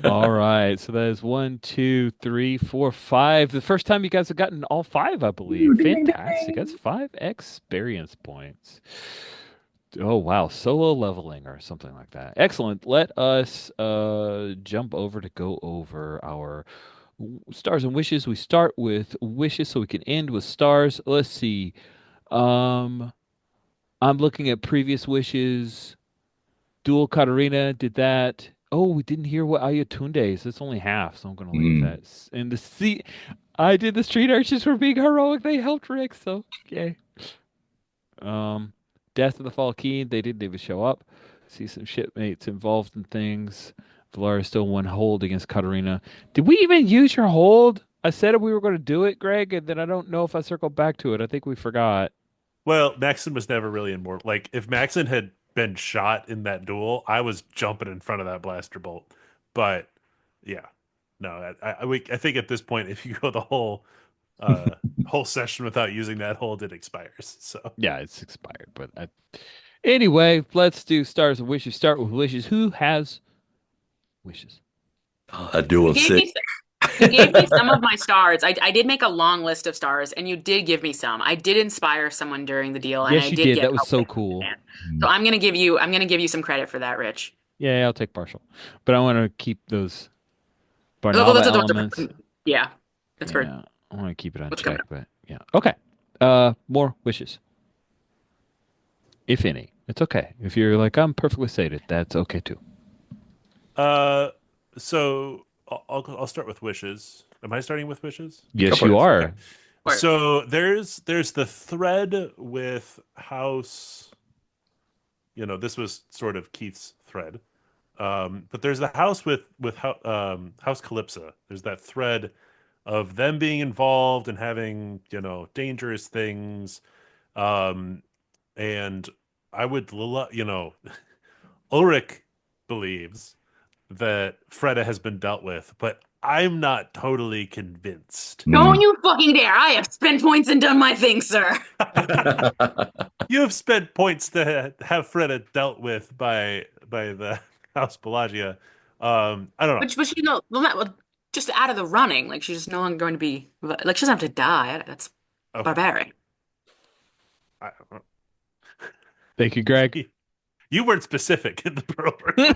All right. So that is 1, 2, 3, 4, 5. The first time you guys have gotten all five, I believe. Ding, ding, Fantastic. ding. That's 5 experience points. Oh wow, solo leveling or something like that. Excellent. Let us jump over to go over our stars and wishes. We start with wishes so we can end with stars. Let's see. Um I'm looking at previous wishes. Dual Katarina did that. Oh, we didn't hear what Ayatunde is. That's only half, so I'm gonna leave Mm. that. And the sea I did the street archers were being heroic. They helped Rick, so okay. Um, Death of the Falcine, they didn't even show up. See some shipmates involved in things. Valara still won hold against Katarina. Did we even use your hold? I said we were going to do it, Greg, and then I don't know if I circled back to it. I think we forgot. Well, Maxon was never really in more. Like, if Maxon had been shot in that duel, I was jumping in front of that blaster bolt. But yeah, no, I think at this point, if you go the whole session without using that hold, it expires. So Yeah, it's expired, but anyway, let's do stars and wishes. Start with wishes. Who has wishes? A duel We of gave six. you You gave me some of my stars. I did make a long list of stars, and you did give me some. I did inspire someone during the deal, and I Yes, you did did. get That was help so with cool. it. So I'm gonna give you some credit for that, Rich. Yeah, I'll take partial. But I want to keep those Oh, Barnaba that's elements. yeah. That's for Yeah, I want to keep it on what's coming check, up. but yeah. Okay. More wishes, if any. It's okay. If you're like, I'm perfectly sated, that's okay too. Uh, so I'll start with wishes. Am I starting with wishes? Go Yes, for you it. Yes. Okay. are. Or So there's the thread with House. This was sort of Keith's thread. But there's the house with House Calypso. There's that thread of them being involved and having, dangerous things. Um, and I would, Ulrich believes that Freda has been dealt with, but I'm not totally convinced. don't Mm. you fucking dare! I have spent points and done my thing, sir. You have spent points to have Freda dealt with by the House Pelagia. I don't know. But she's no, well, not, well, just out of the running. Like she's just no longer going to be like she doesn't have to die. That's Okay. barbaric. I, Thank you, Greg. you weren't specific in the program.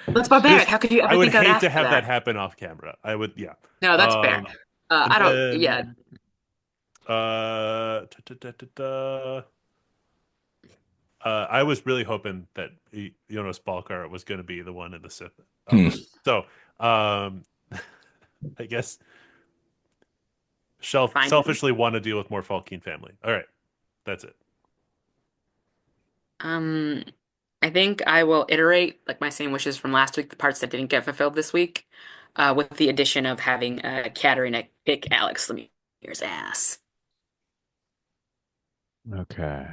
That's barbaric. How could you I ever would think I'd hate ask to for have that that? happen off camera. I would, yeah. No, that's fair. And I don't. Yeah. then ta- ta- ta- ta- ta. I was really hoping that Jonas Balkar was going to be the one in the Sith Hmm. outfit. So, um, I guess Fine. selfishly want to deal with more Falkine family. All right, that's it. Um, I think I will iterate like my same wishes from last week, the parts that didn't get fulfilled this week, with the addition of having Katarina kick Alex Lemire's ass. Okay.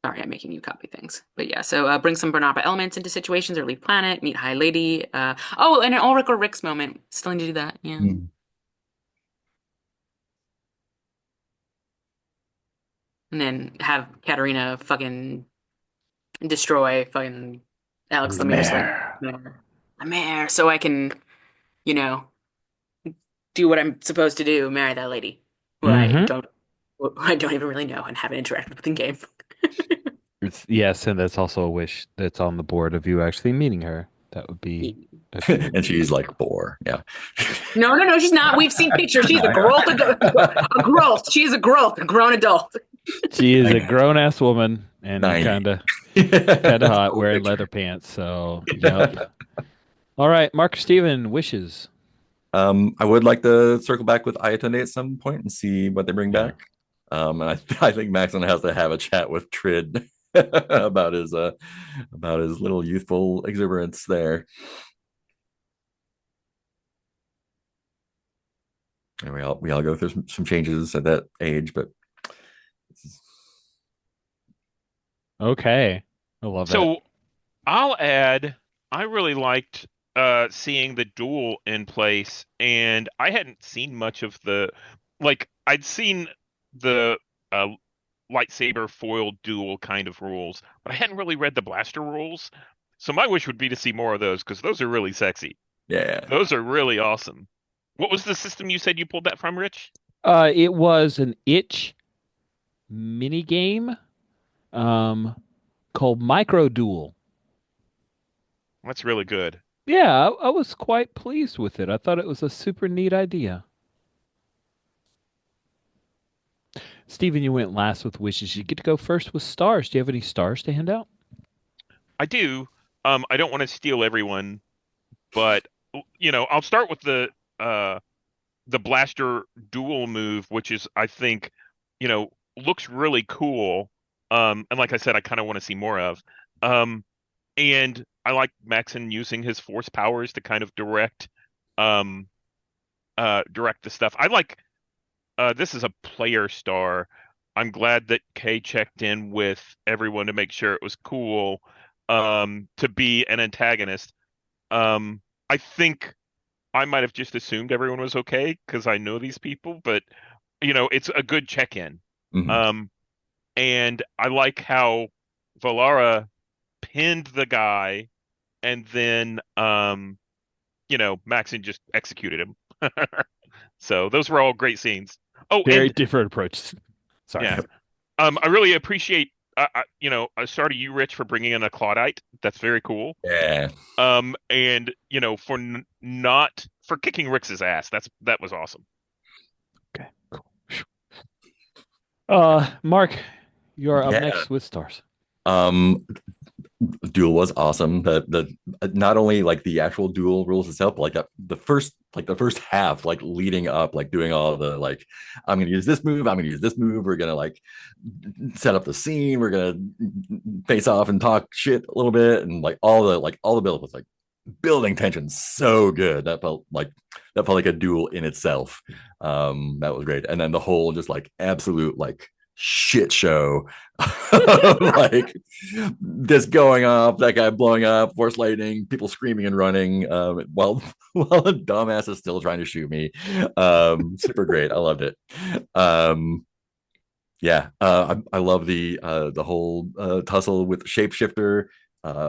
Sorry, I'm making you copy things. But yeah, so bring some Bernapa elements into situations or leave planet, meet High Lady. Oh, and an Ulrich or Rick's moment. Still need to do that. Yeah. Hmm. And then have Katarina fucking destroy fucking Alex Lemire's like Mare. the mayor, so I can, you know, do what I'm supposed to do, marry that lady Mm-hmm. who I don't even really know and haven't interacted with in game. Yes, and that's also a wish that's on the board of you actually meeting her. That would be a good. And she's like 4. Yeah. No, she's not. We've seen pictures. She's No, a growth, a growth. She's a growth, a grown adult. She is a grown ass woman and 90. kind of hot wearing leather pants. So, yep. All right, Mark Steven wishes. I would like to circle back with Ayatunde at some point and see what they bring Yeah. back. And I think Maxon has to have a chat with Trid about his little youthful exuberance there. And we all go through some changes at that age, but Okay. I love that. So I'll add, I really liked seeing the duel in place, and I hadn't seen much of I'd seen the uh, lightsaber foil duel kind of rules, but I hadn't really read the blaster rules. So my wish would be to see more of those because those are really sexy. yeah. Those are really awesome. What was the system you said you pulled that from, Rich? It was an itch mini game called Micro Duel. That's really good. Yeah, I was quite pleased with it. I thought it was a super neat idea. Steven, you went last with wishes. You get to go first with stars. Do you have any stars to hand out? I do. I don't want to steal everyone, but I'll start with the blaster dual move, which is I think, looks really cool. And like I said, I kind of want to see more of. Um, and I like Maxon using his force powers to kind of um, direct the stuff. I like this is a player star. I'm glad that Kay checked in with everyone to make sure it was cool to be an antagonist. I think I might have just assumed everyone was okay because I know these people, but it's a good check-in. Mhm. Um, and I like how Valara pinned the guy, and then Maxine just executed him. So those were all great scenes. Oh, Very and different approaches. Sorry. yeah, I really appreciate sorry to you, Rich, for bringing in a Claudite. That's very cool. Yeah. And for not for kicking Rix's ass. That was awesome. Okay, cool. Mark, you're up Yeah. next with stars. Um, Duel was awesome. The not only like the actual duel rules itself, but the first half, like leading up, like doing all the like, I'm gonna use this move, I'm gonna use this move, we're gonna like set up the scene, we're gonna face off and talk shit a little bit, and like all the build was like building tension so good. That felt like a duel in itself. That was great. And then the whole just like absolute like shit show like this going up, that guy blowing up, force lightning, people screaming and running, while the dumbass is still trying to shoot me. Super great. I loved it. Yeah, I love the whole tussle with the shapeshifter,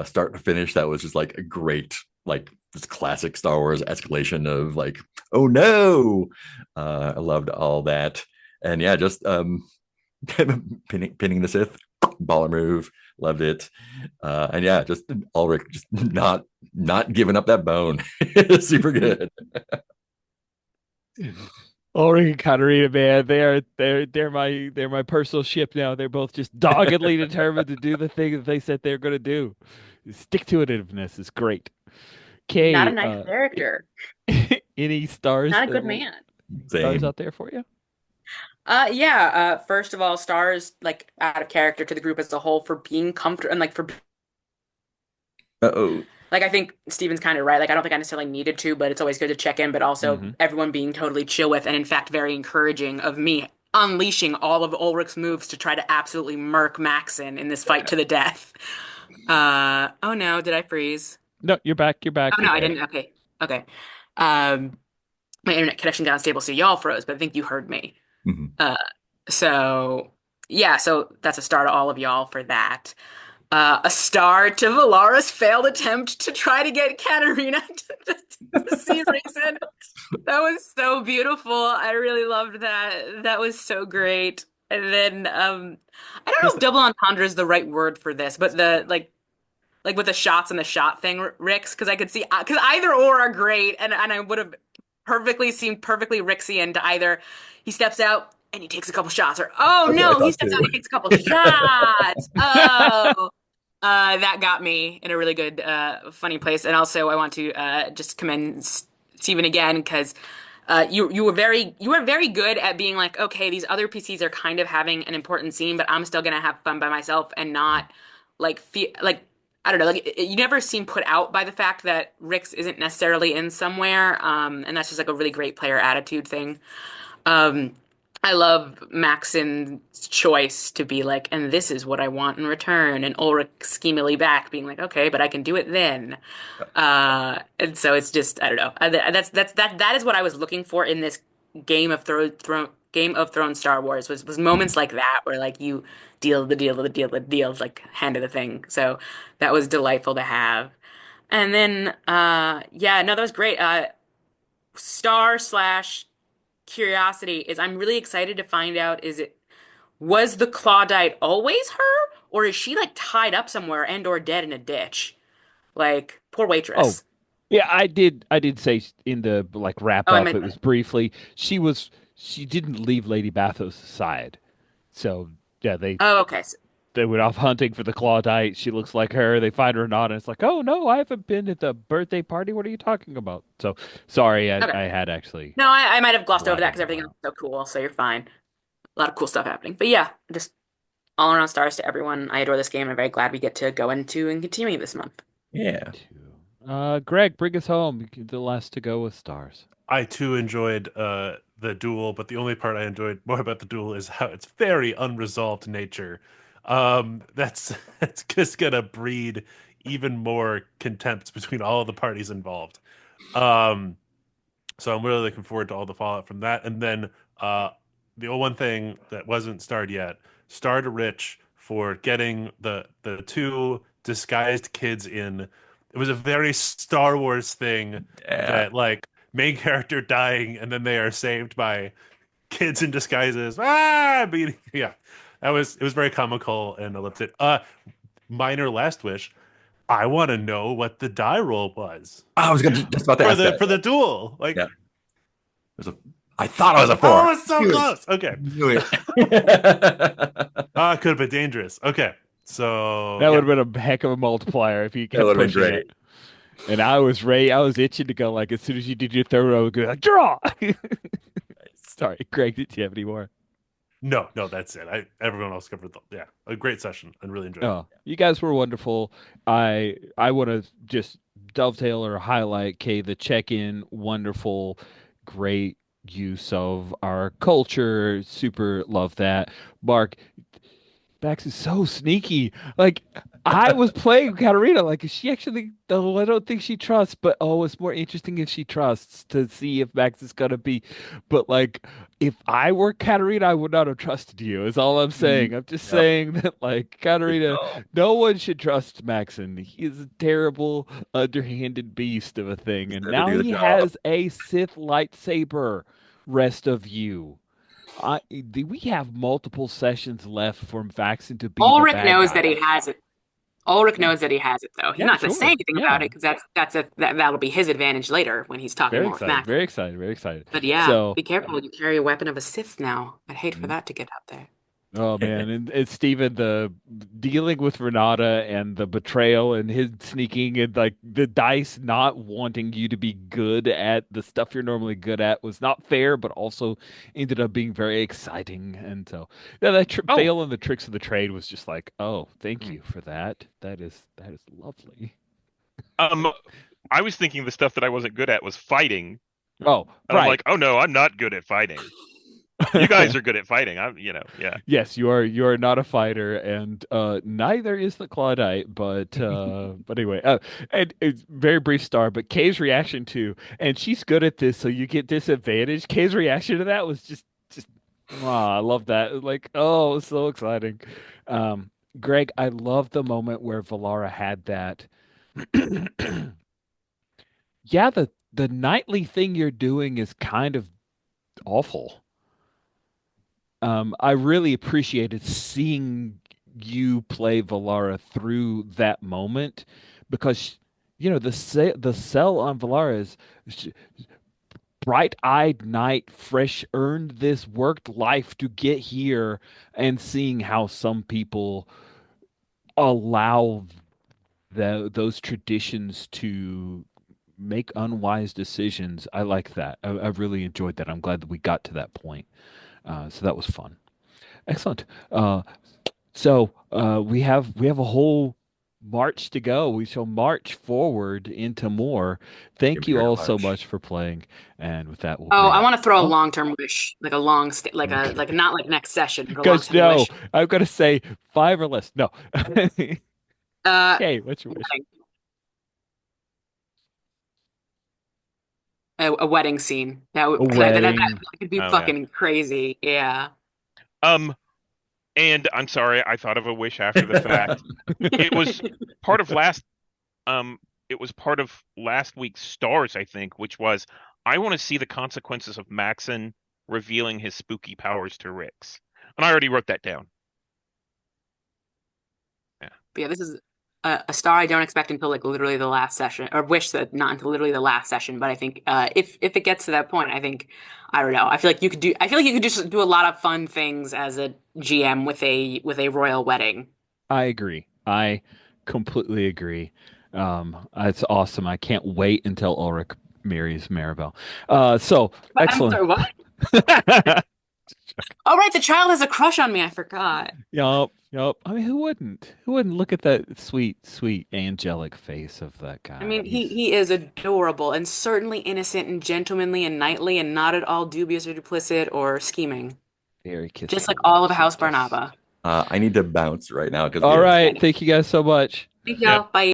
start to finish. That was just like a great, like this classic Star Wars escalation of like, oh no. I loved all that, and yeah, just pinning the Sith, baller move, loved it. And yeah, just Ulrich just not giving up that bone. Super good. Ulrich and Katarina, man, they're my personal ship now. They're both just doggedly determined to do the thing that they said they're going to do. Stick to itiveness is great. Not a Kay, nice character. any stars Not a good man. stars Same. out there for you? Yeah. First of all, stars like out of character to the group as a whole for being comfortable and like for Oh. like I think Steven's kind of right. Like I don't think I necessarily needed to, but it's always good to check in. But also Hmm. everyone being totally chill with, and in fact very encouraging of me unleashing all of Ulrich's moves to try to absolutely murk Maxon in this fight to the death. Oh no, did I freeze? No, you're back. You're back. Oh You're no, I back. didn't. Okay, okay. Um, my internet connection got unstable, so y'all froze, but I think you heard me. Mhm. Uh, so yeah, so that's a star to all of y'all for that. A star to Valara's failed attempt to try to get Katarina to see reason. That was so beautiful. I really loved that. That was so great. And then I don't know if double entendre is the right word for this, but the like with the shots and the shot thing, Ricks, because I could see because either or are great, and I would have perfectly seemed perfectly Rixian to either he steps out and he takes a couple shots, or oh That's what I no, he thought steps out too. and he takes a couple shots. Oh, that got me in a really good, funny place. And also, I want to just commend Steven again because you were very good at being like, okay, these other PCs are kind of having an important scene, but I'm still gonna have fun by myself and not like feel like I don't know, like you never seem put out by the fact that Rix isn't necessarily in somewhere, and that's just like a really great player attitude thing. Um, I love Maxon's choice to be like, and this is what I want in return, and Ulrich schemily back being like, okay, but I can do it then. And so it's just I don't know. That is what I was looking for in this Game of Thrones Star Wars was moments like that where like you deal like hand of the thing. So that was delightful to have. And then yeah, no, that was great. Star slash curiosity is I'm really excited to find out was the Claudite always her or is she like tied up somewhere and or dead in a ditch? Like poor Oh, waitress. yeah, I did say in the like wrap Oh, I up, meant it was briefly. She didn't leave Lady Bathos' side. So yeah, oh, okay. So, they went off hunting for the Claudite. She looks like her. They find her not, and it's like, oh no, I haven't been at the birthday party. What are you talking about? So sorry, I okay. had actually No, I might have glossed over that blotted because that everything one else out. is so cool, so you're fine. A lot of cool stuff happening. But yeah, just all around stars to everyone. I adore this game. I'm very glad we get to go into and continue this month. Yeah. Two. Greg, bring us home. The last to go with stars. I too enjoyed the duel, but the only part I enjoyed more about the duel is how it's very unresolved nature. That's that's just gonna breed even more contempt between all of the parties involved. Um, so I'm really looking forward to all the fallout from that. And then the one thing that wasn't starred yet, starred Rich for getting the two disguised kids in. It was a very Star Wars thing Yeah. that like main character dying and then they are saved by kids in disguises. Ah, beating. Yeah, it was very comical and I loved it. Minor last wish. I want to know what the die roll was I was just about to ask that. for the duel. Like, Yeah. I thought it was a oh, 4. it's so close. Okay. Knew it. It could have been dangerous. Okay. So That yeah. would have been a heck of a multiplier if you That kept would have been pushing great. it. And I was ready. I was itching to go. Like as soon as you did your third row, I would go like draw. Sorry, Greg. Did you have any more? No, that's it. Everyone else covered a great session and really enjoyed it. Oh, you guys were wonderful. I want to just dovetail or highlight Kay the check-in. Wonderful, great use of our culture. Super love that. Mark, Bax is so sneaky. Like I was playing Katarina. Like is she actually? Oh, I don't think she trusts. But oh, it's more interesting if she trusts to see if Max is gonna be. But like, if I were Katarina, I would not have trusted you. Is all I'm saying. I'm just Yep. saying that like Katarina, No. no one should trust Maxon. He is a terrible, underhanded beast of a thing, He's and there to now do the he job. has a Sith lightsaber. Rest of you. We have multiple sessions left for Faxon to be the Ulrich bad knows guy. that he has it. Ulrich knows that he has it, though. He's Yeah, not going to say sure. anything about Yeah. it because that'll be his advantage later when he's talking Very more with excited. Max. Very excited. Very excited. But yeah, So, be careful. You carry a weapon of a Sith now. I'd hate for mm, that to get out there. oh man, and Steven, the dealing with Renata and the betrayal and his sneaking and like the dice not wanting you to be good at the stuff you're normally good at was not fair, but also ended up being very exciting. And so, yeah, that Oh, fail in the tricks of the trade was just like, oh, thank hmm. you for that. That is lovely. um, I was thinking the stuff that I wasn't good at was fighting, Oh, and I'm right. like, oh no, I'm not good at fighting. You guys are good at fighting. Yeah. Yes, you are not a fighter, and neither is the Claudite. But anyway, and it's very brief star. But Kay's reaction to, and she's good at this, so you get disadvantage. Kay's reaction to that was just, I love that. Like, oh, so exciting. Um, Greg, I love the moment where Valara had that. Yeah, the nightly thing you're doing is kind of awful. I really appreciated seeing you play Valara through that moment because the cell on Valara is sh- bright-eyed knight, fresh, earned this, worked life to get here, and seeing how some people allow those traditions to make unwise decisions. I like that. I really enjoyed that. I'm glad that we got to that point. So that was fun. Excellent. We have a whole march to go. We shall march forward into more. Thank you Imperial all so March. much for playing. And with that, we'll Oh, I bring. want to throw a Oh, long-term wish, like a long, like a okay. like not like next session, but a Because long-term no, wish. I'm gonna say 5 or less. No. Uh, Okay, what's your wish? wedding. A wedding scene. That A would that wedding. could be Oh yeah. fucking crazy. Yeah. Um, and I'm sorry, I thought of a wish after the fact. It was part of last um it was part of last week's stars, I think, which was I want to see the consequences of Maxon revealing his spooky powers to Rix. And I already wrote that down. Yeah. But yeah, this is a star I don't expect until like literally the last session, or wish that not until literally the last session. But I think if it gets to that point, I think I don't know. I feel like you could do. I feel like you could just do a lot of fun things as a GM with a royal wedding. I agree. I completely agree. It's awesome. I can't wait until Ulrich marries Maribel. So But I'm excellent. sorry, what? Oh right, the child has a crush on me. I forgot. Yup, yup. I mean, who wouldn't? Who wouldn't look at that sweet, sweet, angelic face of that I guy? mean, He's he is adorable and certainly innocent and gentlemanly and knightly and not at all dubious or duplicit or scheming, very just like kissable. all of So House just. Barnaba. I need to bounce right now because we All have right. Okay. Thank you guys so much. Thank Yeah. y'all. Bye.